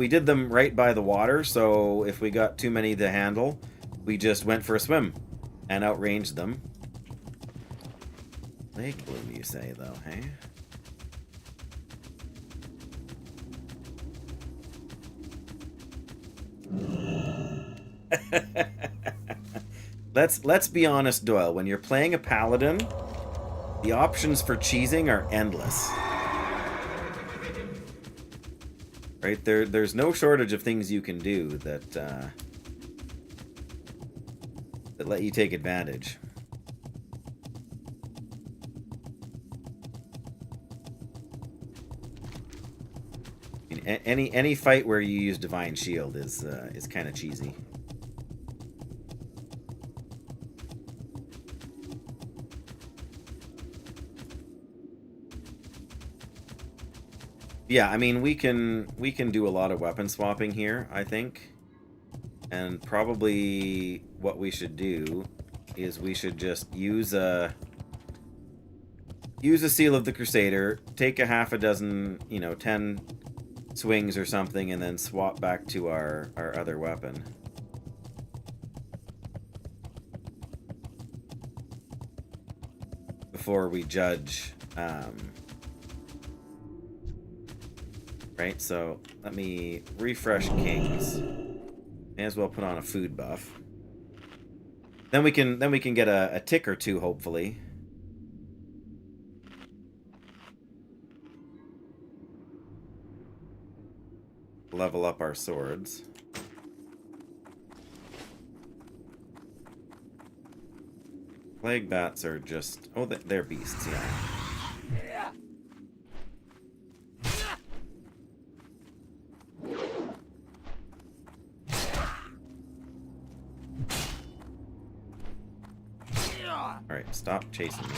did them right by the water, so if we got too many to handle, we just went for a swim and outranged them. Plague bloom, you say, though, hey? Let's be honest, Doyle. When you're playing a paladin, the options for cheesing are endless. Right? There's no shortage of things you can do that that let you take advantage. I mean, any fight where you use Divine Shield is kind of cheesy. Yeah, I mean, we can do a lot of weapon swapping here, I think. And probably what we should do is we should just use a Seal of the Crusader, take a half a dozen, 10 swings or something, and then swap back to our other weapon. Before we judge, right, so let me refresh Kings. May as well put on a food buff. Then we can get a tick or two, hopefully. Level up our swords. Plague bats are just... Oh, they're beasts, yeah. Alright, stop chasing me.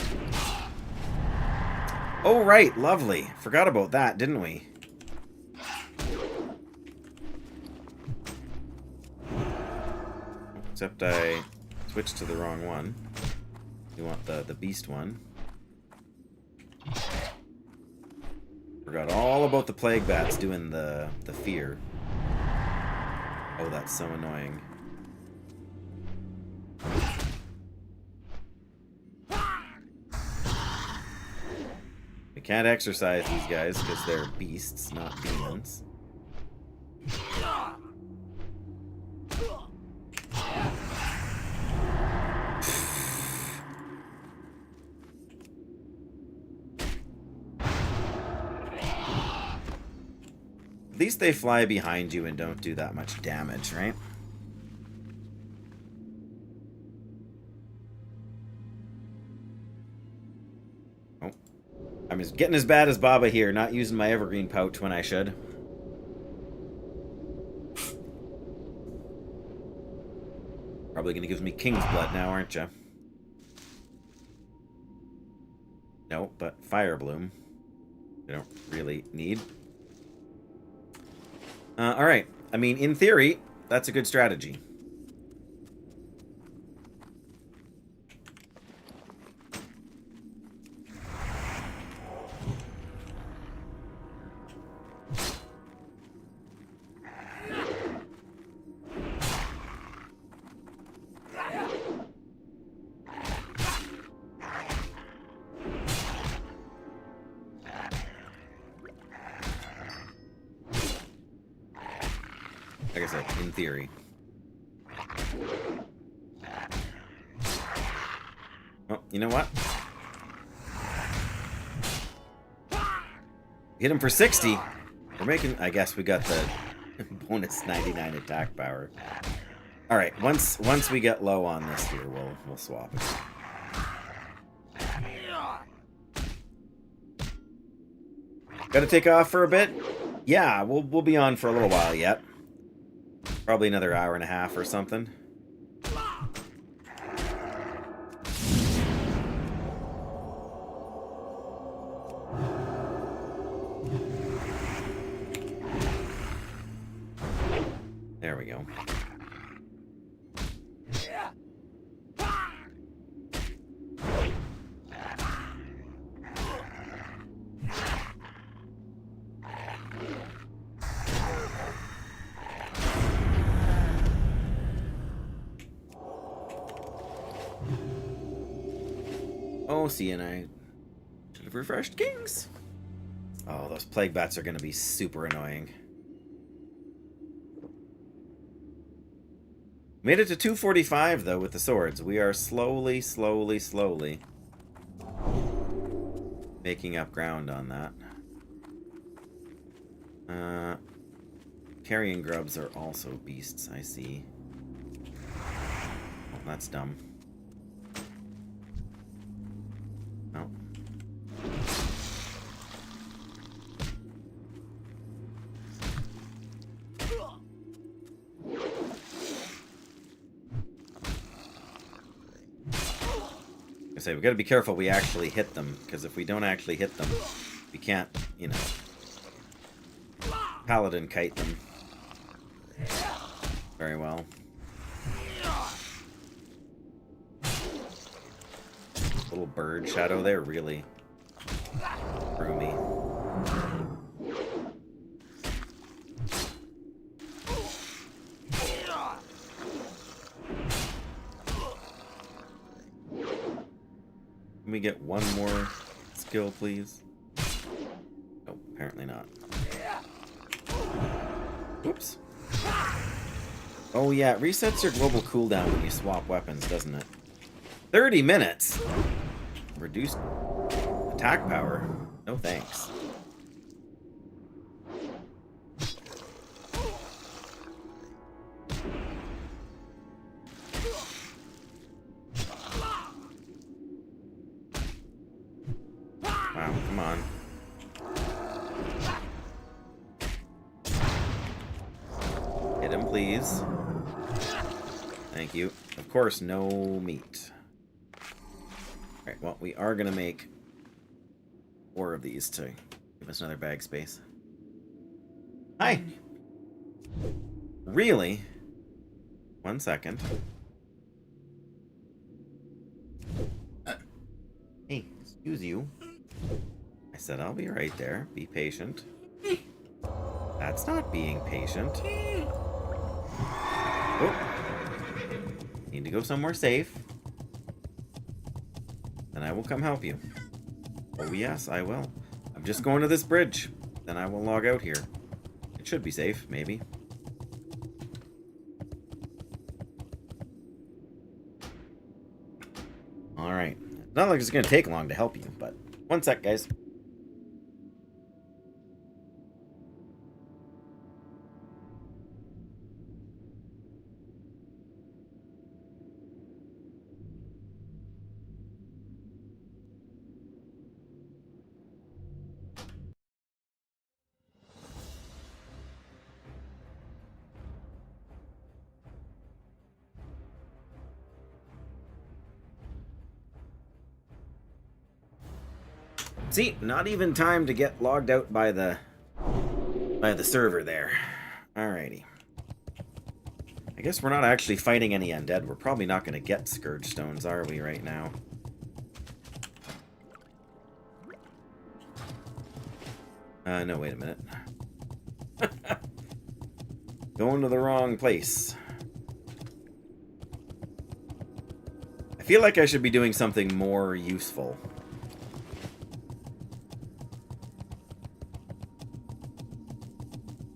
Oh, right, lovely. Forgot about that, didn't we? Except I switched to the wrong one. You want the beast one. Forgot all about the plague bats doing the fear. Oh, that's so annoying. We can't exercise these guys because they're beasts, not demons. At least they fly behind you and don't do that much damage, right? Oh. I'm just getting as bad as Baba here, not using my evergreen pouch when I should. Probably gonna give me King's Blood now, aren't you? No, but Fire Bloom. We don't really need. Alright. I mean, in theory, that's a good strategy. Like I said, in theory. Oh, you know what? Hit him for 60. We're making... I guess we got Bonus 99 attack power. All right, once we get low on this here, we'll swap it. Gotta take off for a bit? Yeah, we'll be on for a little while yet. Probably another hour and a half or something. There we go. Oh, see, and I should have refreshed Kings. Oh, those plague bats are going to be super annoying. Made it to 245, though, with the swords. We are slowly making up ground on that. Carrion grubs are also beasts, I see. Oh, that's dumb. No. I say, we gotta be careful we actually hit them, because if we don't actually hit them, we can't, you know, Paladin kite them very well. Little bird shadow there really threw me. Can we get one more skill, please? Oh, apparently not. Oops. Oh yeah, it resets your global cooldown when you swap weapons, doesn't it? 30 minutes! Reduced attack power? No thanks. Wow, come on. Hit him, please. Thank you. Of course, no meat. Alright, well, we are going to make 4 of these to give us another bag space. Hi! Really? 1 second. Hey, excuse you. I said I'll be right there. Be patient. That's not being patient. Oh. Need to go somewhere safe. Then I will come help you. Oh yes, I will. I'm just going to this bridge. Then I will log out here. It should be safe, maybe. Alright. Not like it's going to take long to help you, but 1 sec, guys. See, not even time to get logged out by the server there. Alrighty. I guess we're not actually fighting any undead. We're probably not going to get Scourge Stones, are we, right now? No, wait a minute. Going to the wrong place. I feel like I should be doing something more useful.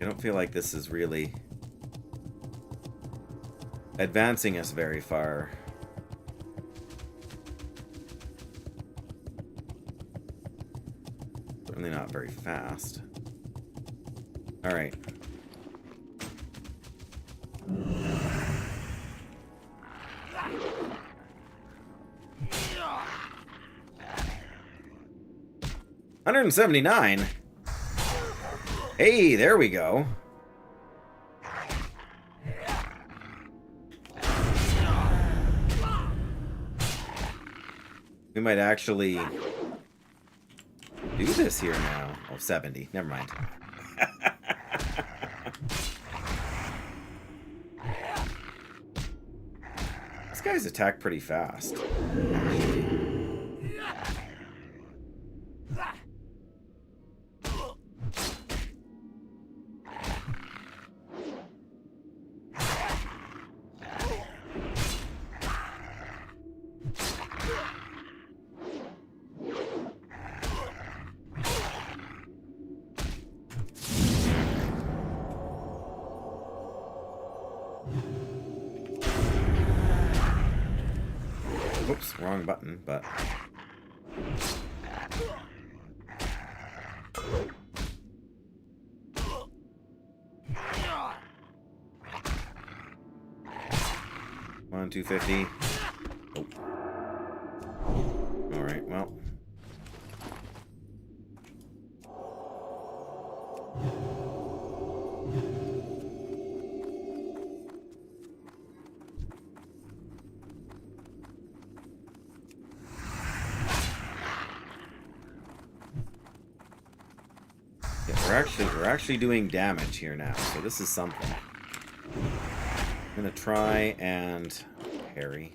I don't feel like this is really advancing us very far. Certainly not very fast. Alright. 179? Hey, there we go. We might actually do this here now. Oh, 70. Never mind. This guy's attack pretty fast. Oops, wrong button, but... Come on, 250. Oh. Alright, well... We're actually doing damage here now, so this is something. I'm gonna try and parry.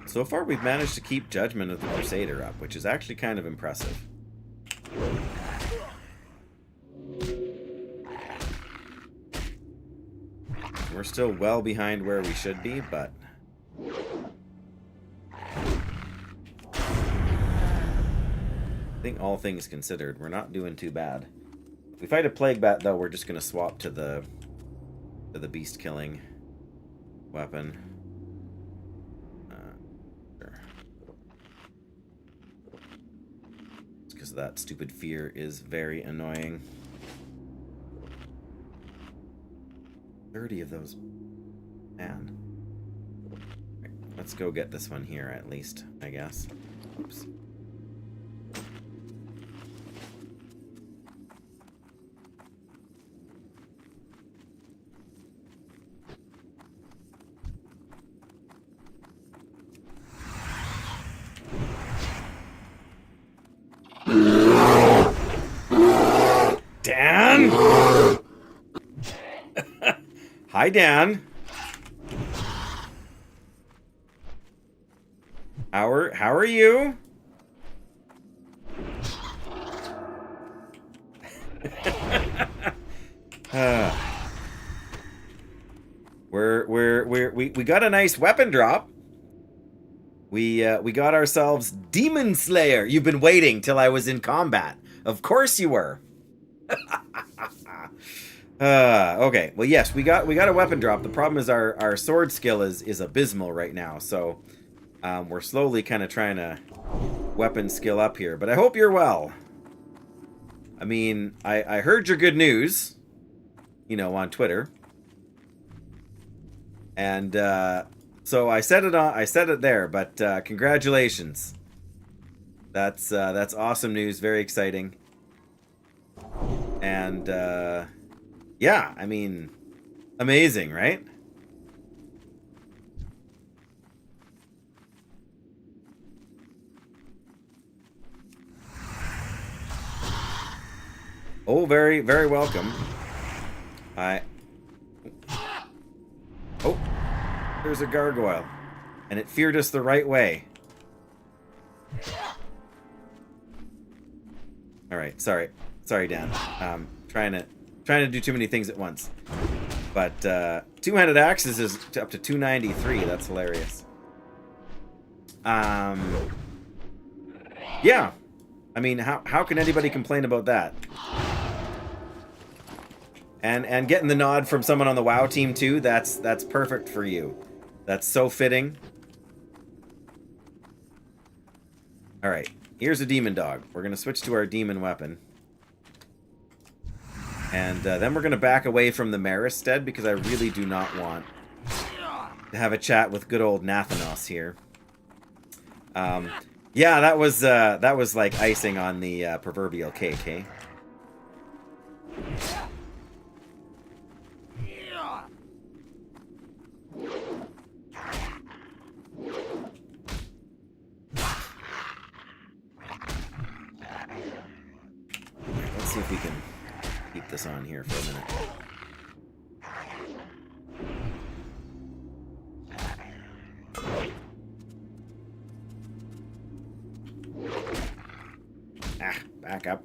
So far, we've managed to keep Judgment of the Crusader up, which is actually kind of impressive. We're still well behind where we should be, but... I think all things considered, we're not doing too bad. If we fight a Plague Bat, though, we're just going to swap to the beast-killing weapon. Because that stupid fear is very annoying. 30 of those. Man. Right, let's go get this one here at least, I guess. Oops. Dan? Hi, Dan. How are you? We got a nice weapon drop. We got ourselves Demon Slayer. You've been waiting till I was in combat. Of course you were. Okay. Well, yes, we got a weapon drop. The problem is our sword skill is abysmal right now. So we're slowly kind of trying to weapon skill up here. But I hope you're well. I mean, I heard your good news, you know, on Twitter. And so I said it there, but congratulations. That's awesome news, very exciting. And yeah, I mean, amazing, right? Oh, very, very welcome. Oh, there's a gargoyle. And it feared us the right way. Alright, sorry. Sorry, Dan. Trying to do too many things at once. But two-handed axes is up to 293. That's hilarious. Yeah. I mean, how can anybody complain about that? And getting the nod from someone on the WoW team too, that's perfect for you. That's so fitting. Alright, here's a demon dog. We're going to switch to our demon weapon. And then we're going to back away from the Maristead because I really do not want to have a chat with good old Nathanos here. Yeah, that was like icing on the proverbial cake, eh? Let's see if we can keep this on here for a minute. Back up.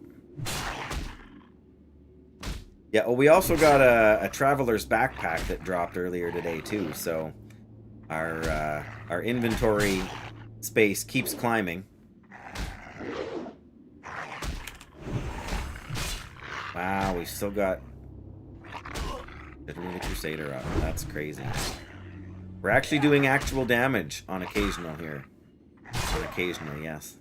Yeah, well, we also got a traveler's backpack that dropped earlier today too, so our inventory space keeps climbing. Wow, we still got the Crusader up. That's crazy. We're actually doing actual damage on occasional here. On occasional, yes.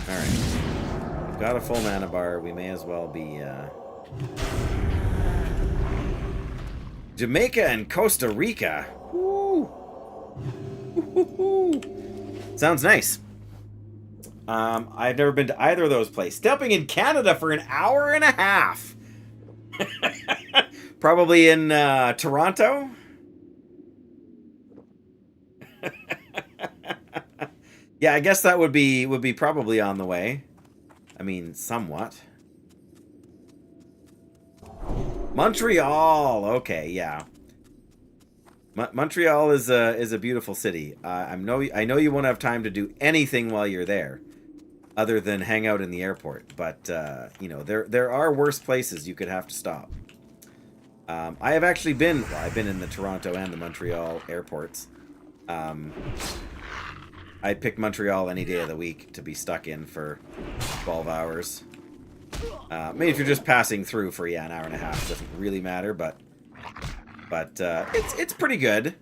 Alright. We've got a full mana bar. We may as well be, Jamaica and Costa Rica. Woo! Sounds nice. I've never been to either of those places. Stepping in Canada for an hour and a half. Probably in Toronto. Yeah, I guess that would be probably on the way. I mean, somewhat. Montreal. Okay, yeah. Montreal is a beautiful city. I know you won't have time to do anything while you're there, other than hang out in the airport. But you know, there are worse places you could have to stop. I have actually been. Well, I've been in the Toronto and the Montreal airports. I'd pick Montreal any day of the week to be stuck in for 12 hours. I mean, if you're just passing through for an hour and a half, it doesn't really matter. But it's pretty good.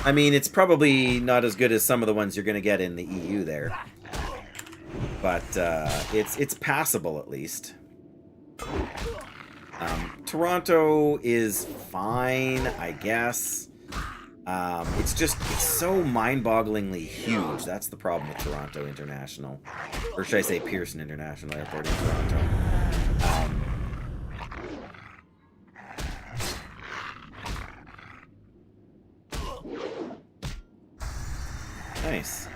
I mean, it's probably not as good as some of the ones you're going to get in the EU there. But it's passable at least. Toronto is fine, I guess. It's so mind-bogglingly huge. That's the problem with Toronto International. Or should I say Pearson International Airport in Toronto. Nice.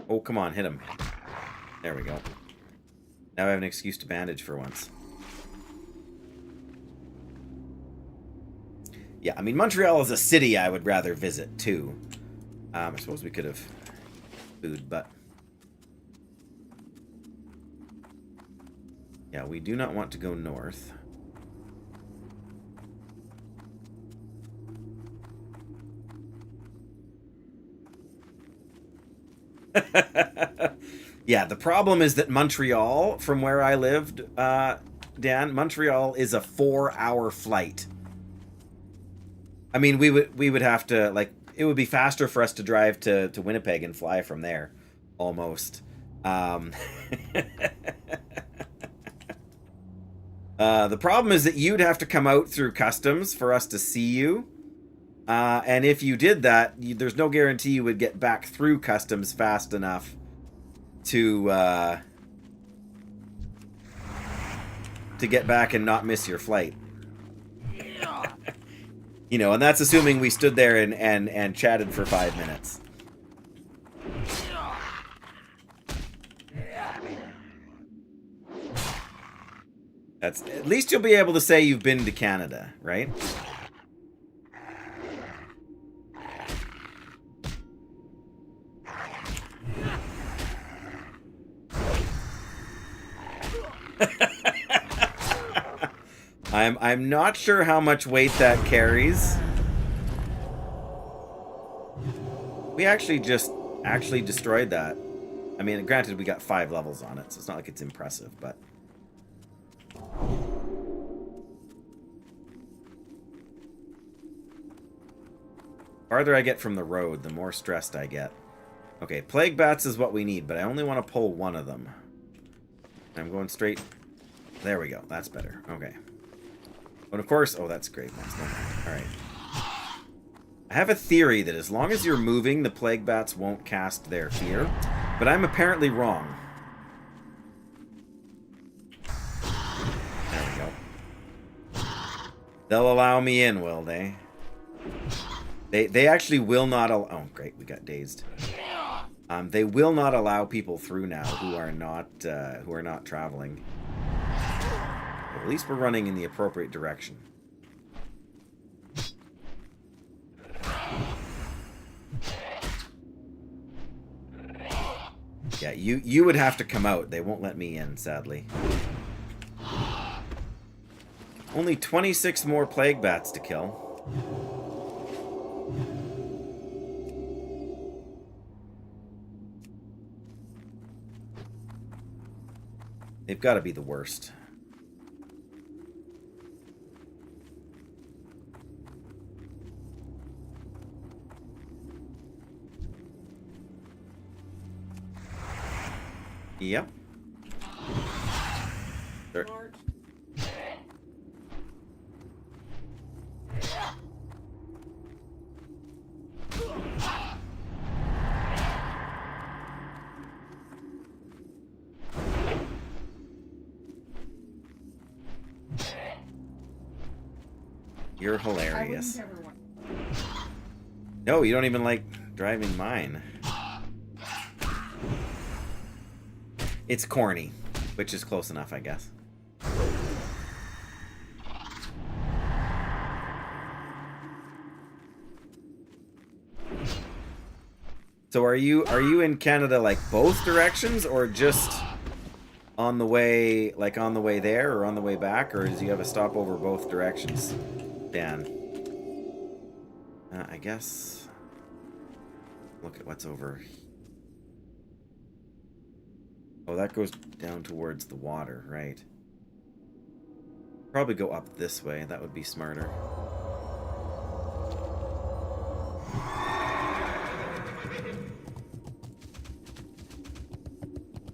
Oh, come on, hit him. There we go. Now I have an excuse to bandage for once. Yeah, I mean, Montreal is a city I would rather visit, too. I suppose we could have food, but... yeah, we do not want to go north. Yeah, the problem is that Montreal, from where I lived, Dan, Montreal is a 4-hour flight. I mean, we would have to, like, it would be faster for us to drive to Winnipeg and fly from there, almost. The problem is that you'd have to come out through customs for us to see you. And if you did that, there's no guarantee you would get back through customs fast enough to get back and not miss your flight. You know, and that's assuming we stood there and chatted for 5 minutes. That's, at least you'll be able to say you've been to Canada, right? I'm not sure how much weight that carries. We actually destroyed that. I mean, granted, we got 5 levels on it, so it's not like it's impressive, but... Farther I get from the road, the more stressed I get. Okay, plague bats is what we need, but I only want to pull one of them. I'm going straight... There we go. That's better. Okay. But of course... Oh, that's great. Alright. I have a theory that as long as you're moving, the plague bats won't cast their fear. But I'm apparently wrong. There we go. They'll allow me in, will they? They actually will not allow... Oh, great. We got dazed. They will not allow people through now who are not traveling. But at least we're running in the appropriate direction. Yeah, you would have to come out. They won't let me in, sadly. Only 26 more plague bats to kill. They've got to be the worst. Yep. Sure. You're hilarious. I wouldn't ever want. No, you don't even like driving mine. It's corny, which is close enough, I guess. So are you in Canada like both directions, or just on the way, like on the way there or on the way back, or do you have a stopover both directions, Dan? I guess. Look at what's over. Oh, that goes down towards the water, right? Probably go up this way. That would be smarter.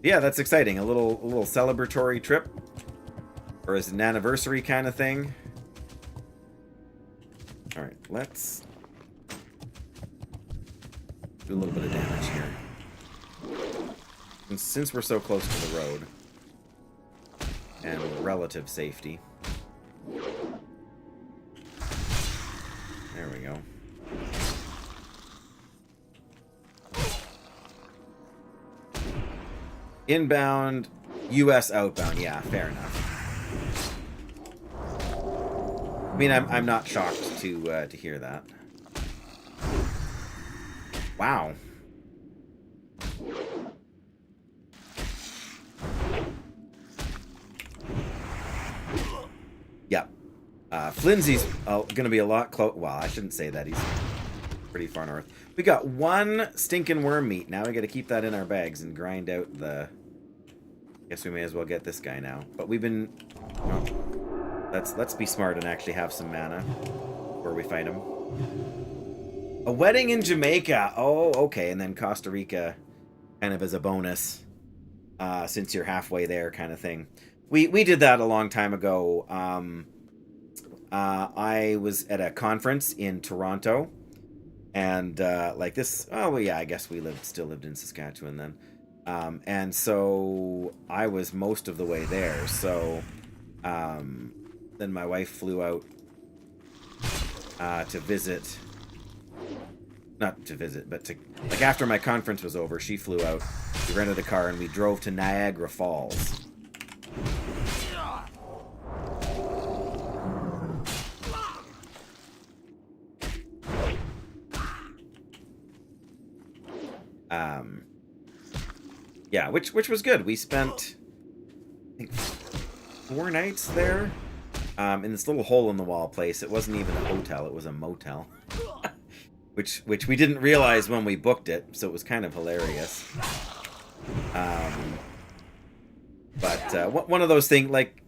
Yeah, that's exciting. A little celebratory trip, or is it an anniversary kind of thing? All right, let's do a little bit of damage here. And since we're so close to the road and relative safety, there we go. Inbound, U.S. outbound. Yeah, fair enough. I mean, I'm not shocked to hear that. Wow. Yeah. Flimsy's going to be a lot close. Well, I shouldn't say that. He's pretty far north. We got one stinking worm meat. Now we got to keep that in our bags and grind out the... Guess we may as well get this guy now. But we've been... Oh, let's be smart and actually have some mana before we fight him. A wedding in Jamaica. Oh, okay. And then Costa Rica kind of as a bonus. Since you're halfway there kind of thing. We did that a long time ago. I was at a conference in Toronto. And like this, oh well, yeah, I guess we still lived in Saskatchewan then, and so I was most of the way there. So then my wife flew out to visit, not to visit, but to like after my conference was over, she flew out. We rented a car and we drove to Niagara Falls. Yeah, which was good. We spent, I think, 4 nights there, in this little hole-in-the-wall place. It wasn't even a hotel; it was a motel, which we didn't realize when we booked it. So it was kind of hilarious. But one of those things, like,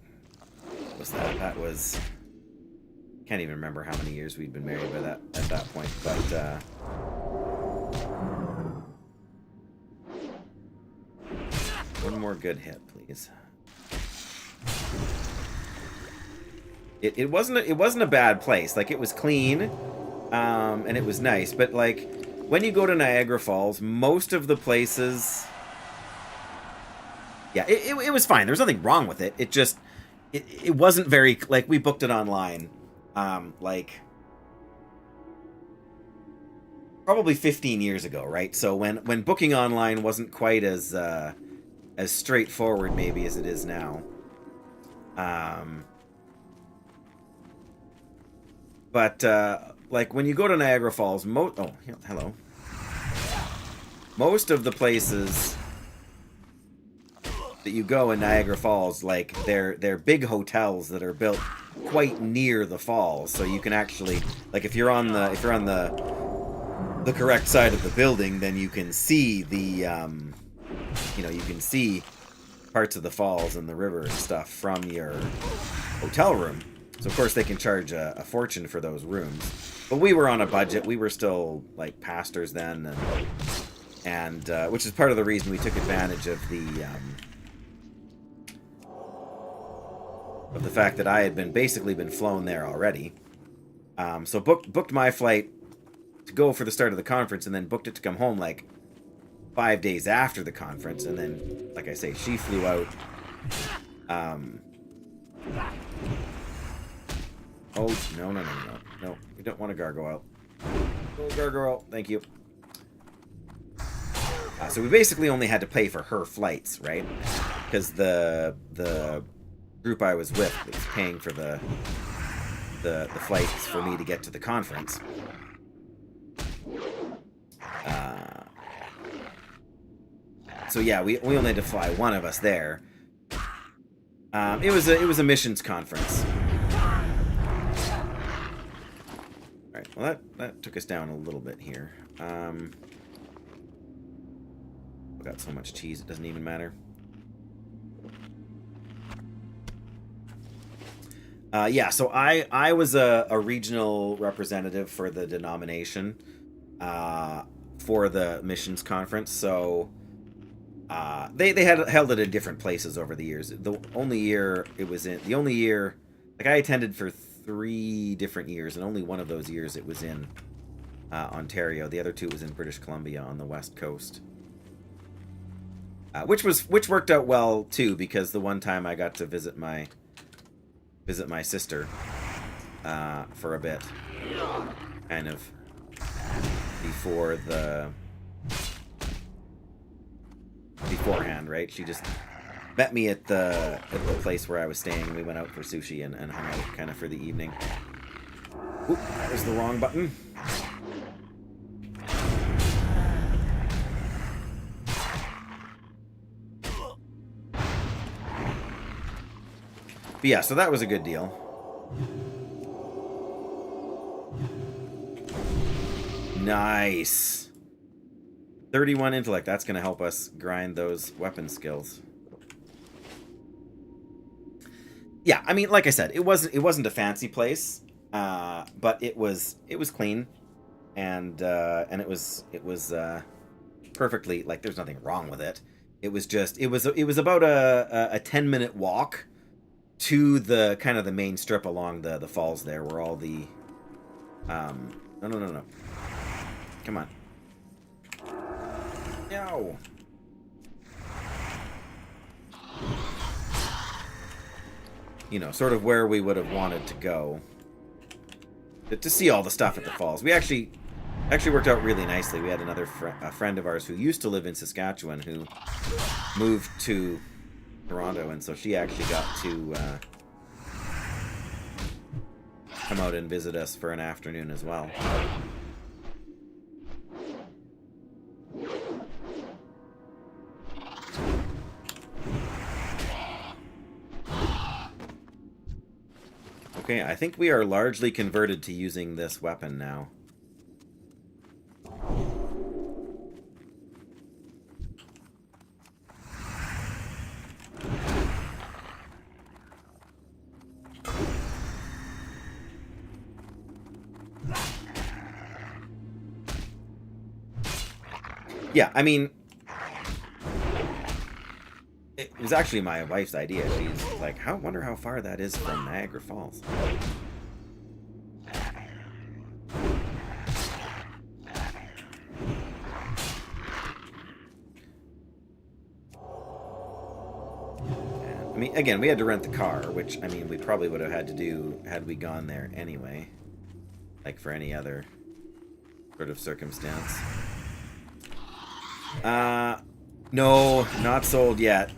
what was that? That was, can't even remember how many years we'd been married by that at that point. But one more good hit, please. It wasn't a bad place. Like, it was clean, and it was nice. But like, when you go to Niagara Falls, most of the places, yeah, it was fine. There was nothing wrong with it. It just it wasn't very, like, we booked it online, like probably 15 years ago, right? So when booking online wasn't quite as straightforward maybe as it is now. But like, when you go to Niagara Falls, hello. Most of the places that you go in Niagara Falls, like, they're big hotels that are built quite near the falls, so you can actually, like, if you're on the correct side of the building, then you can see the you can see parts of the falls and the river and stuff from your hotel room. So of course they can charge a fortune for those rooms. But we were on a budget. We were still, like, pastors then, and which is part of the reason we took advantage of the fact that I had basically been flown there already. So booked my flight to go for the start of the conference, and then booked it to come home like 5 days after the conference, and then, like I say, she flew out. Oh, no, we don't want a gargoyle. No gargoyle, thank you. So we basically only had to pay for her flights, right? Because the group I was with was paying for the flights for me to get to the conference. So yeah, we only had to fly one of us there. It was a missions conference. All right, well that took us down a little bit here. We got so much cheese it doesn't even matter. Yeah, so I was a regional representative for the denomination for the missions conference. So they had held it in different places over the years. The only year, like, I attended for 3 different years, and only one of those years it was in Ontario. The other 2 was in British Columbia on the West Coast. Which worked out well too, because the one time I got to visit my sister for a bit, kind of beforehand, right? She just met me at the place where I was staying. We went out for sushi and hung out kind of for the evening. Oop, that was the wrong button. But yeah, so that was a good deal. Nice. 31 intellect. That's going to help us grind those weapon skills. Yeah, I mean, like I said, it wasn't a fancy place, but it was clean, and it was perfectly, like, there's nothing wrong with it. It was about a 10-minute walk to the kind of the main strip along the falls there, where all the no. Come on. No. You know, sort of where we would have wanted to go to see all the stuff at the falls. We actually worked out really nicely. We had another friend of ours who used to live in Saskatchewan who moved to Toronto, and so she actually got to come out and visit us for an afternoon as well. Okay, I think we are largely converted to using this weapon now. Yeah, I mean, it was actually my wife's idea. She's like, wonder how far that is from Niagara Falls. I mean, again, we had to rent the car, which, I mean, we probably would have had to do had we gone there anyway. Like, for any other sort of circumstance. No, not sold yet.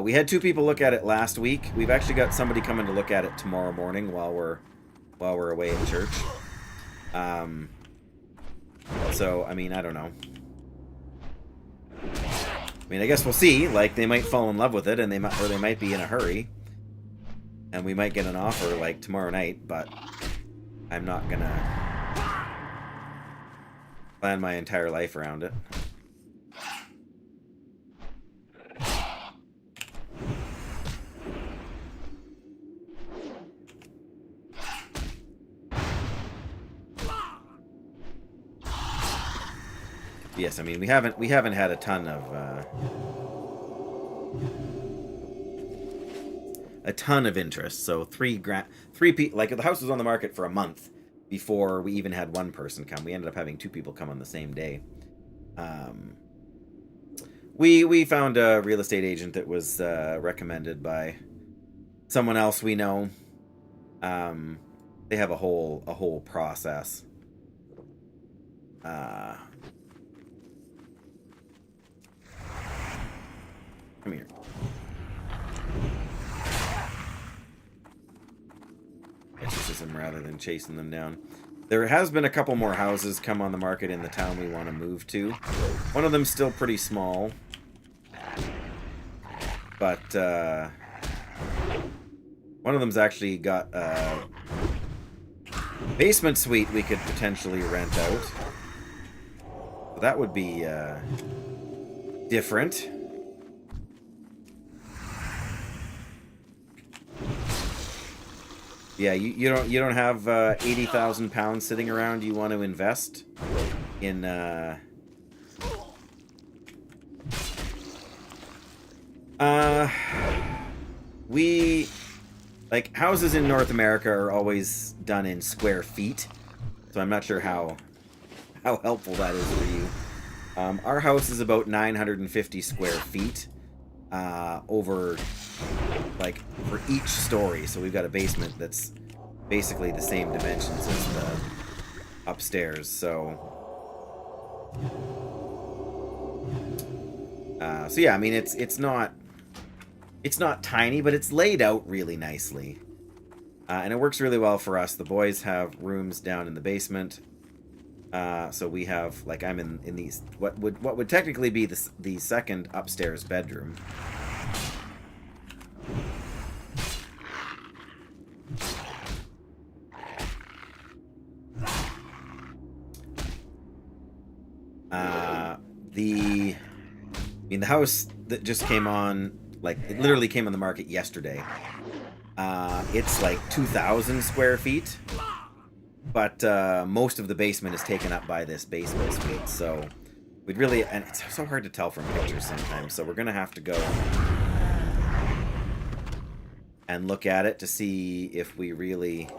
We had 2 people look at it last week. We've actually got somebody coming to look at it tomorrow morning while we're away at church. So, I mean, I don't know. I mean, I guess we'll see. Like, they might fall in love with it, and they might be in a hurry, and we might get an offer like tomorrow night. But I'm not gonna plan my entire life around it. Yes, I mean, we haven't had a ton of interest. So three people, like, the house was on the market for a month before we even had one person come. We ended up having 2 people come on the same day. We found a real estate agent that was recommended by someone else we know. They have a whole process. Come here. Exorcism rather than chasing them down. There has been a couple more houses come on the market in the town we want to move to. One of them's still pretty small. But, one of them's actually got a basement suite we could potentially rent out. So that would be, different. Yeah, you don't have 80,000 pounds sitting around you want to invest in we, like, houses in North America are always done in square feet, so I'm not sure how helpful that is for you. Our house is about 950 square feet over, like, for each story. So we've got a basement that's basically the same dimensions as the upstairs. So yeah, I mean, it's not tiny, but it's laid out really nicely, and it works really well for us. The boys have rooms down in the basement, so we have, like, I'm in these what would technically be the second upstairs bedroom. The house that just came on, like, it literally came on the market yesterday. It's like 2,000 square feet, but most of the basement is taken up by this basement suite. So we'd really, and it's so hard to tell from pictures sometimes. So we're gonna have to go and look at it to see if we really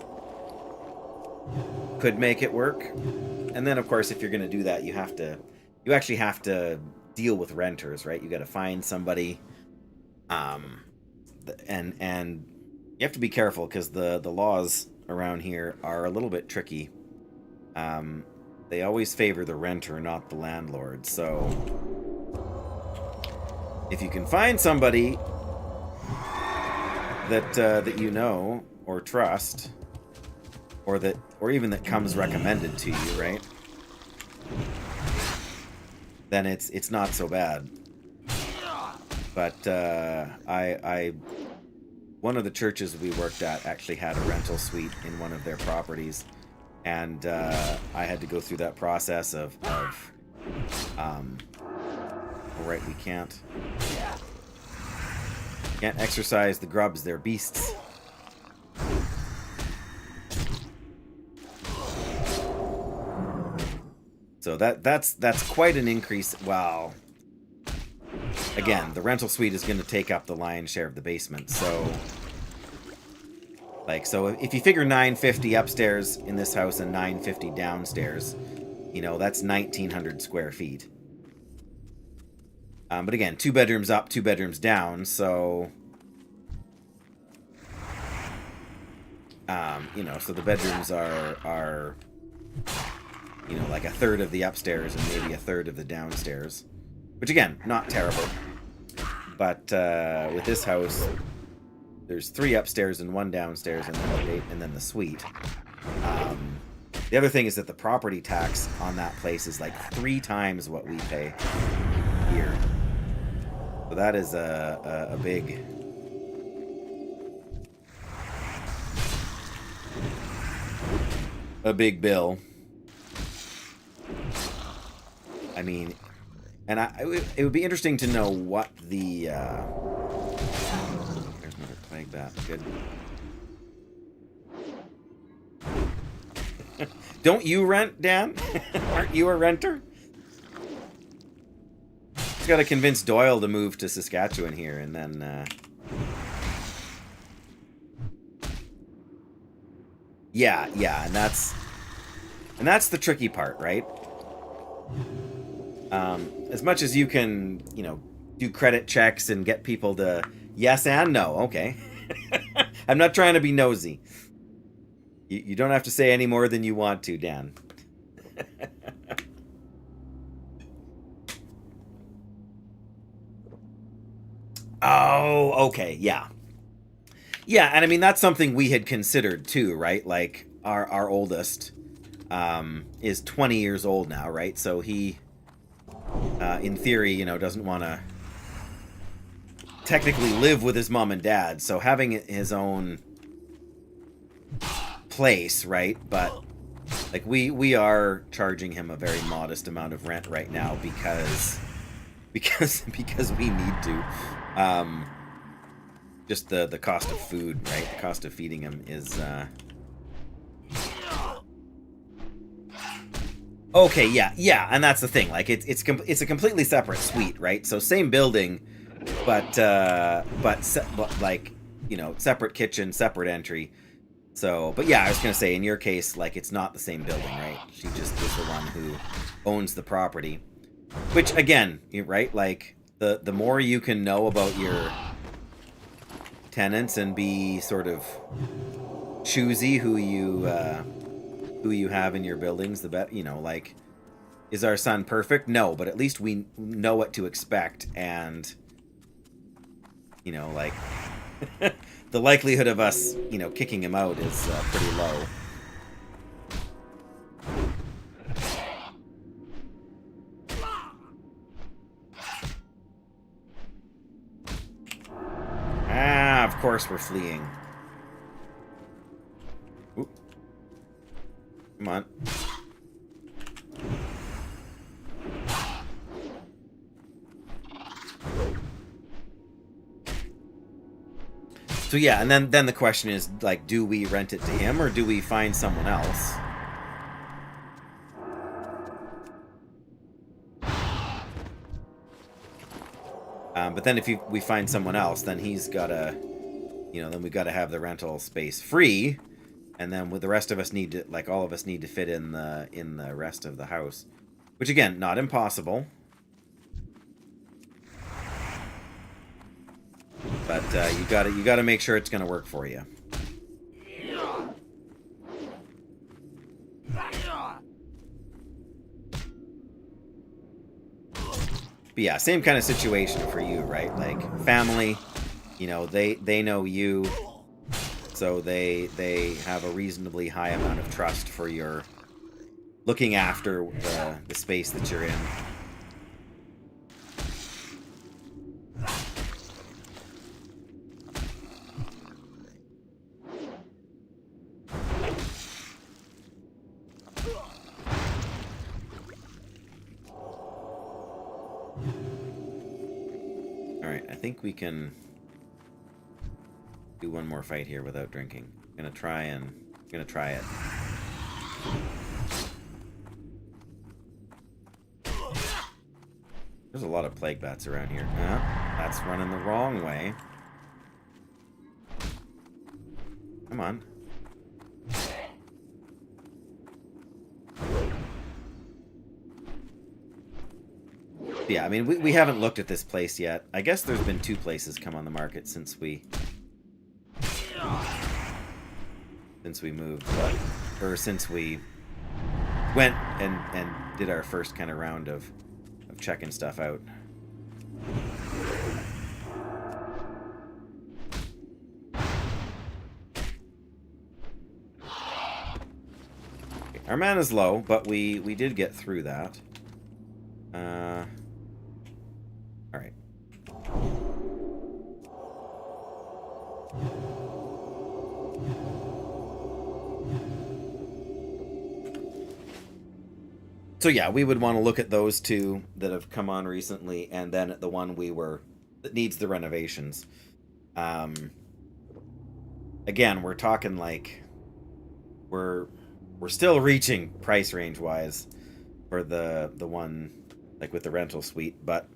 could make it work. And then, of course, if you're gonna do that, you actually have to deal with renters, right? You got to find somebody, and you have to be careful because the laws around here are a little bit tricky. They always favor the renter, not the landlord. So if you can find somebody that you know or trust, or even that comes recommended to you, right? Then it's not so bad. But one of the churches we worked at actually had a rental suite in one of their properties, and I had to go through that process of alright, we can't exercise the grubs, they're beasts. So that's quite an increase. Well, again, the rental suite is going to take up the lion's share of the basement. So, like, so if you figure 950 upstairs in this house and 950 downstairs, you know, that's 1,900 square feet. But again, 2 bedrooms up, 2 bedrooms down, so... you know, so the bedrooms are, you know, like a third of the upstairs and maybe a third of the downstairs. Which, again, not terrible. But with this house, there's 3 upstairs and 1 downstairs and then the suite. The other thing is that the property tax on that place is like 3 times what we pay here. So that is a big bill. I mean, and it would be interesting to know what the there's another plague bat. Good. Don't you rent, Dan? Aren't you a renter? Just got to convince Doyle to move to Saskatchewan here, and then yeah, and that's the tricky part, right? As much as you can, you know, do credit checks and get people to yes and no, okay. I'm not trying to be nosy. You don't have to say any more than you want to, Dan. Oh, okay, yeah. Yeah, and I mean, that's something we had considered too, right? Like, our oldest is 20 years old now, right? So he, in theory, you know, doesn't want to technically live with his mom and dad. So having his own place, right? But, like, we are charging him a very modest amount of rent right now because we need to. Just the cost of food, right? The cost of feeding him is okay, yeah, and that's the thing. Like, it's a completely separate suite, right? So same building, but like, you know, separate kitchen, separate entry. So, but yeah, I was gonna say, in your case, like, it's not the same building, right? She just is the one who owns the property. Which, again, right? Like, the more you can know about your tenants and be sort of choosy who you have in your buildings, the better. You know, like, is our son perfect? No, but at least we know what to expect, and, you know, like, the likelihood of us, you know, kicking him out is pretty low. Ah, of course we're fleeing. Oop. Come on. So yeah, and then the question is, like, do we rent it to him or do we find someone else? But then if we find someone else, then he's gotta, you know, then we've got to have the rental space free, and then with the rest of us need to, like, all of us need to fit in the rest of the house, which, again, not impossible, but you gotta make sure it's gonna work for you. But yeah, same kind of situation for you, right? Like, family, you know, they know you, so they have a reasonably high amount of trust for your looking after the space that you're in. Alright, I think we can do one more fight here without drinking. I'm gonna try it. There's a lot of plague bats around here. That's running the wrong way. Come on. Yeah, I mean, we haven't looked at this place yet. I guess there's been 2 places come on the market since we moved, or since we went and did our first kind of round of checking stuff out. Our mana's low, but we did get through that. All right. So yeah, we would want to look at those 2 that have come on recently, and then at the one that needs the renovations. Again, we're talking like we're still reaching price range wise for the one like with the rental suite, but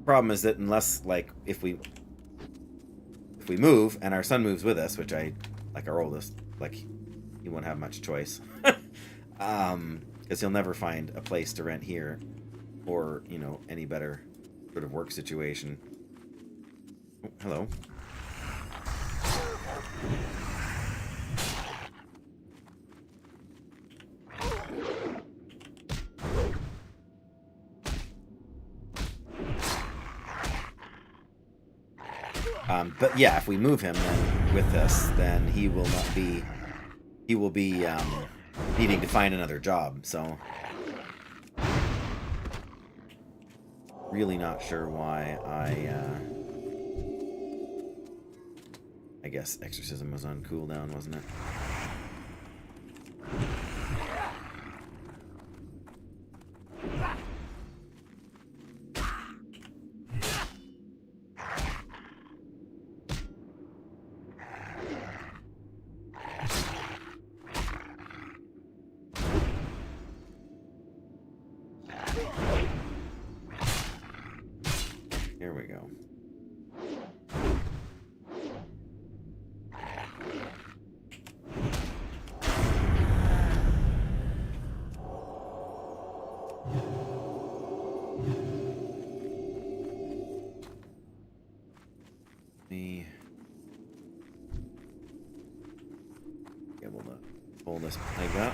problem is that unless like if we move and our son moves with us, which I like our oldest, like he won't have much choice, because he'll never find a place to rent here or, you know, any better sort of work situation. Oh, hello. But yeah, if we move him then with this, then he will be needing to find another job. So really not sure why I guess exorcism was on cooldown, wasn't it? Here we go. Be able to pull this plague up.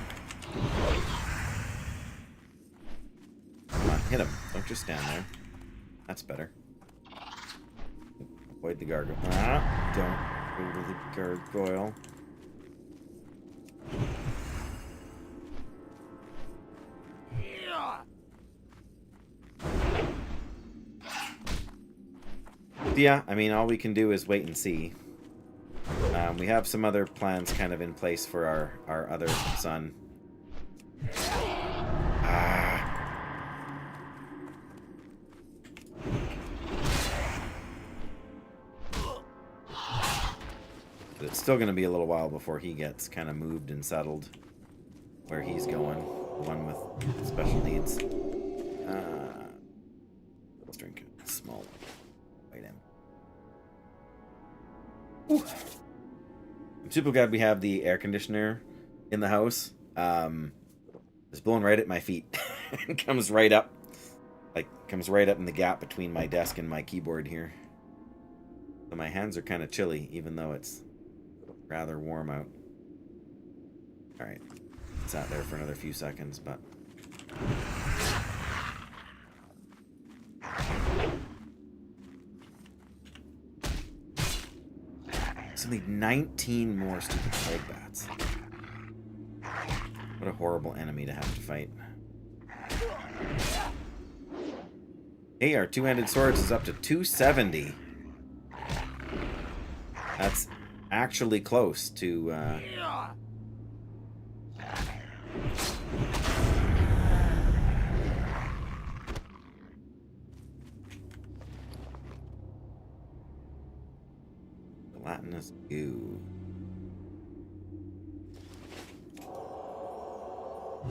Come on, hit him. Don't just stand there. That's better. Avoid the gargoyle. Don't go to the gargoyle. Yeah, I mean, all we can do is wait and see. We have some other plans kind of in place for our other son. But it's still going to be a little while before he gets kind of moved and settled where he's going. One with special needs. Let's drink a small white M. Whew. I'm super glad we have the air conditioner in the house. It's blowing right at my feet. It comes right up. Comes right up in the gap between my desk and my keyboard here. So my hands are kind of chilly, even though it's rather warm out. Alright. Sat there for another few seconds, but... So need 19 more stupid plague bats. What a horrible enemy to have to fight. Hey, our two-handed swords is up to 270. That's actually close to... Gelatinous goo. Oh,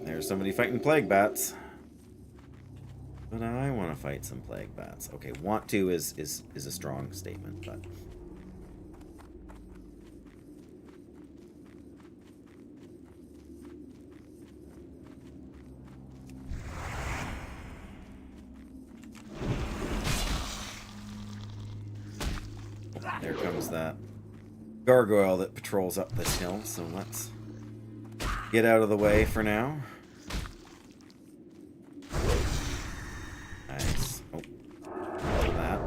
there There's somebody fighting plague bats. But I want to fight some plague bats. Okay, want to is a strong statement, but... There comes that gargoyle that patrols up this hill, so let's get out of the way for now. Nice. Oh, that.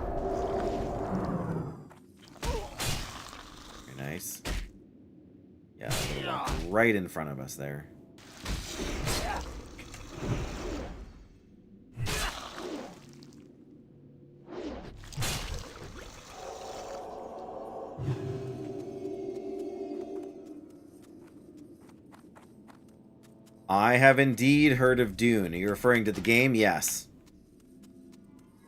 Very nice. Yeah, they walked right in front of us there. I have indeed heard of Dune. Are you referring to the game? Yes.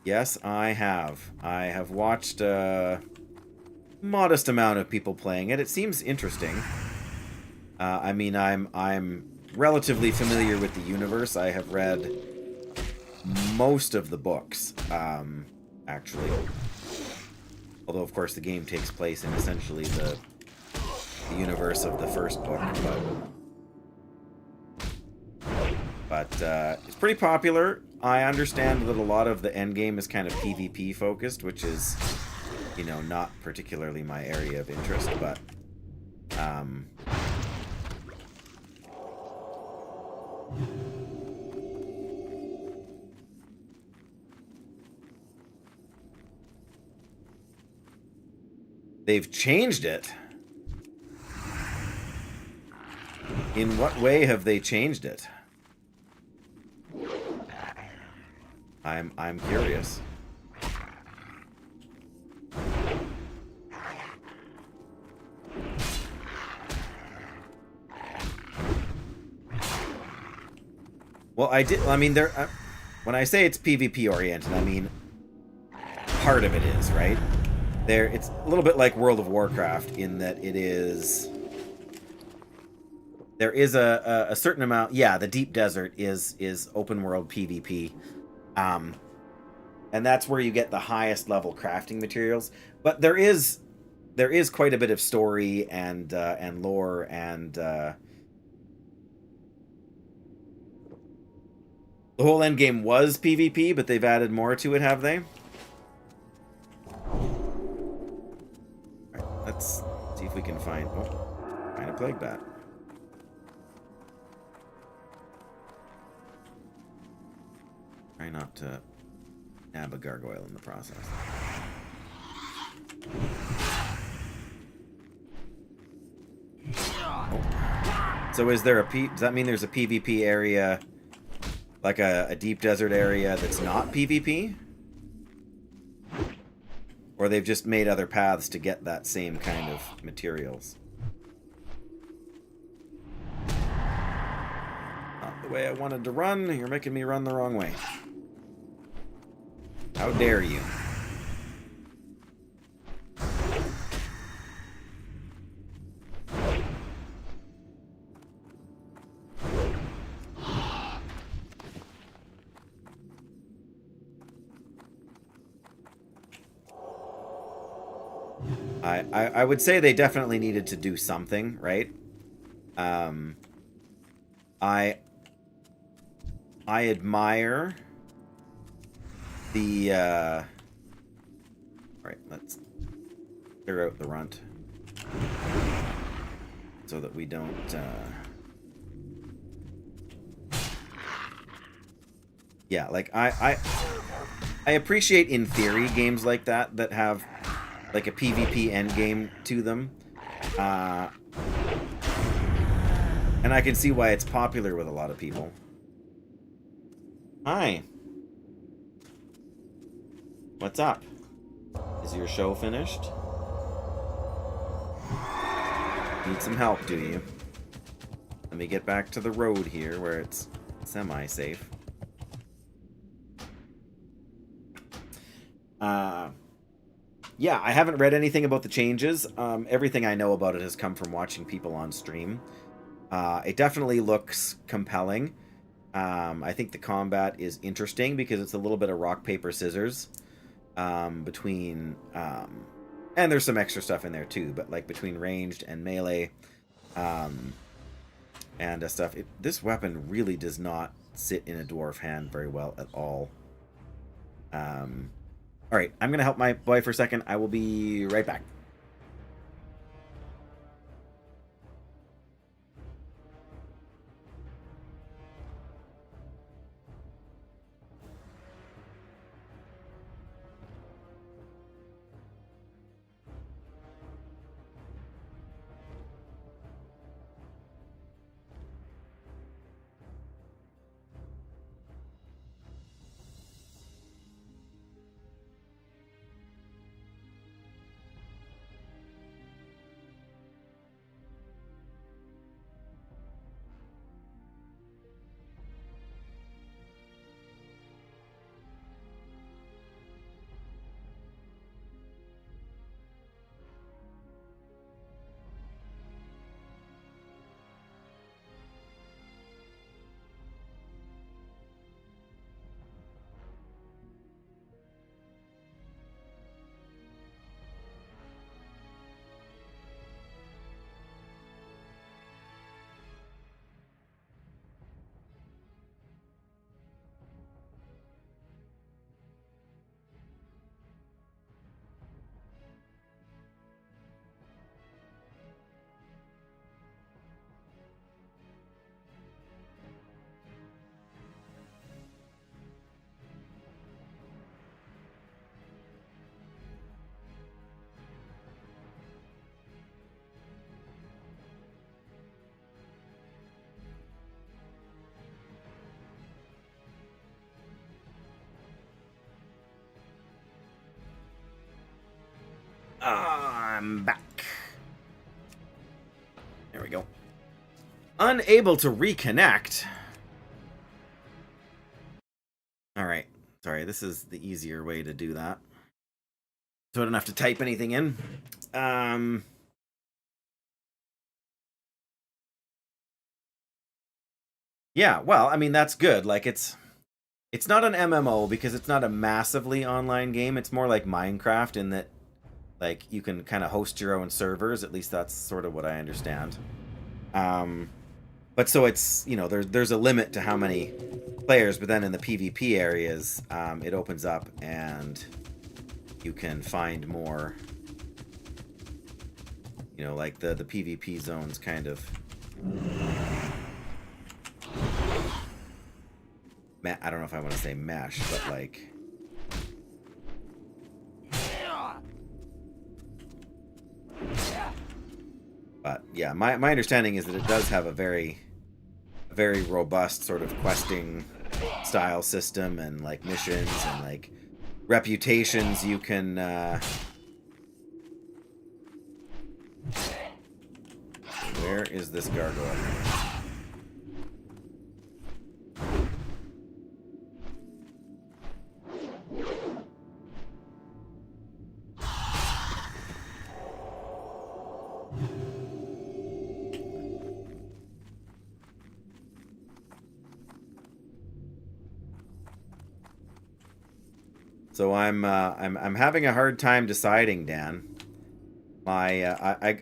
Yes, I have. I have watched a modest amount of people playing it. It seems interesting. I mean, I'm relatively familiar with the universe. I have read most of the books, actually. Although, of course, the game takes place in essentially the universe of the first book, but it's pretty popular. I understand that a lot of the endgame is kind of PvP focused, which is, you know, not particularly my area of interest, but they've changed it. In what way have they changed it? I'm curious. Well, I mean, when I say it's PvP oriented, I mean part of it is, right? It's a little bit like World of Warcraft in that it is. There is a certain amount. Yeah, the Deep Desert is open world PvP. And that's where you get the highest level crafting materials. But there is quite a bit of story and lore and the whole endgame was PvP, but they've added more to it, have they? Alright, let's see if we can find a plague bat. Try not to nab a gargoyle in the process. Oh. So is there does that mean there's a PvP area, like a deep desert area that's not PvP? Or they've just made other paths to get that same kind of materials? Not the way I wanted to run. You're making me run the wrong way. How dare you? I would say they definitely needed to do something, right? I admire the alright, let's clear out the runt so that we don't yeah, like I appreciate in theory games like that have like a PvP endgame to them. And I can see why it's popular with a lot of people. Hi. What's up? Is your show finished? Need some help, do you? Let me get back to the road here where it's semi-safe. Yeah, I haven't read anything about the changes. Everything I know about it has come from watching people on stream. It definitely looks compelling. I think the combat is interesting because it's a little bit of rock, paper, scissors between... and there's some extra stuff in there too, but like between ranged and melee and stuff. This weapon really does not sit in a dwarf hand very well at all. Alright, I'm going to help my boy for a second. I will be right back. I'm back. There we go. Unable to reconnect. Alright. Sorry, this is the easier way to do that. So I don't have to type anything in. Yeah, well, I mean, that's good. Like, it's not an MMO because it's not a massively online game. It's more like Minecraft in that, like, you can kind of host your own servers. At least that's sort of what I understand. But so it's, you know, there's a limit to how many players, but then in the PvP areas, it opens up and you can find more, you know, like the PvP zones kind of... I don't know if I want to say mesh, but like... But yeah, my understanding is that it does have a very robust sort of questing style system and like missions and like reputations you can where is this gargoyle? So I'm having a hard time deciding, Dan. I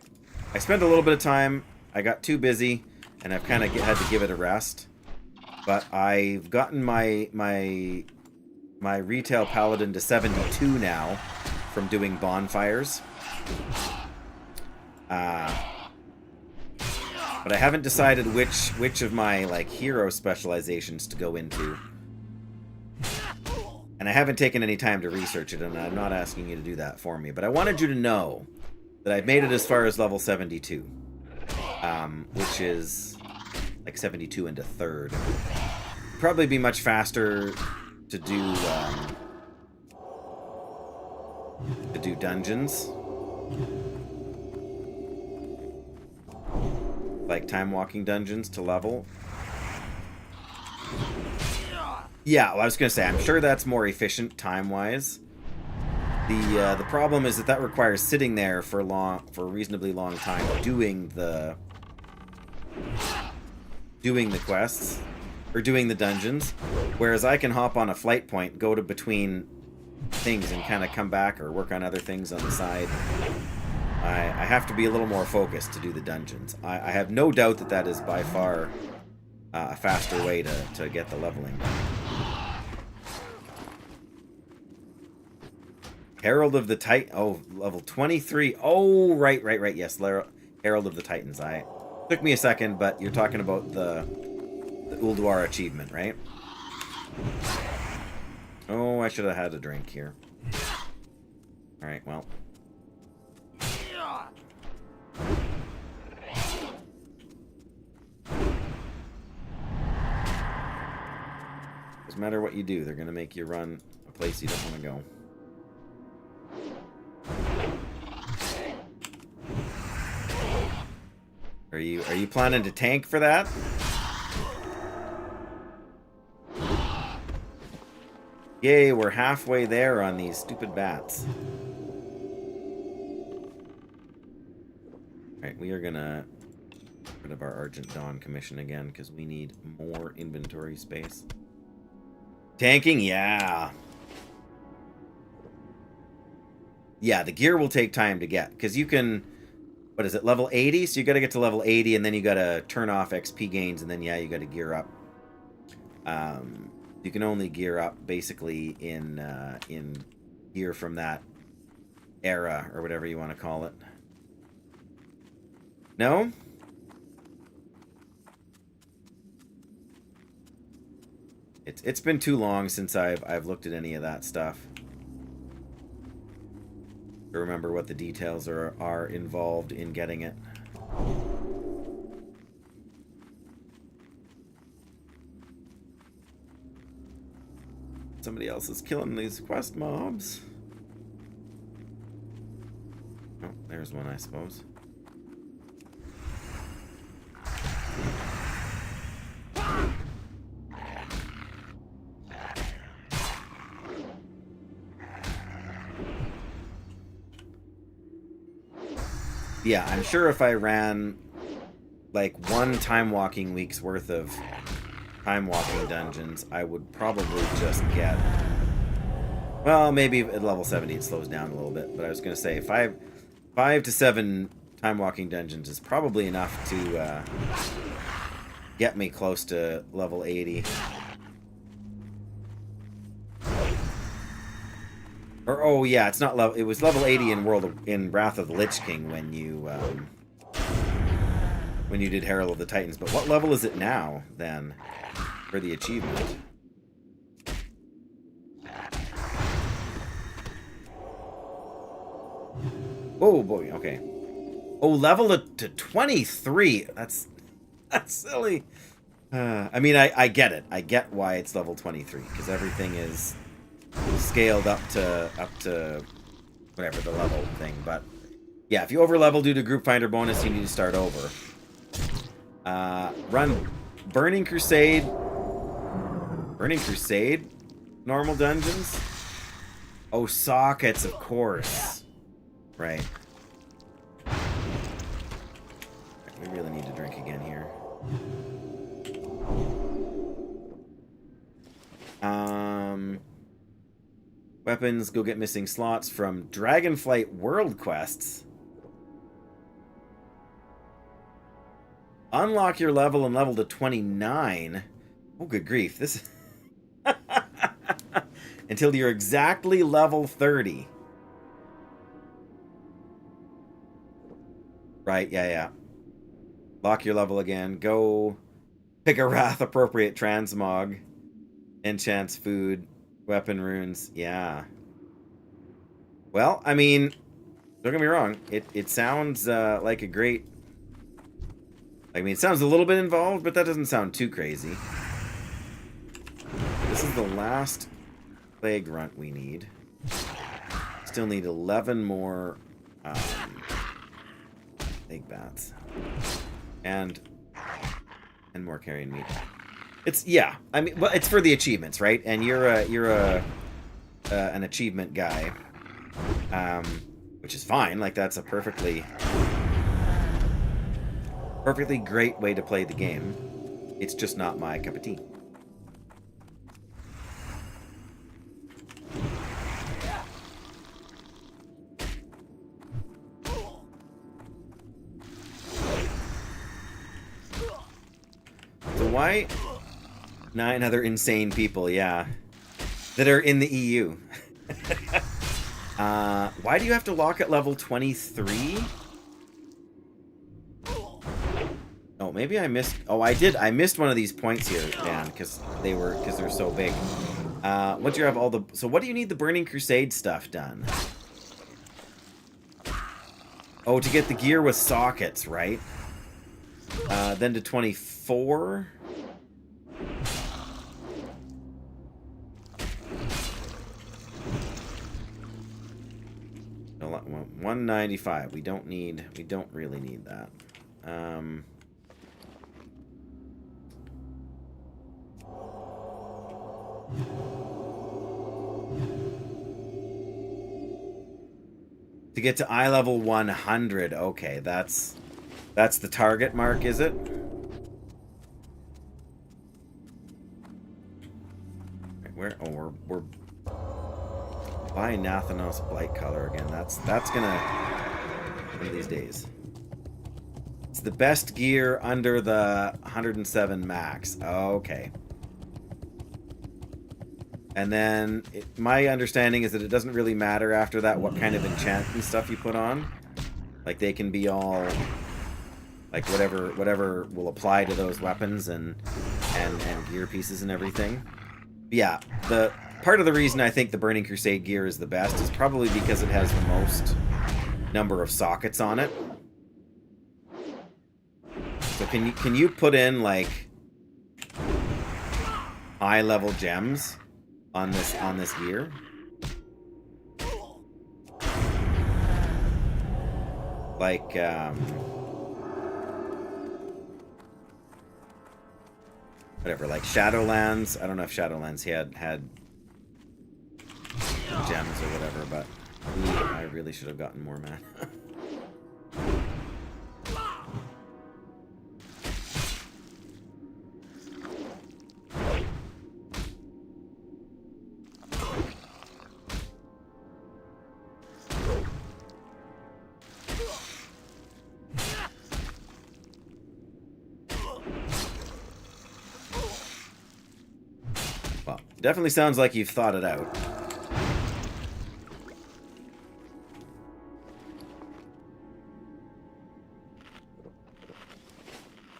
spent a little bit of time. I got too busy, and I've kind of had to give it a rest. But I've gotten my retail Paladin to 72 now from doing bonfires. But I haven't decided which of my like hero specializations to go into. And I haven't taken any time to research it, and I'm not asking you to do that for me. But I wanted you to know that I've made it as far as level 72. Which is like 72 into 3rd. Probably be much faster to do dungeons. Like time walking dungeons to level. Yeah, well, I was gonna say, I'm sure that's more efficient time-wise. The problem is that requires sitting there for a reasonably long time doing the quests. or doing the dungeons, whereas I can hop on a flight point, go to between things and kind of come back or work on other things on the side. I have to be a little more focused to do the dungeons. I have no doubt that that is by far a faster way to get the leveling done. Herald of the Titan. Oh, level 23. Oh, right. Yes, Herald of the Titans. Took me a second, but you're talking about the Ulduar achievement, right? Oh, I should have had a drink here. Alright, well. Doesn't matter what you do, they're gonna make you run a place you don't want to go. Are you planning to tank for that? Yay, we're halfway there on these stupid bats. Alright, we are gonna get rid of our Argent Dawn commission again because we need more inventory space. Tanking? Yeah. Yeah, the gear will take time to get because you can... What is it, level 80? So you got to get to level 80 and then you got to turn off XP gains and then, yeah, you got to gear up. You can only gear up basically in gear from that era or whatever you want to call it. No? It's been too long since I've looked at any of that stuff. To remember what the details are involved in getting it. Somebody else is killing these quest mobs. Oh, there's one, I suppose. Yeah, I'm sure if I ran like one time walking week's worth of time walking dungeons, I would probably just get, well, maybe at level 70 it slows down a little bit, but I was going to say 5 to 7 time walking dungeons is probably enough to get me close to level 80. Or, oh yeah, it's not level. It was level 80 in Wrath of the Lich King when you did Herald of the Titans. But what level is it now then for the achievement? Oh boy, okay. Oh, level to 23. That's silly. I mean, I get it. I get why it's level 23 because everything is scaled up to whatever the level thing, but yeah, if you over level due to group finder bonus, you need to start over. Run Burning Crusade normal dungeons. Oh, sockets, of course. Right. We really need to drink again here. Weapons, go get missing slots from Dragonflight World Quests. Unlock your level and level to 29. Oh, good grief. This until you're exactly level 30. Right, yeah. Lock your level again. Go pick a Wrath appropriate transmog. Enchants food. Weapon runes, yeah. Well, I mean, don't get me wrong. It sounds like a great... I mean, it sounds a little bit involved, but that doesn't sound too crazy. This is the last plague runt we need. Still need 11 more plague bats. And more carrion meat. It's, yeah, I mean, well, it's for the achievements, right? And you're an achievement guy, which is fine. Like, that's a perfectly great way to play the game. It's just not my cup of tea. why 9 other insane people, yeah, that are in the EU. Why do you have to lock at level 23? Oh, maybe I missed... Oh, I did. I missed one of these points here, Dan, because they're so big. Once you have all the... So what do you need the Burning Crusade stuff done? Oh, to get the gear with sockets, right? Then to 24... 195. We don't really need that. To get to eye level 100. Okay, that's the target mark, is it? Where? Oh, we're buy Nathanos Blight Color again. That's gonna one of these days. It's the best gear under the 107 max. Okay. And then my understanding is that it doesn't really matter after that what kind of enchantment stuff you put on. Like they can be all like whatever will apply to those weapons and gear pieces and everything. Yeah, the part of the reason I think the Burning Crusade gear is the best is probably because it has the most number of sockets on it. So can you put in like high level gems on this gear? Like whatever, like Shadowlands. I don't know if Shadowlands had gems or whatever, but I really should have gotten more mana. Well, definitely sounds like you've thought it out.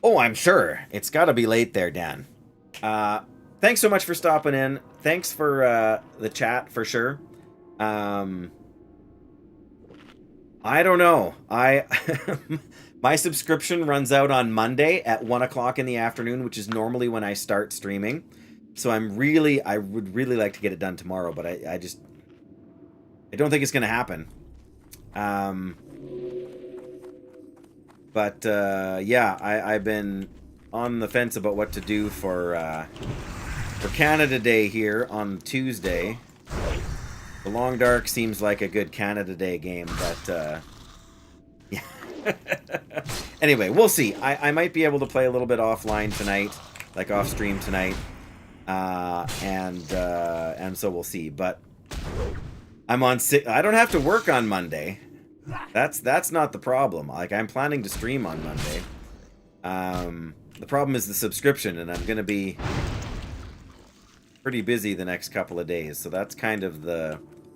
Oh, I'm sure. It's got to be late there, Dan. Thanks so much for stopping in. Thanks for the chat, for sure. I don't know. My subscription runs out on Monday at 1 o'clock in the afternoon, which is normally when I start streaming. So I would really like to get it done tomorrow, but I don't think it's going to happen. But yeah, I've been on the fence about what to do for Canada Day here on Tuesday. The Long Dark seems like a good Canada Day game, but yeah. Anyway, we'll see. I might be able to play a little bit offline tonight, like off stream tonight, and so we'll see. But I'm on sick. I don't have to work on Monday. That's not the problem. Like, I'm planning to stream on Monday. The problem is the subscription, and I'm gonna be pretty busy the next couple of days. So that's kind of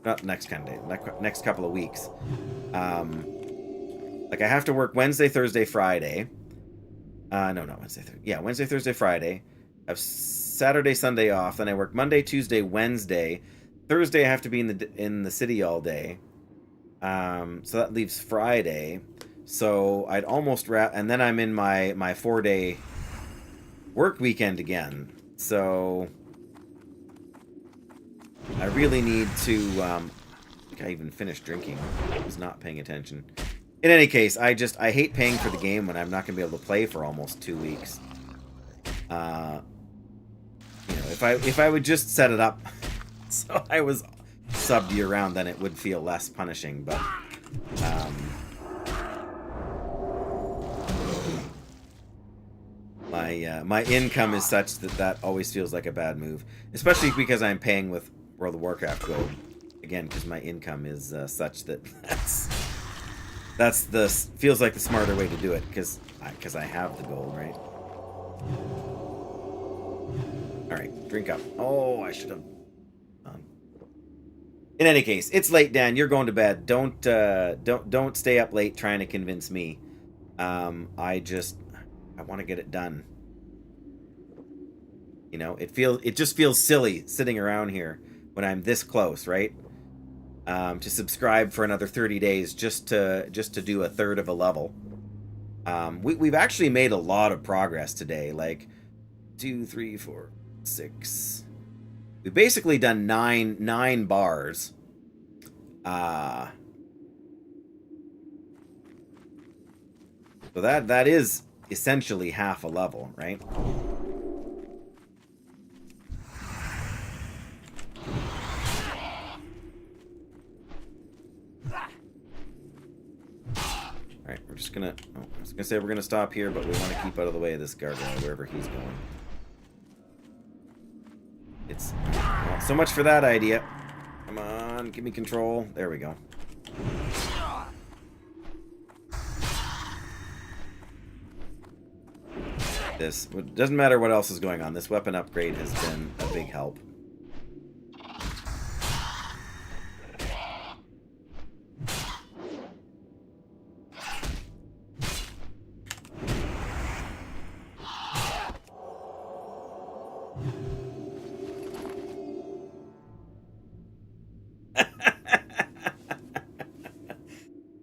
not next kind of day, next couple of weeks. Like, I have to work Wednesday, Thursday, Friday. No, not Wednesday. Yeah, Wednesday, Thursday, Friday. I have Saturday, Sunday off. Then I work Monday, Tuesday, Wednesday. Thursday I have to be in the city all day. So that leaves Friday. So I'd almost wrap, and then I'm in my 4-day work weekend again. So I really need to. I think I even finished drinking. I was not paying attention. In any case, I hate paying for the game when I'm not going to be able to play for almost 2 weeks. You know, if I would just set it up so I was subbed year round, then it would feel less punishing. But my income is such that always feels like a bad move, especially because I'm paying with World of Warcraft Gold again, because my income is such that feels like the smarter way to do it, because I have the gold, right? Alright, drink up. Oh, I should have... In any case, it's late, Dan. You're going to bed. Don't stay up late trying to convince me. I want to get it done. You know, it just feels silly sitting around here when I'm this close, right? To subscribe for another 30 days just to do a third of a level. We've actually made a lot of progress today. Like 2, 3, 4, 6. We've basically done nine bars. So that is essentially half a level, right? Alright, we're just gonna... Oh, I was gonna say we're gonna stop here, but we want to keep out of the way of this gargoyle, wherever he's going. It's... Well, so much for that idea. Come on, give me control. There we go. This... It doesn't matter what else is going on. This weapon upgrade has been a big help.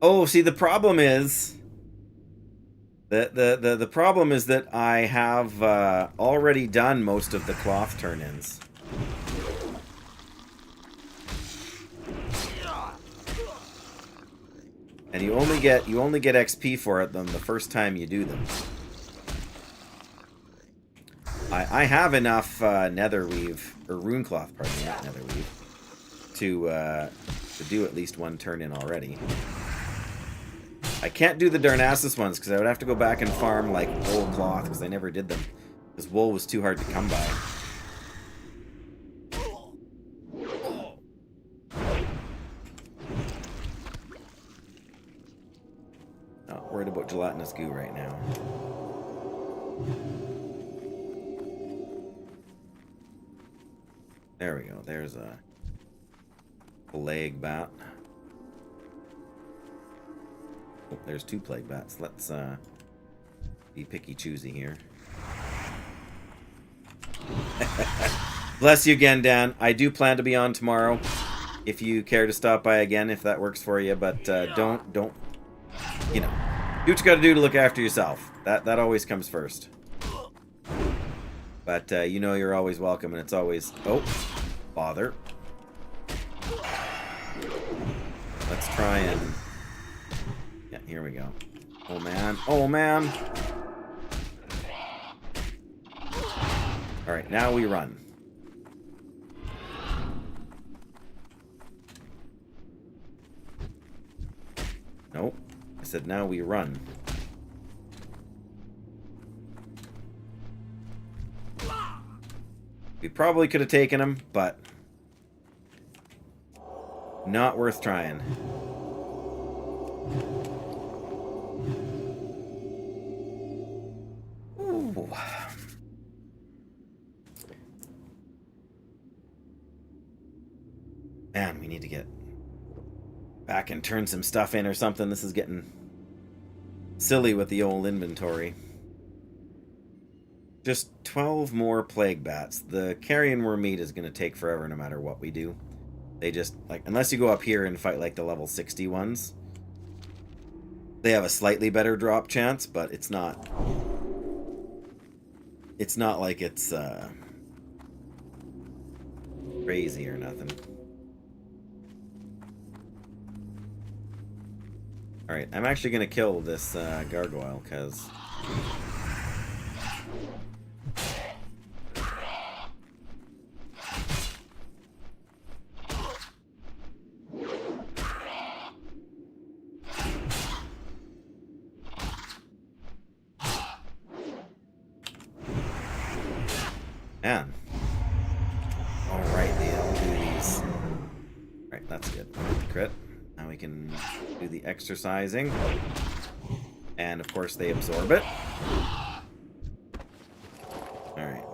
Oh, see, the problem is that the problem is that I have already done most of the cloth turn-ins. And you only get XP for it the first time you do them. I have enough netherweave or runecloth, pardon me, not netherweave, to do at least one turn-in already. I can't do the Darnassus ones because I would have to go back and farm like wool cloth because I never did them because wool was too hard to come by. Not worried about gelatinous goo right now. There we go. There's a plague bat. Oh, there's 2 plague bats. Let's be picky choosy here. Bless you again, Dan. I do plan to be on tomorrow. If you care to stop by again, if that works for you, but don't, you know, do what you got to do to look after yourself. That always comes first. But you know you're always welcome, and it's always... Oh, bother. Let's try and... Yeah, here we go. Oh, man. Oh, man. Alright, now we run. Nope. I said now we run. We probably could have taken him, but... not worth trying. Ooh. Man, we need to get back and turn some stuff in or something. This is getting silly with the old inventory. Just 12 more plague bats. The carrion worm meat is going to take forever no matter what we do. They just, like, unless you go up here and fight, like, the level 60 ones, they have a slightly better drop chance, but it's not... It's not like it's, crazy or nothing. Alright, I'm actually going to kill this, gargoyle, because... Man. Alright, I'll do these. Alright, that's good. Crit. Now we can do the exercising. And of course they absorb it. Alright.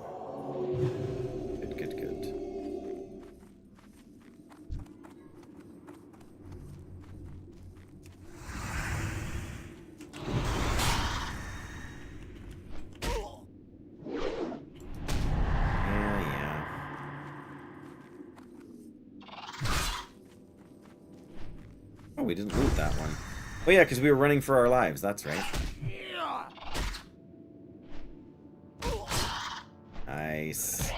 we didn't loot that one. Oh yeah, because we were running for our lives. That's right. Nice.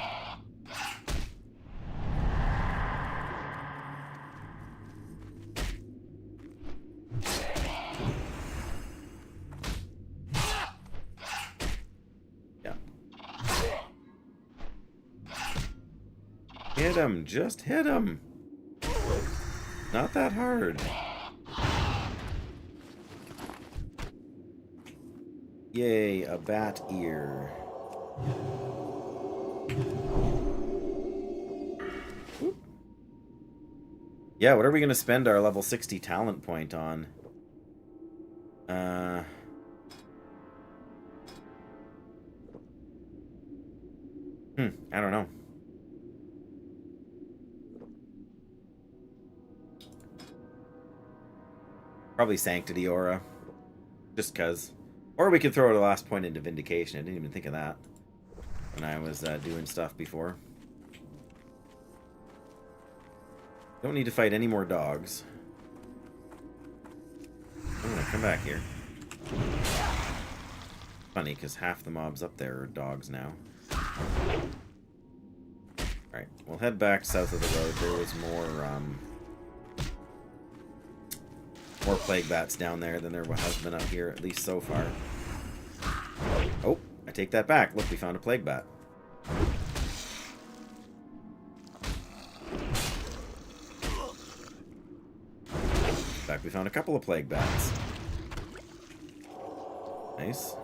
Yeah. Hit him. Just hit him. Not that hard. Yay, a bat ear. Oop. Yeah, what are we going to spend our level 60 talent point on? I don't know. Probably Sanctity Aura. Just cuz. Or we could throw the last point into Vindication. I didn't even think of that when I was doing stuff before. Don't need to fight any more dogs. I'm gonna come back here. Funny, because half the mobs up there are dogs now. Alright, we'll head back south of the road. There was more plague bats down there than there has been up here, at least so far. Oh, I take that back. Look, we found a plague bat. In fact, we found a couple of plague bats. Nice.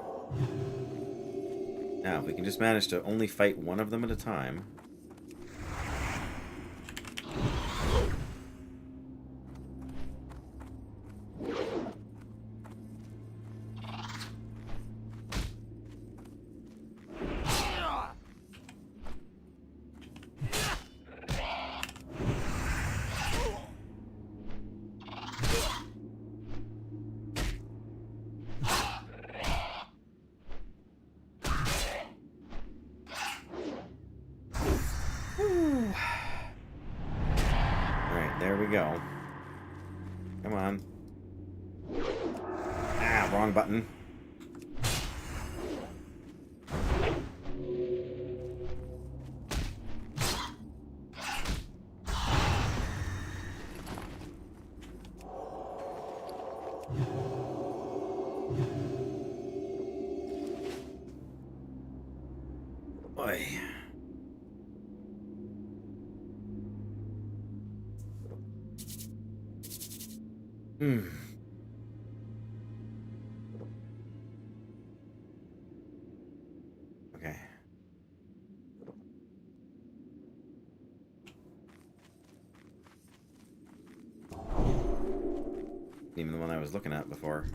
Now, if we can just manage to only fight one of them at a time. There we go. Come on. Ah, wrong button. Boy. Okay. Even the one I was looking at before.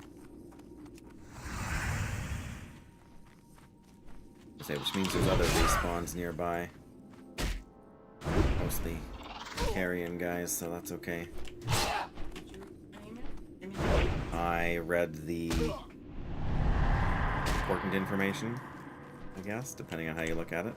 Which means there's other respawns nearby. Mostly carrion guys, so that's okay. I read the important information, I guess, depending on how you look at it.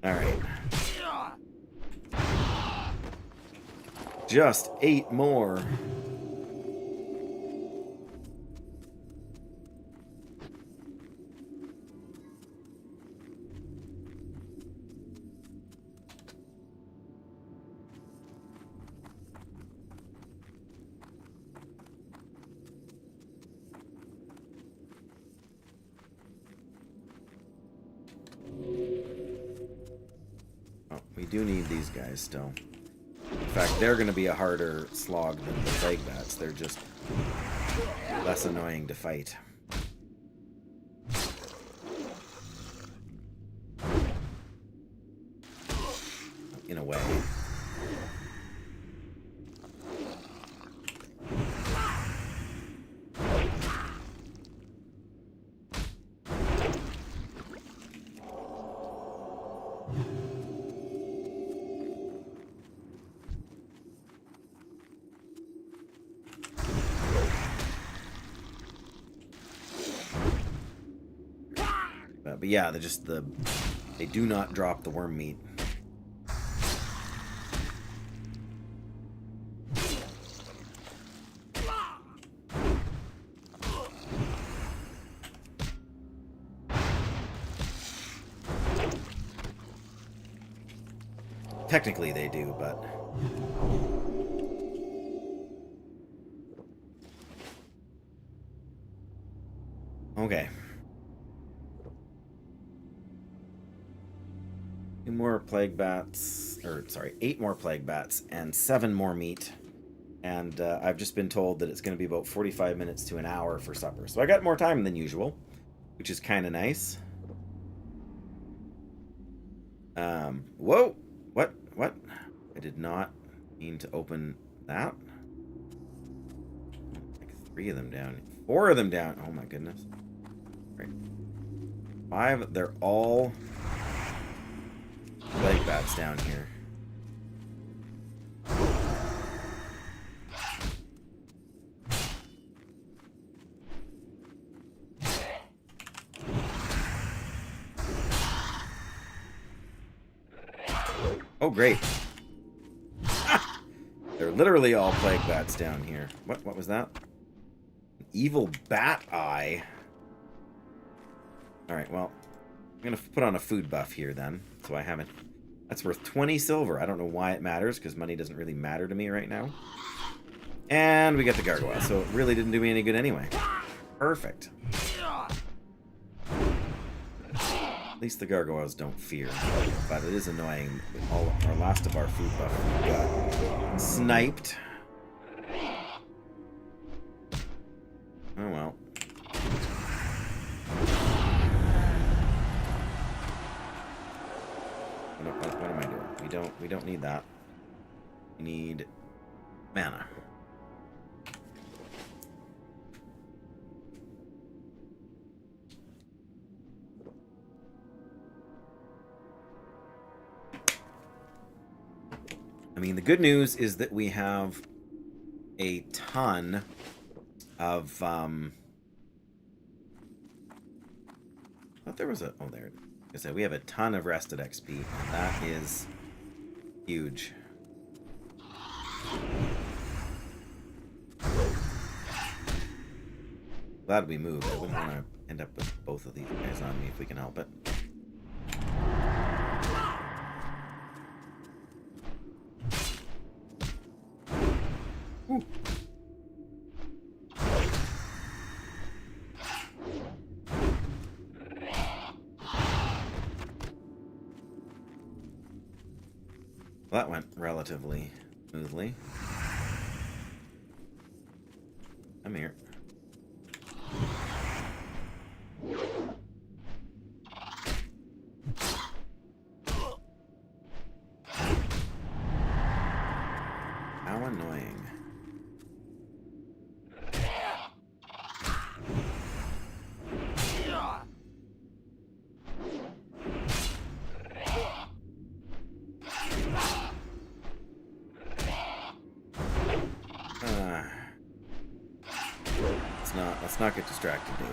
Alright. Just 8 more. do need these guys still. In fact, they're going to be a harder slog than the plague bats. They're just less annoying to fight. In a way. But yeah, they do not drop the worm meat. Technically they do, but okay. 2 more plague bats, or sorry, 8 more plague bats and 7 more meat. And I've just been told that it's going to be about 45 minutes to an hour for supper. So I got more time than usual, which is kind of nice. Whoa! What? I did not mean to open that. Like 3 of them down. 4 of them down. Oh my goodness. Right. 5. They're all plague bats down here. Oh, great. Ah! They're literally all plague bats down here. What was that? An evil bat eye. Alright, well, I'm going to put on a food buff here then. So I haven't... That's worth 20 silver. I don't know why it matters, because money doesn't really matter to me right now. And we got the gargoyle, so it really didn't do me any good anyway. Perfect. At least the gargoyles don't fear, but it is annoying. All our last of our food buff got sniped. Oh well. What am I doing? We don't need that. We need mana. I mean, the good news is that we have a ton of, I thought there was a, oh, there. I said we have a ton of rested XP, and that is huge. Glad we moved. I wouldn't want to end up with both of these guys on me if we can help it. Ooh. Well, that went relatively smoothly. Come here. How annoying. Let's not get distracted, Dave.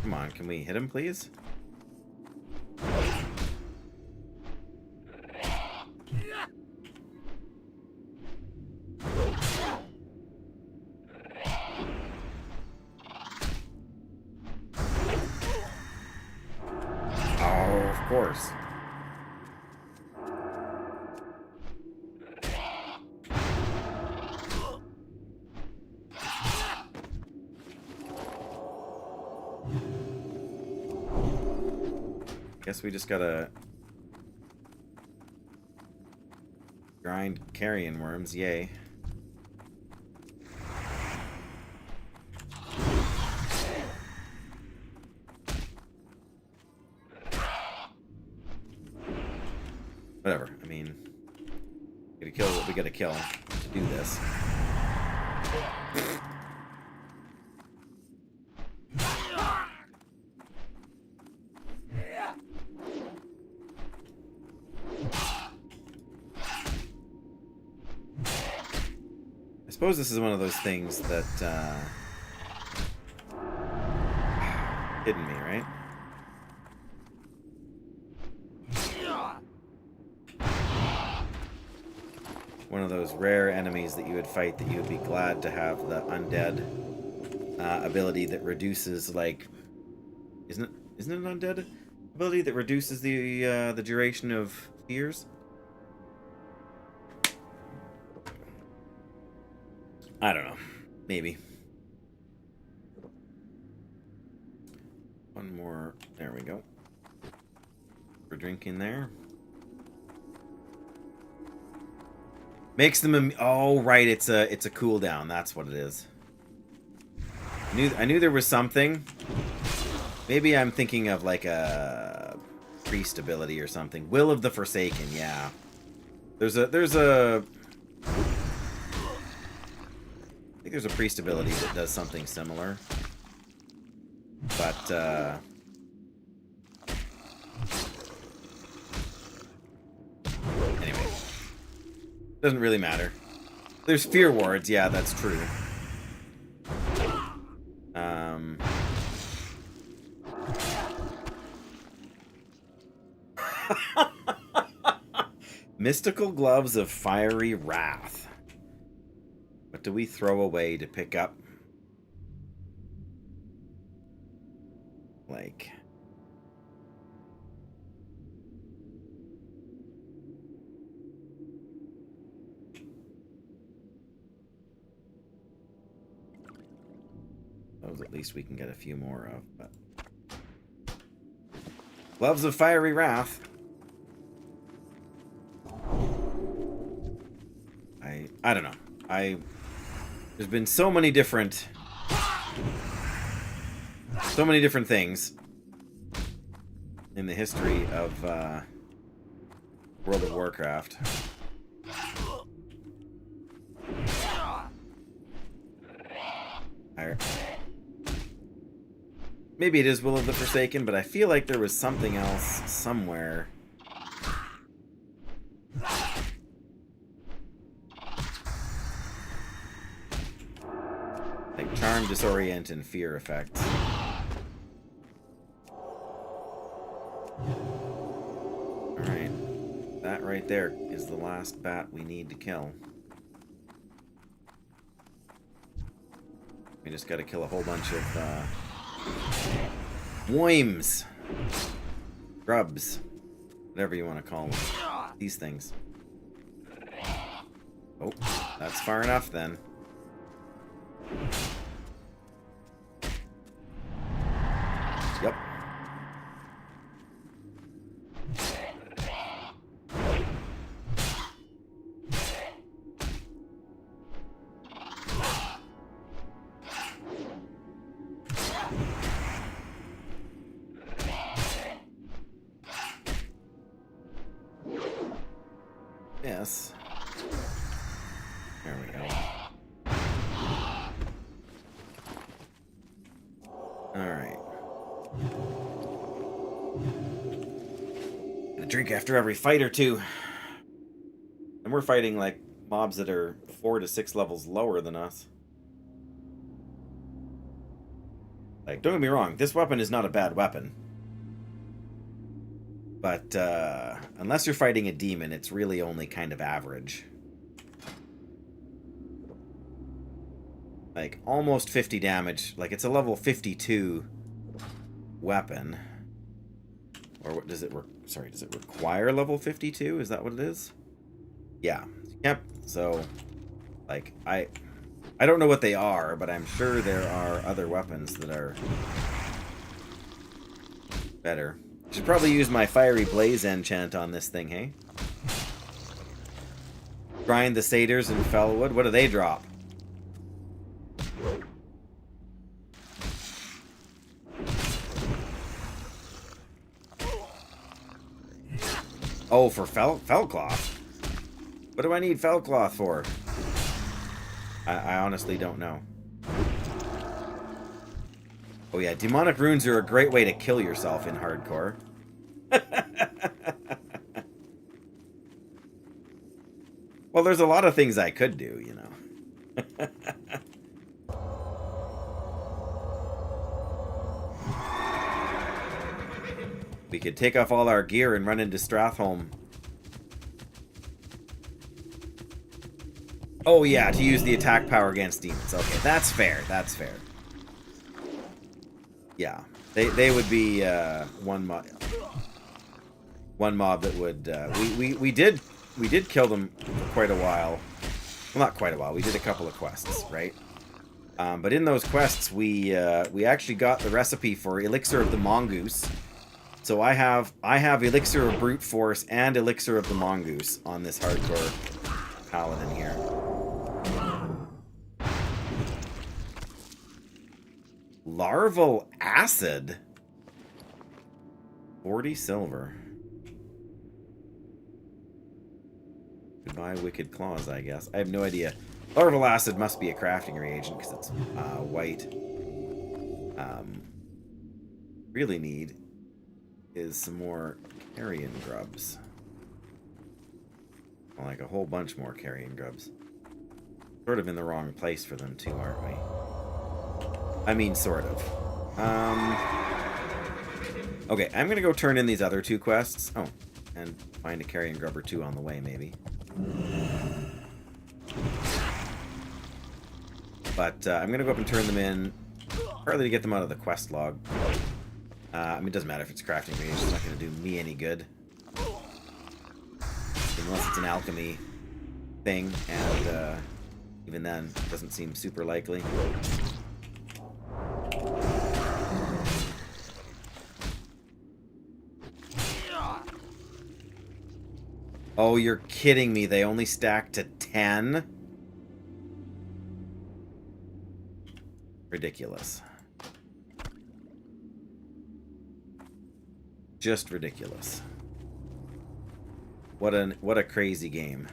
Come on, can we hit him, please? Oh, of course. Guess we just gotta grind carrion worms, yay. Whatever, I mean, gotta kill what we gotta kill to do this. I suppose this is one of those things that hidden me, right? One of those rare enemies that you would fight that you would be glad to have the undead ability that reduces, like, isn't it an undead ability that reduces the duration of fears? I don't know. Maybe. One more. There we go. For drinking there. Makes them. Oh, right. It's a cooldown. That's what it is. I knew there was something. Maybe I'm thinking of like a priest ability or something. Will of the Forsaken. Yeah. There's a. I think there's a priest ability that does something similar. But, anyway. Doesn't really matter. There's fear wards, yeah, that's true. Mystical Gloves of Fiery Wrath. What do we throw away to pick up? Like... those at least we can get a few more of, but... Gloves of Fiery Wrath. I don't know. There's been so many different things in the history of World of Warcraft. Maybe it is Will of the Forsaken, but I feel like there was something else somewhere. Like Charm, Disorient, and Fear effects. Alright. That right there is the last bat we need to kill. We just gotta kill a whole bunch of, worms. Grubs. Whatever you want to call them. These things. Oh, that's far enough then. Yep. Yes. There we go. Alright. Gonna drink after every fight or two. And we're fighting, like, mobs that are 4 to 6 levels lower than us. Like, don't get me wrong, this weapon is not a bad weapon. But, unless you're fighting a demon, it's really only kind of average. Like, almost 50 damage. Like, it's a level 52 weapon. Or what does it does it require level 52? Is that what it is? Yeah. Yep. So, like, I don't know what they are, but I'm sure there are other weapons that are better. Should probably use my Fiery Blaze enchant on this thing, hey? Grind the satyrs and Fellwood. What do they drop? Oh, for Fellcloth? What do I need Fellcloth for? I honestly don't know. Oh yeah, demonic runes are a great way to kill yourself in hardcore. Well, there's a lot of things I could do, you know. We could take off all our gear and run into Stratholme. Oh yeah, to use the attack power against demons. Okay, that's fair. That's fair. Yeah, they would be one mob that would we did kill them for quite a while. Well, not quite a while. We did a couple of quests, right? But in those quests, we actually got the recipe for Elixir of the Mongoose. So I have Elixir of Brute Force and Elixir of the Mongoose on this hardcore Paladin here. Larval Acid. 40 silver. Goodbye, Wicked Claws, I guess. I have no idea. Larval Acid must be a crafting reagent because it's white. Really need is some more carrion grubs. Like a whole bunch more carrion grubs. Sort of in the wrong place for them too, aren't we? I mean, sort of. Okay, I'm gonna go turn in these other two quests. Oh, and find a carrion grub or two on the way, maybe. But I'm gonna go up and turn them in, partly to get them out of the quest log. I mean, it doesn't matter if it's crafting reagent, it's not gonna do me any good. Unless it's an alchemy thing, and even then, it doesn't seem super likely. Oh, you're kidding me. They only stack to 10? Ridiculous. Just ridiculous. What a crazy game.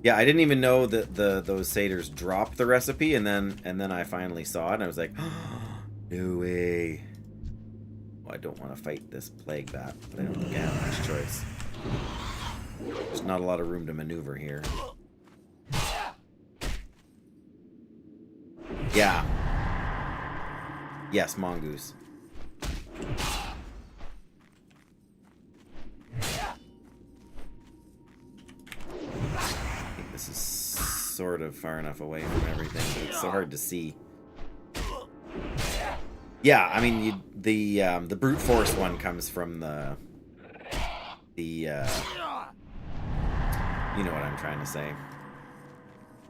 Yeah, I didn't even know that those satyrs dropped the recipe, and then I finally saw it, and I was like, oh, no way. Well, I don't want to fight this plague bat, but I don't think I have much choice. There's not a lot of room to maneuver here. Yeah. Yes, mongoose. This is sort of far enough away from everything, but it's so hard to see. Yeah, I mean, the brute force one comes from the you know what I'm trying to say.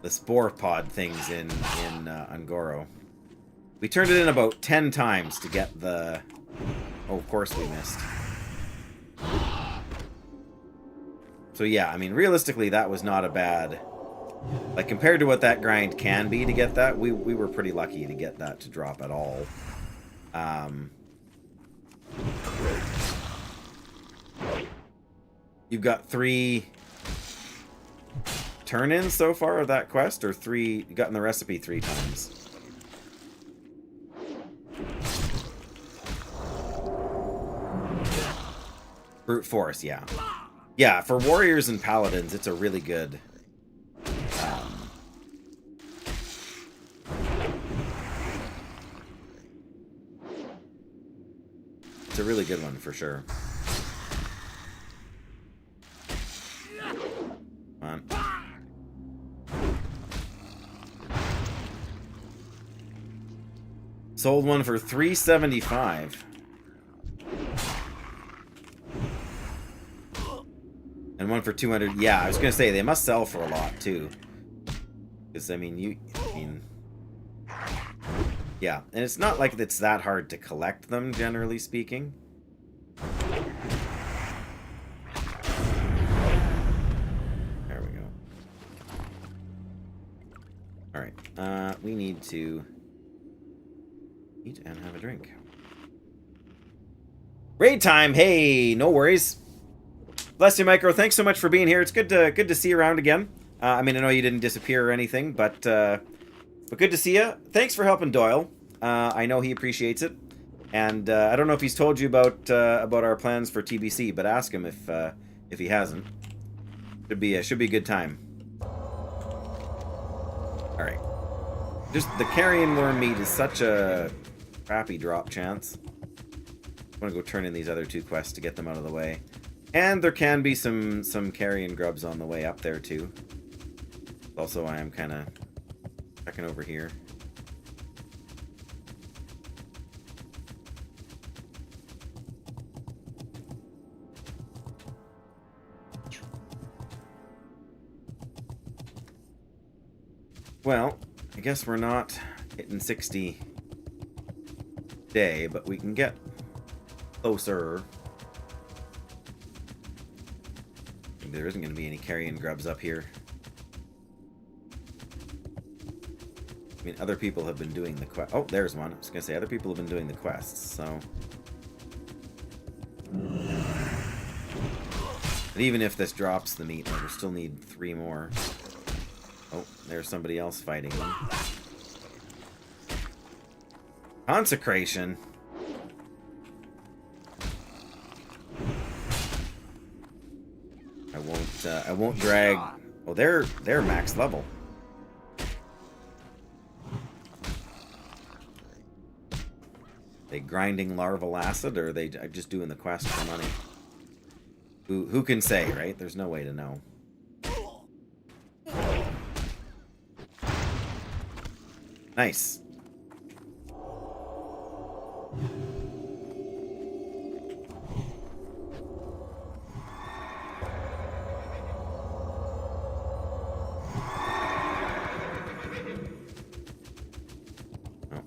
The spore pod things in Ungoro. We turned it in about 10 times to get the... Oh, of course we missed. So yeah, I mean, realistically, that was not a bad... Like, compared to what that grind can be to get that, we were pretty lucky to get that to drop at all. You've got 3 turn-ins so far of that quest, or 3... You gotten the recipe 3 times. Brute force, yeah. Yeah, for warriors and paladins, it's a really good... it's a really good one, for sure. Come on. Sold one for $375. And one for 200. Yeah, I was gonna say they must sell for a lot too. Because I mean, yeah, and it's not like it's that hard to collect them, generally speaking. There we go. All right, we need to eat and have a drink. Raid time. Hey, no worries. Bless you, Micro. Thanks so much for being here. It's good to see you around again. I mean, I know you didn't disappear or anything, but good to see you. Thanks for helping Doyle. I know he appreciates it, and I don't know if he's told you about our plans for TBC, but ask him if he hasn't. Should be a good time. All right. Just the carrion worm meat is such a crappy drop chance. I'm gonna go turn in these other two quests to get them out of the way. And there can be some carrion grubs on the way up there too. Also, I am kind of checking over here. Well, I guess we're not hitting 60 day, but we can get closer. There isn't going to be any carrion grubs up here. I mean, other people have been doing the quest. Oh, there's one. I was going to say, other people have been doing the quests, so... But even if this drops the meat, we still need 3 more. Oh, there's somebody else fighting them. Consecration? I won't drag... Oh, they're max level. They grinding larval acid, or are they just doing the quest for money? Who can say, right? There's no way to know. Nice.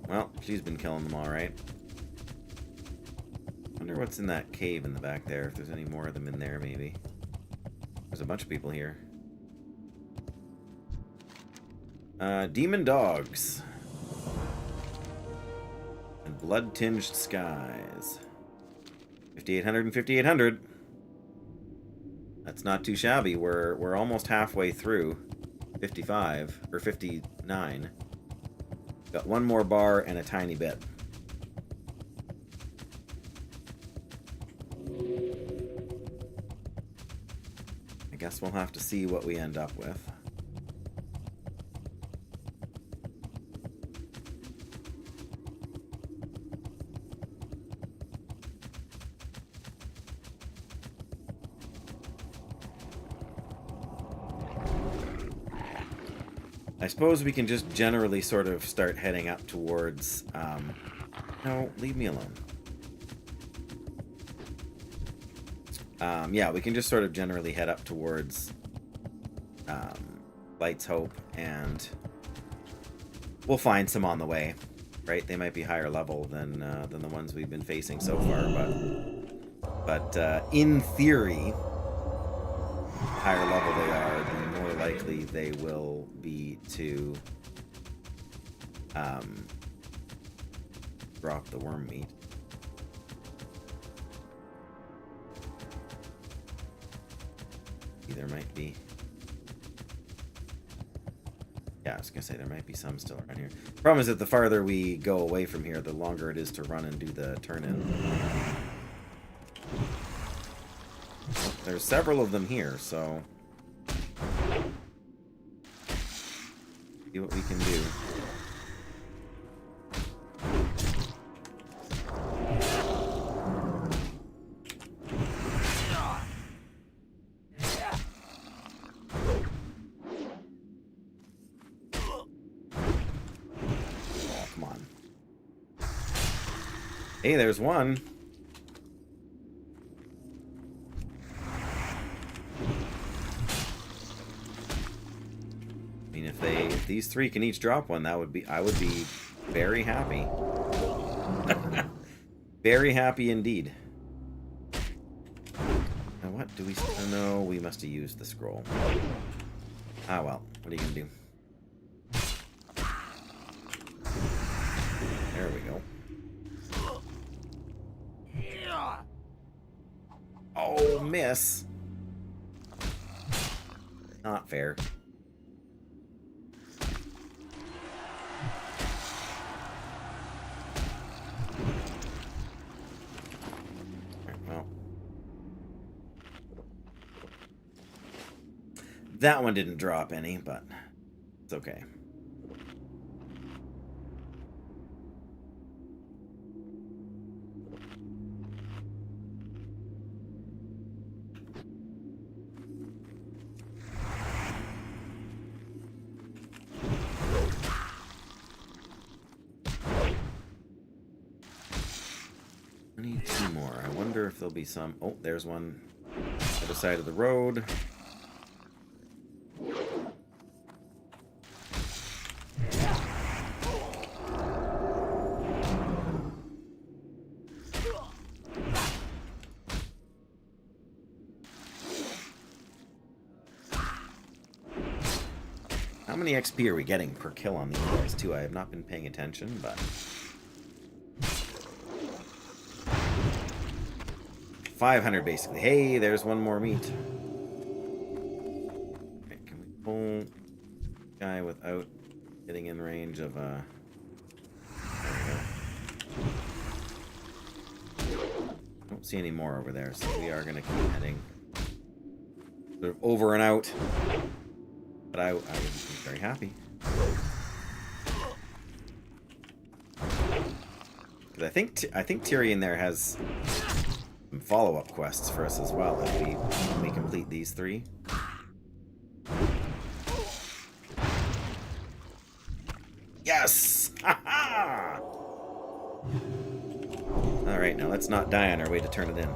Well, she's been killing them all right. Wonder what's in that cave in the back there, if there's any more of them in there, maybe. There's a bunch of people here. Demon dogs. And blood-tinged skies. 5,800 and 5,800. That's not too shabby. We're almost halfway through 55, or 59. Got one more bar and a tiny bit. I guess we'll have to see what we end up with. I suppose we can just generally sort of start heading up towards... no, leave me alone. Yeah, we can just sort of generally head up towards Light's Hope, and we'll find some on the way, right? They might be higher level than the ones we've been facing so far, but in theory, the higher level they are, the more likely they will be to drop the worm meat. There might be... Yeah, I was gonna say there might be some still around here. Problem is that the farther we go away from here, the longer it is to run and do the turn-in. There's several of them here, so... see what we can do. Come on. Hey, there's one. I mean, if these three can each drop one, I would be very happy. Very happy indeed. Now what do we... oh, no, we must have used the scroll. Ah, well. What are you gonna do? There we go. Oh, miss. Not fair. Well, that one didn't drop any, but it's okay. I need two more. I wonder if there'll be some... oh, there's one other side of the road. How many XP are we getting per kill on these guys, too? I have not been paying attention, but... 500, basically. Hey, there's one more meat. Okay, can we pull guy without getting in range of, there we go. Don't see any more over there, so we are going to keep heading sort of over and out. But I would be very happy. Because I think Tyrion there has some follow-up quests for us as well if we complete these three. Yes! Ha-ha! Alright, now let's not die on our way to turn it in.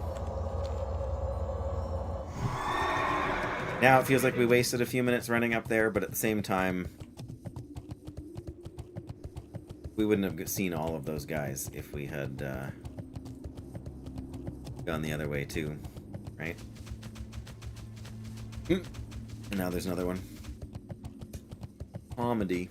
Now it feels like we wasted a few minutes running up there, but at the same time, we wouldn't have seen all of those guys if we had gone the other way too, right? And now there's another one. Comedy.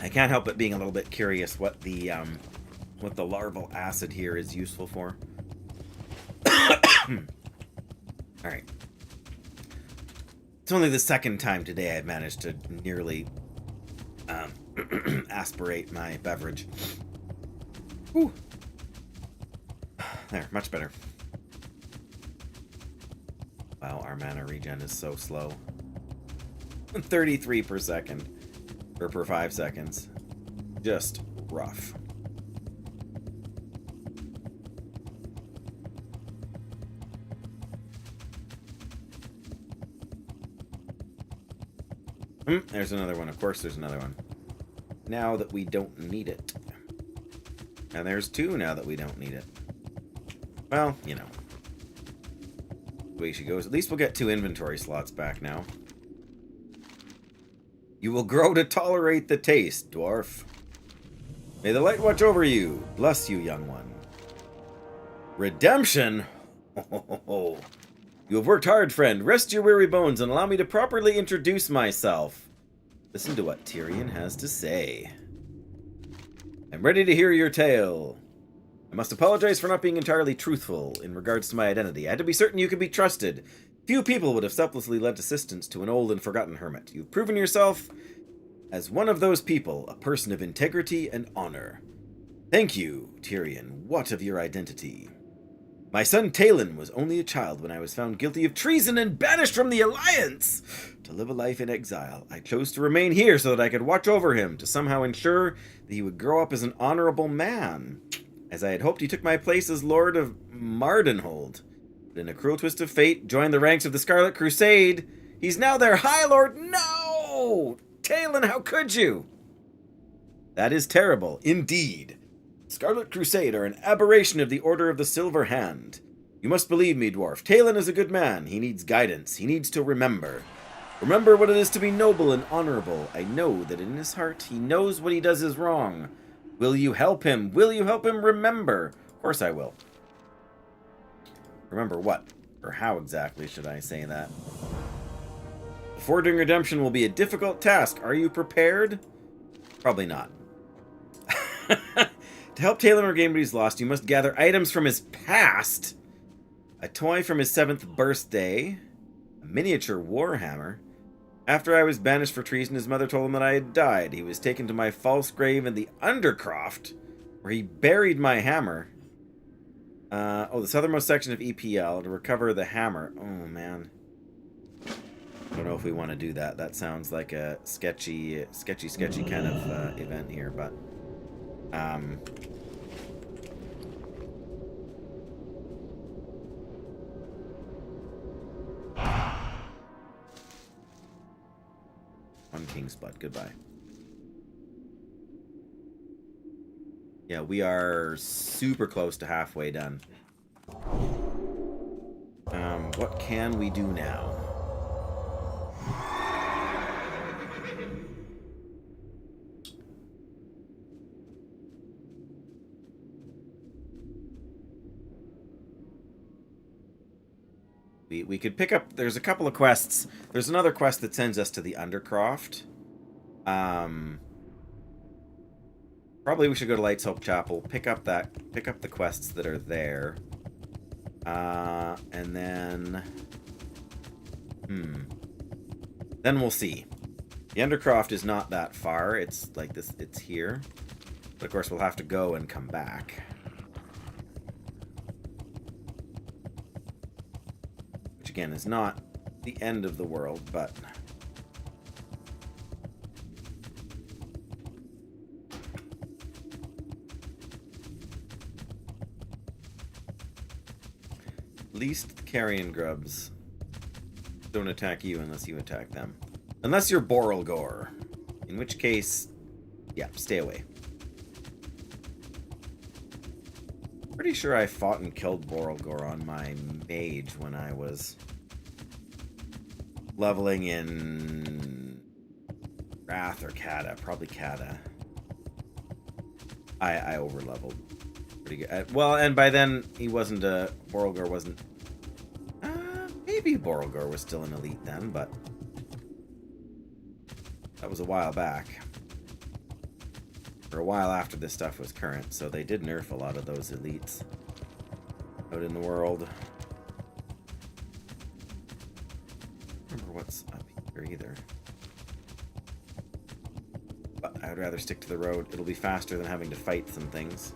I can't help but being a little bit curious what the larval acid here is useful for. Alright. It's only the second time today I've managed to nearly aspirate my beverage. Whew. There, much better. Wow, our mana regen is so slow. 33 per second. Or per 5 seconds. Just rough. There's another one. Of course there's another one. Now that we don't need it. And there's two now that we don't need it. Well, you know. The way she goes. At least we'll get 2 inventory slots back now. You will grow to tolerate the taste, dwarf. May the light watch over you. Bless you, young one. Redemption? You have worked hard, friend. Rest your weary bones and allow me to properly introduce myself. Listen to what Tyrion has to say. I'm ready to hear your tale. I must apologize for not being entirely truthful in regards to my identity. I had to be certain you could be trusted. Few people would have selflessly lent assistance to an old and forgotten hermit. You've proven yourself as one of those people, a person of integrity and honor. Thank you, Tyrion. What of your identity? My son Talon was only a child when I was found guilty of treason and banished from the Alliance. To live a life in exile, I chose to remain here so that I could watch over him, to somehow ensure that he would grow up as an honorable man. As I had hoped, he took my place as Lord of Mardenhold. But in a cruel twist of fate, joined the ranks of the Scarlet Crusade. He's now their High Lord. No! Talon, how could you? That is terrible, indeed. Scarlet Crusade are an aberration of the Order of the Silver Hand. You must believe me, dwarf. Talon is a good man. He needs guidance. He needs to remember. Remember what it is to be noble and honorable. I know that in his heart he knows what he does is wrong. Will you help him? Will you help him remember? Of course I will. Remember what? Or how exactly should I say that? Forging redemption will be a difficult task. Are you prepared? Probably not. To help Talon regain what he's lost, you must gather items from his past. A toy from his 7th birthday. A miniature warhammer. After I was banished for treason, his mother told him that I had died. He was taken to my false grave in the Undercroft, where he buried my hammer. The southernmost section of EPL to recover the hammer. Oh, man. I don't know if we want to do that. That sounds like a sketchy kind of event here, but... One King's Blood. Goodbye. Yeah, we are super close to halfway done. What can we do now? We could pick up... There's a couple of quests. There's another quest that sends us to the Undercroft. Probably we should go to Light's Hope Chapel, pick up the quests that are there. And then... Then we'll see. The Undercroft is not that far. It's like this, it's here. But of course we'll have to go and come back. Which again is not the end of the world, but... At least the carrion grubs don't attack you unless you attack them. Unless you're Borrelgore. In which case, yeah, stay away. Pretty sure I fought and killed Borrelgore on my mage when I was leveling in Wrath or Kata. Probably Kata. I over-leveled. Pretty good. Well, and by then, he wasn't a... Borrelgore wasn't... maybe Borrelgore was still an elite then, but... That was a while back. For a while after this stuff was current, so they did nerf a lot of those elites out in the world. I don't remember what's up here either. But I would rather stick to the road. It'll be faster than having to fight some things.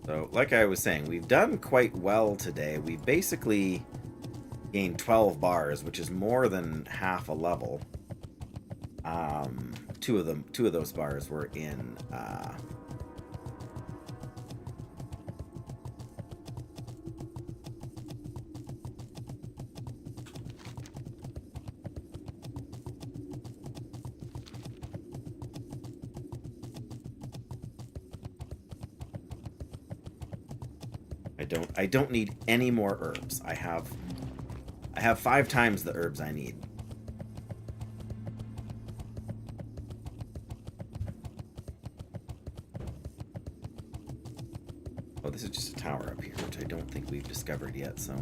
So, like I was saying, we've done quite well today. We basically gained 12 bars, which is more than half a level. Two of those bars were in I don't need any more herbs. I have 5 times the herbs I need. Oh, this is just a tower up here, which I don't think we've discovered yet, so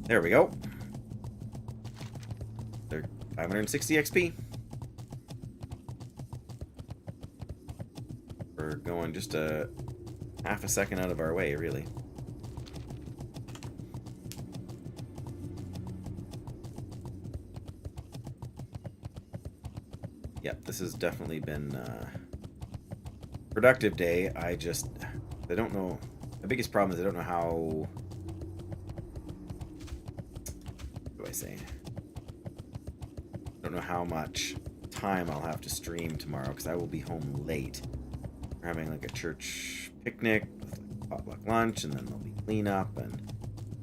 There we go. They're 560 XP. We're going just a half a second out of our way, really. Yep, this has definitely been a productive day. I don't know. The biggest problem is I don't know how. What do I say? I don't know how much time I'll have to stream tomorrow because I will be home late. We're having like a church picnic with like potluck lunch, and then there'll be cleanup, and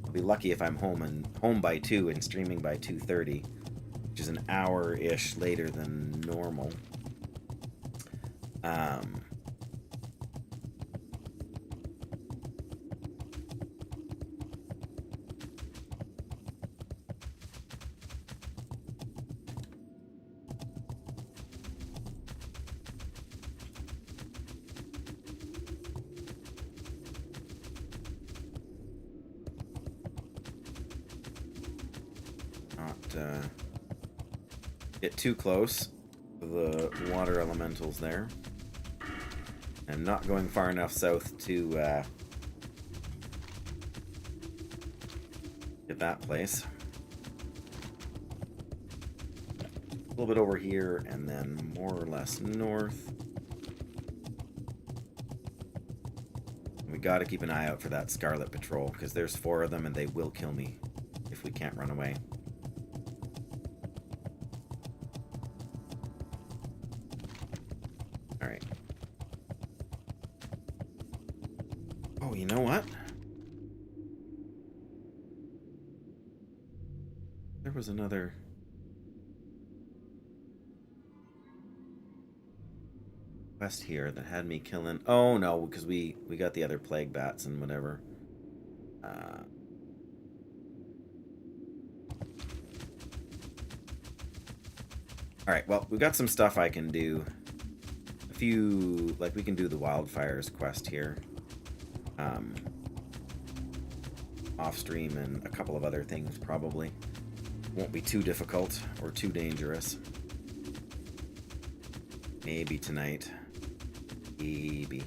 I'll be lucky if I'm home by 2 and streaming by 2:30, which is an hour-ish later than normal. Get too close to the water elementals there. I'm not going far enough south to get that place. A little bit over here and then more or less north. We got to keep an eye out for that Scarlet Patrol because there's 4 of them and they will kill me if we can't run away. Alright. Oh, you know what? There was another... quest here that had me killing... Oh, no, because we got the other plague bats and whatever. Alright, well, we've got some stuff I can do. A few... Like, we can do the wildfires quest here. Off-stream and a couple of other things, probably. Won't be too difficult or too dangerous. Maybe tonight. Maybe.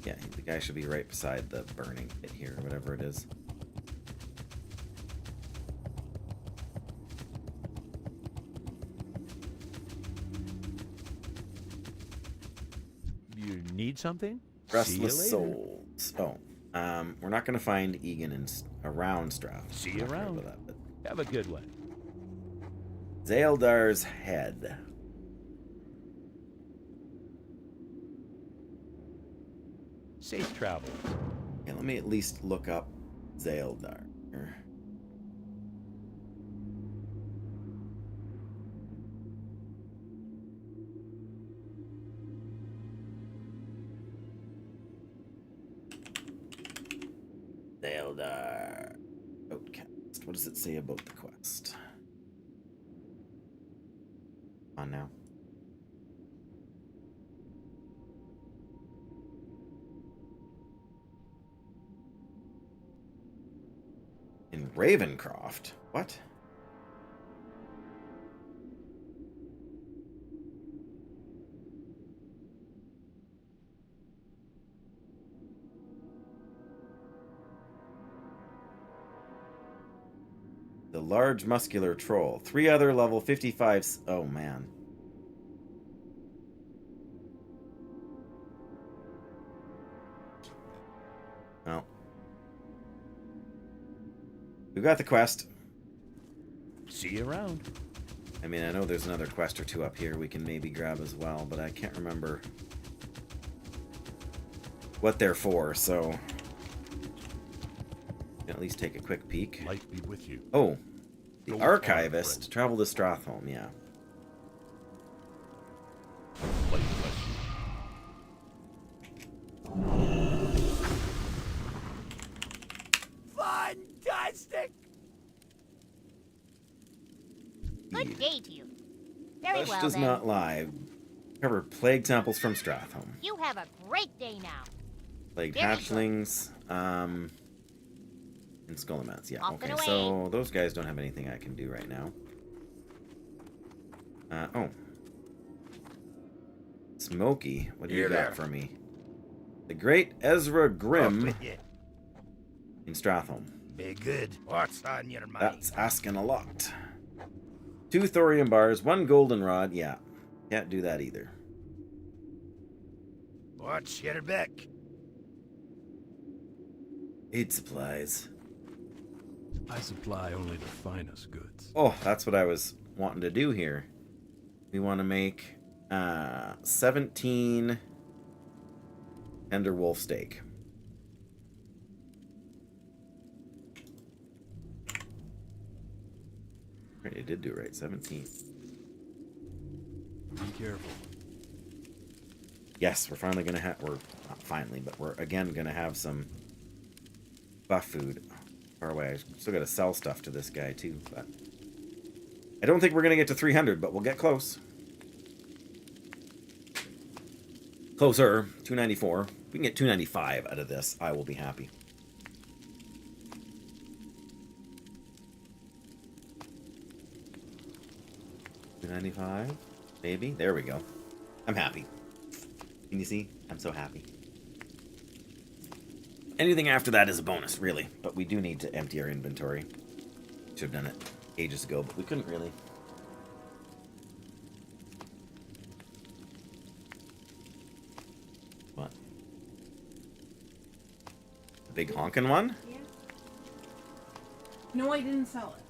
Yeah, the guy should be right beside the burning pit here, whatever it is. You need something? Restless Souls. Oh, we're not going to find Egan around Strath. See you around. That, but... Have a good one. Zaeldar's Head. Safe travels. Okay, let me at least look up Zaeldar. Zaeldar. Outcast. What does it say about the quest? On now. In Ravencroft? What? The large muscular troll. 3 other level 55s. Oh man. Well. We got the quest. See you around. I mean, I know there's another quest or 2 up here we can maybe grab as well, but I can't remember what they're for, so at least take a quick peek. Light be with you. Oh, the Go archivist. on, Travel to Strathholm, yeah. Light bless you. Fantastic! Good day to you. Very Flesh well does then. not lie. Cover plague samples from Strathholm. You have a great day now. Plague Very good. hatchlings. And Skullomats. Yeah, Off and okay. away. So those guys don't have anything I can do right now. Oh. Smokey, what do you got for me? The Great Ezra Grimm in Strathholm. Be good. What's on your mind? That's asking a lot. 2 thorium bars, 1 goldenrod. Yeah, can't do that either. What's your back? Aid supplies. I supply only the finest goods. Oh, that's what I was wanting to do here. We want to make 17 tender wolf steak. Right, it did do it right. 17. Be careful. Yes, we're finally gonna have. We're not finally, but we're again gonna have some buff food. Far away. I still gotta sell stuff to this guy too, but I don't think we're gonna get to 300, but we'll get close. Closer. 294. If we can get 295 out of this, I will be happy. $295, maybe. There we go. I'm happy. Can you see? I'm so happy. Anything after that is a bonus, really. But we do need to empty our inventory. Should have done it ages ago, but we couldn't really. What? The big honkin' one? Yeah. No, I didn't sell it.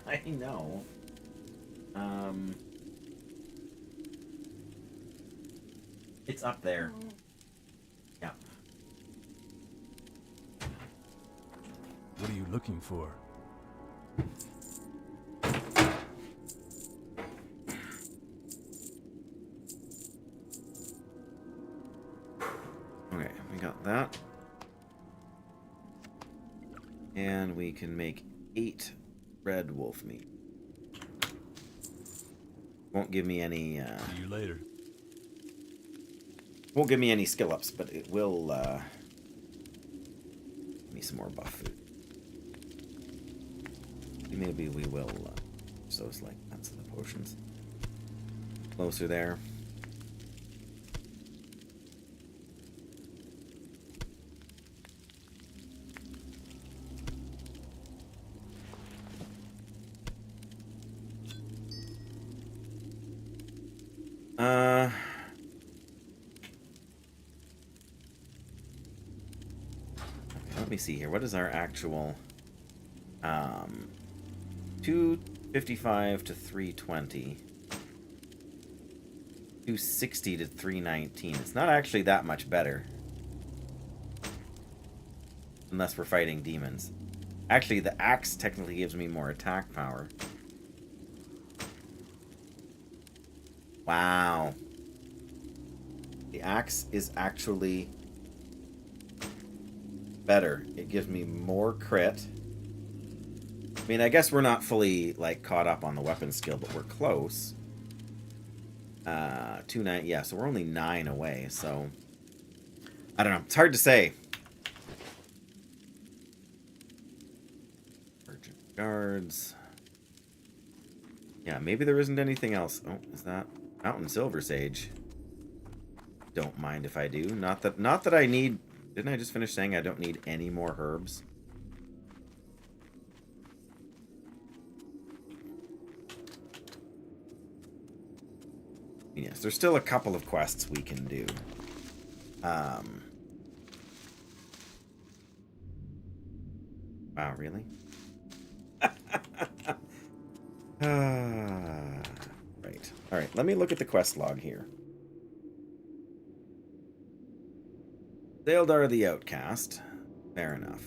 I know. It's up there. Yeah. What are you looking for? Okay, we got that. And we can make 8 red wolf meat. Won't give me any, See you later. won't give me any skill ups, but it will, give me some more buff food. Maybe we will, use those like that's the potions. Closer there. Let me see here. What is our actual 255 to 320. 260 to 319. It's not actually that much better. Unless we're fighting demons. Actually, the axe technically gives me more attack power. Wow. The axe is actually better. It gives me more crit. I mean, I guess we're not fully, like, caught up on the weapon skill, but we're close. 2-9, yeah, so we're only 9 away, so... I don't know. It's hard to say. Urgent guards. Yeah, maybe there isn't anything else. Oh, is that Mountain Silver Sage? Don't mind if I do. Not that I need... Didn't I just finish saying I don't need any more herbs? Yes, there's still a couple of quests we can do. Wow, really? Right. Alright, let me look at the quest log here. Daldar the Outcast. Fair enough.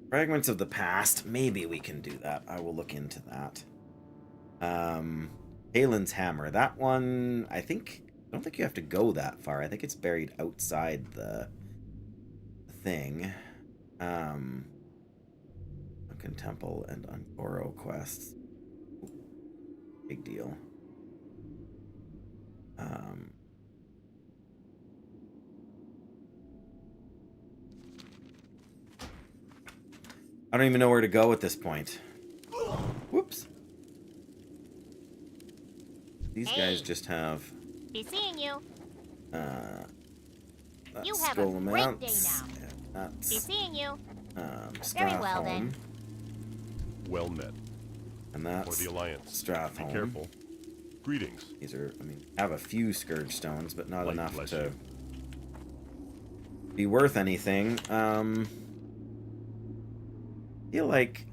Fragments of the Past. Maybe we can do that. I will look into that. Halen's Hammer. That one, I don't think you have to go that far. I think it's buried outside the thing. Sunken Temple and Ungoro quests. Big deal. I don't even know where to go at this point. Whoops. These guys just have... Be seeing you. That's You have skull a great amounts. day now. Yeah, Be that's seeing you. Strath Very well, home. then. Well met. And For that's the Alliance. Strath Be home. careful. Greetings. These are, I mean, have a few Scourge Stones, but not Light enough bless to you. be worth anything. Feel like...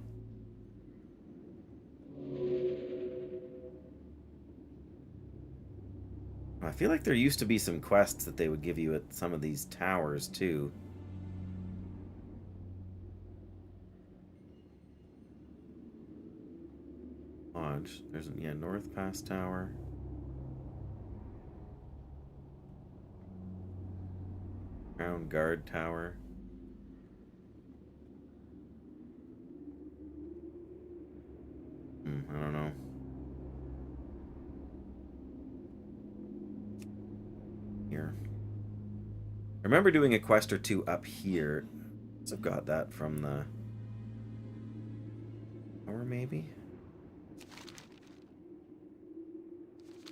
I feel like there used to be some quests that they would give you at some of these towers, too. Lodge. There's a, yeah, North Pass Tower. Crown Guard Tower. I don't know. Here. I remember doing a quest or two up here. So I've got that from the... Or maybe?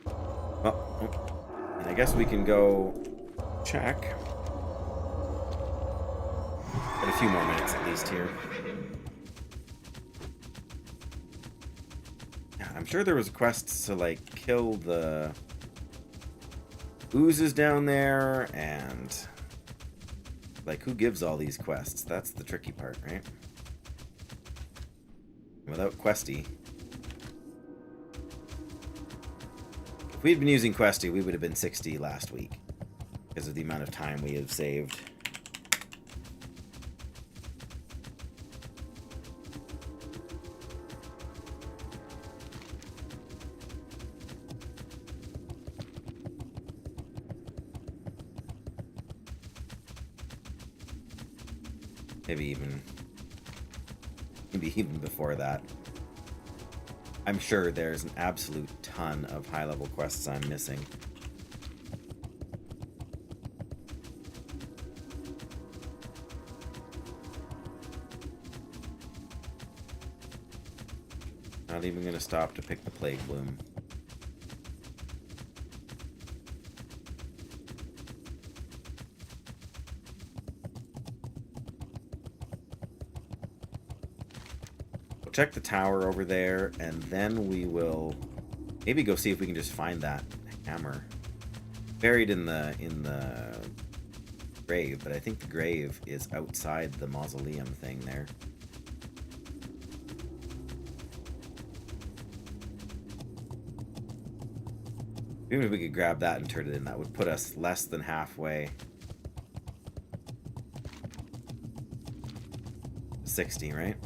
Oh. And I guess we can go check. Got a few more minutes at least here. Yeah, I'm sure there was quests to, like, kill the oozes down there, and... Like, who gives all these quests? That's the tricky part, right? Without Questy. If we'd been using Questy, we would have been 60 last week. Because of the amount of time we have saved. Maybe even before that. I'm sure there's an absolute ton of high-level quests I'm missing. Not even gonna stop to pick the Plague Bloom. Check the tower over there, and then we will maybe go see if we can just find that hammer buried in the grave. But I think the grave is outside the mausoleum thing there. Even if we could grab that and turn it in, that would put us less than halfway. 60, right?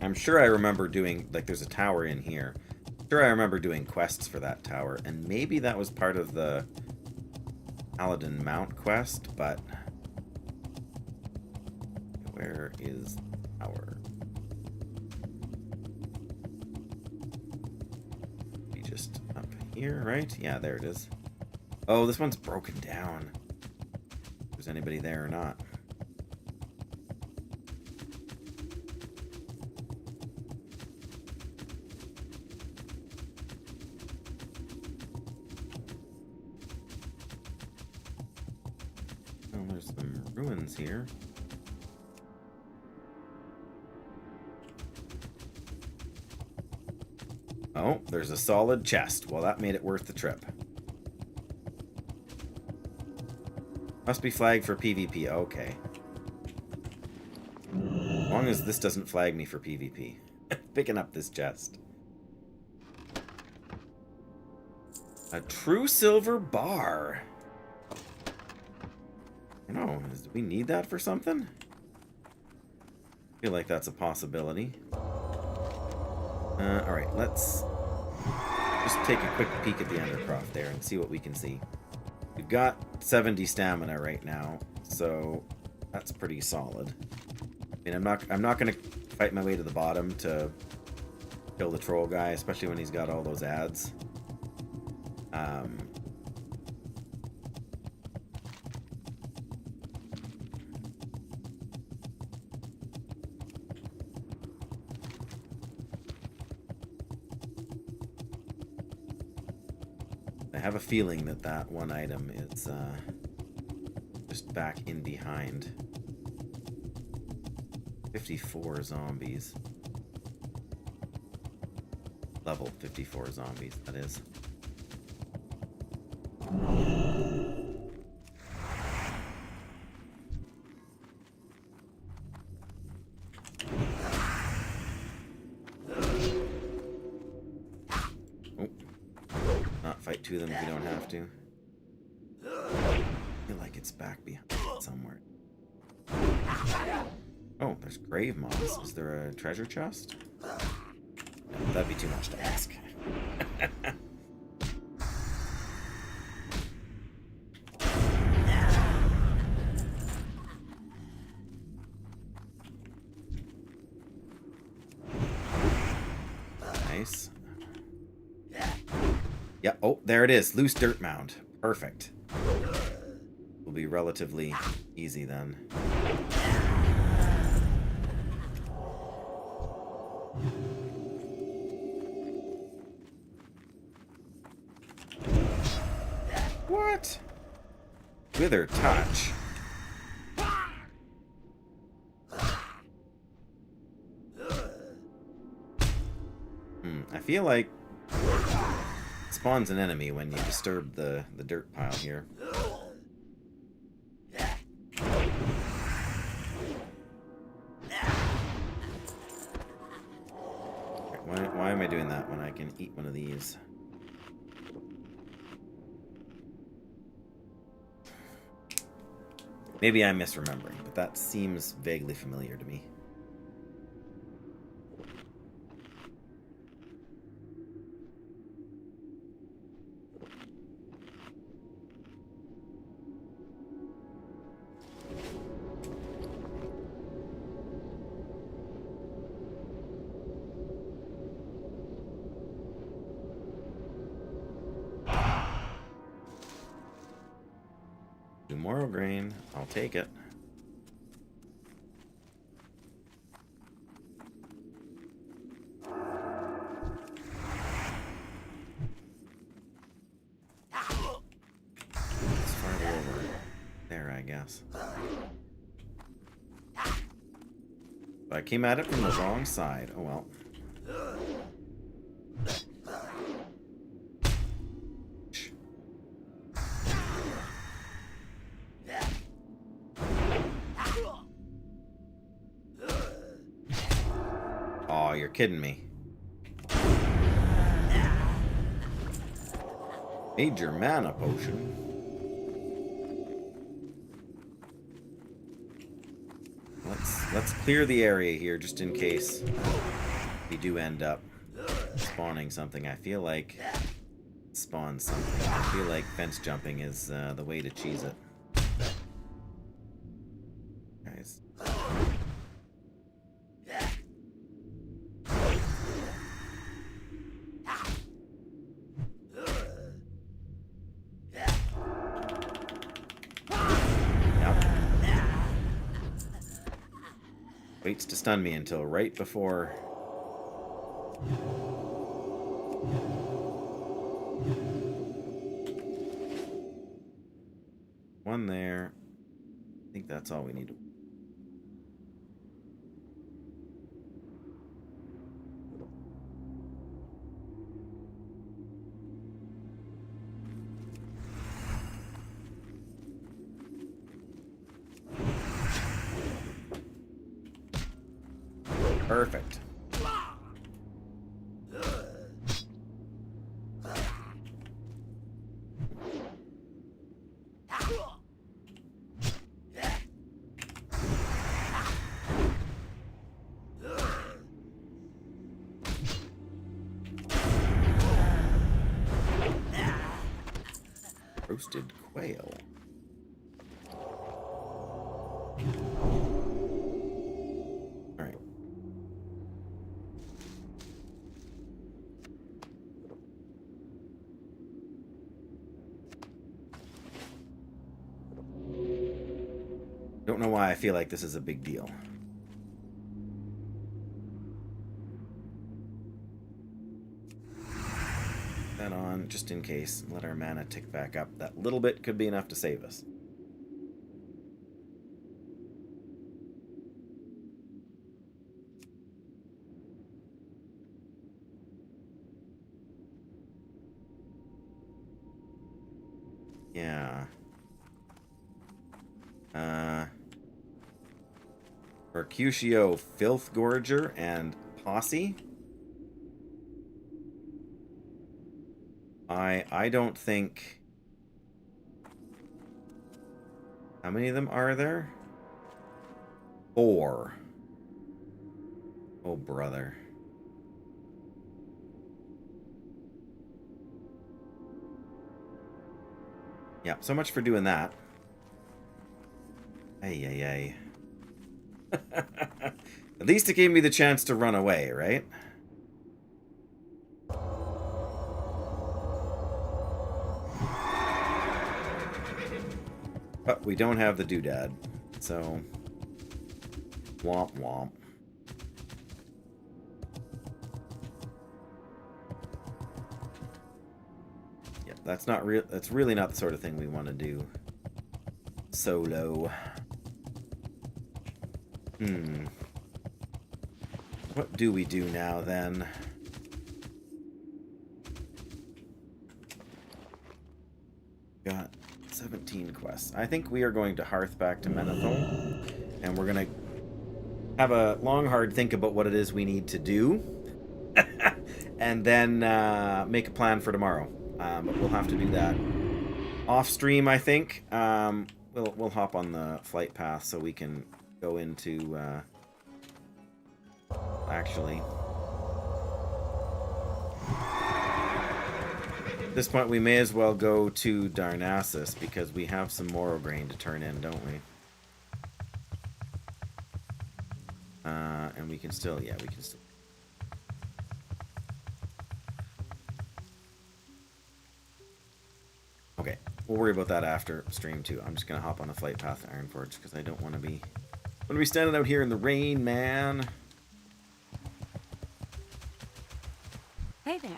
I'm sure I remember doing, like, there's a tower in here. I'm sure I remember doing quests for that tower, and maybe that was part of the Paladin Mount quest, but where is the tower? Be just up here, right? Yeah, there it is. Oh, this one's broken down. If there's anybody there or not. There's some ruins here. Oh, there's a solid chest. Well, that made it worth the trip. Must be flagged for PvP. Okay. As long as this doesn't flag me for PvP. Picking up this chest. A true silver bar. No, do we need that for something? I feel like that's a possibility. Alright, let's just take a quick peek at the Undercroft there and see what we can see. We've got 70 stamina right now, so that's pretty solid. I mean, I'm not gonna fight my way to the bottom to kill the troll guy, especially when he's got all those ads. I have a feeling that that one item is just back in behind. 54 zombies. Level 54 zombies, that is. Oh. Not fight two of them if you don't have to. I feel like it's back behind somewhere. Oh, there's grave moss. Is there a treasure chest? No, that'd be too much to ask. Nice. Yeah, oh, there it is. Loose dirt mound. Perfect. Will be relatively easy then. What? Wither touch. I feel like it spawns an enemy when you disturb the dirt pile here. Why am I doing that when I can eat one of these? Maybe I'm misremembering, but that seems vaguely familiar to me. Tomorrow grain, I'll take it. It's farther over there, I guess. But I came at it from the wrong side. Oh well. Oh, you're kidding me. Major mana potion. Let's clear the area here just in case we do end up spawning something. I feel like spawn something. I feel like fence jumping is the way to cheese it. Guys. Waits to stun me until right before. One there. I think that's all we need to. Perfect. Roasted quail. don't know why I feel like this is a big deal. That on, just in case. Let our mana tick back up. That little bit could be enough to save us. Yeah. Mercutio, Filth Gorger, and Posse. I don't think... How many of them are there? 4. Oh, brother. Yeah, so much for doing that. Ay, ay, ay. At least it gave me the chance to run away, right? But we don't have the doodad, so... Womp womp. Yeah, that's not real. That's really not the sort of thing we want to do solo. What do we do now, then? Got 17 quests. I think we are going to hearth back to Menethil, and we're going to have a long, hard think about what it is we need to do, and then make a plan for tomorrow. But we'll have to do that off stream, I think. We'll hop on the flight path so we can go into... Actually... At this point, we may as well go to Darnassus, because we have some Morrow Grain to turn in, don't we? And we can still... Yeah, we can still... Okay, we'll worry about that after stream, too. I'm just going to hop on the flight path to Ironforge, because I don't want to be... standing out here in the rain, man. Hey there.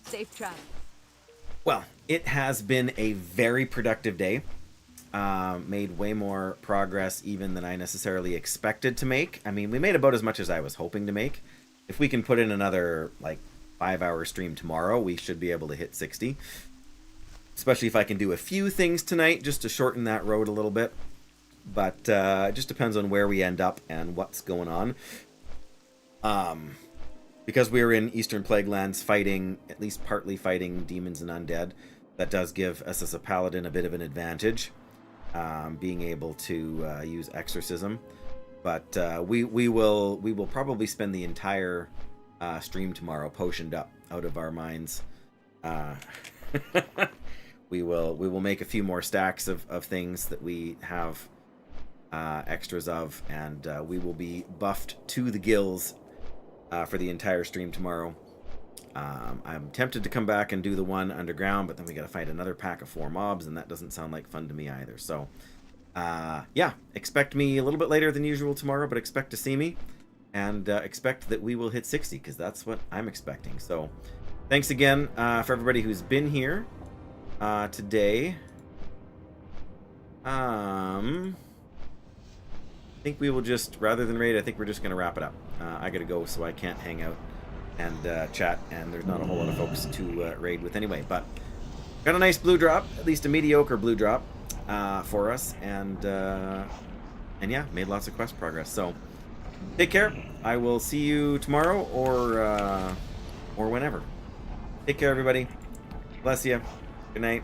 Safe travel. Well, it has been a very productive day. Made way more progress even than I necessarily expected to make. I mean, we made about as much as I was hoping to make. If we can put in another, like, 5-hour stream tomorrow, we should be able to hit 60. Especially if I can do a few things tonight, just to shorten that road a little bit. But it just depends on where we end up and what's going on. Because we were in Eastern Plaguelands fighting, at least partly fighting demons and undead, that does give us as a paladin a bit of an advantage, being able to use exorcism. But we will probably spend the entire stream tomorrow potioned up out of our minds. we will make a few more stacks of things that we have extras of, and we will be buffed to the gills for the entire stream tomorrow. I'm tempted to come back and do the one underground, but then we gotta fight another pack of 4 mobs, and that doesn't sound like fun to me either. So, yeah, expect me a little bit later than usual tomorrow, but expect to see me, and expect that we will hit 60, because that's what I'm expecting. So, thanks again for everybody who's been here today. I think we will just, rather than raid, I think we're just going to wrap it up. I got to go, so I can't hang out and chat, and there's not a whole lot of folks to raid with anyway. But got a nice blue drop, at least a mediocre blue drop for us, and yeah, made lots of quest progress. So take care. I will see you tomorrow or whenever. Take care, everybody. Bless you. Good night.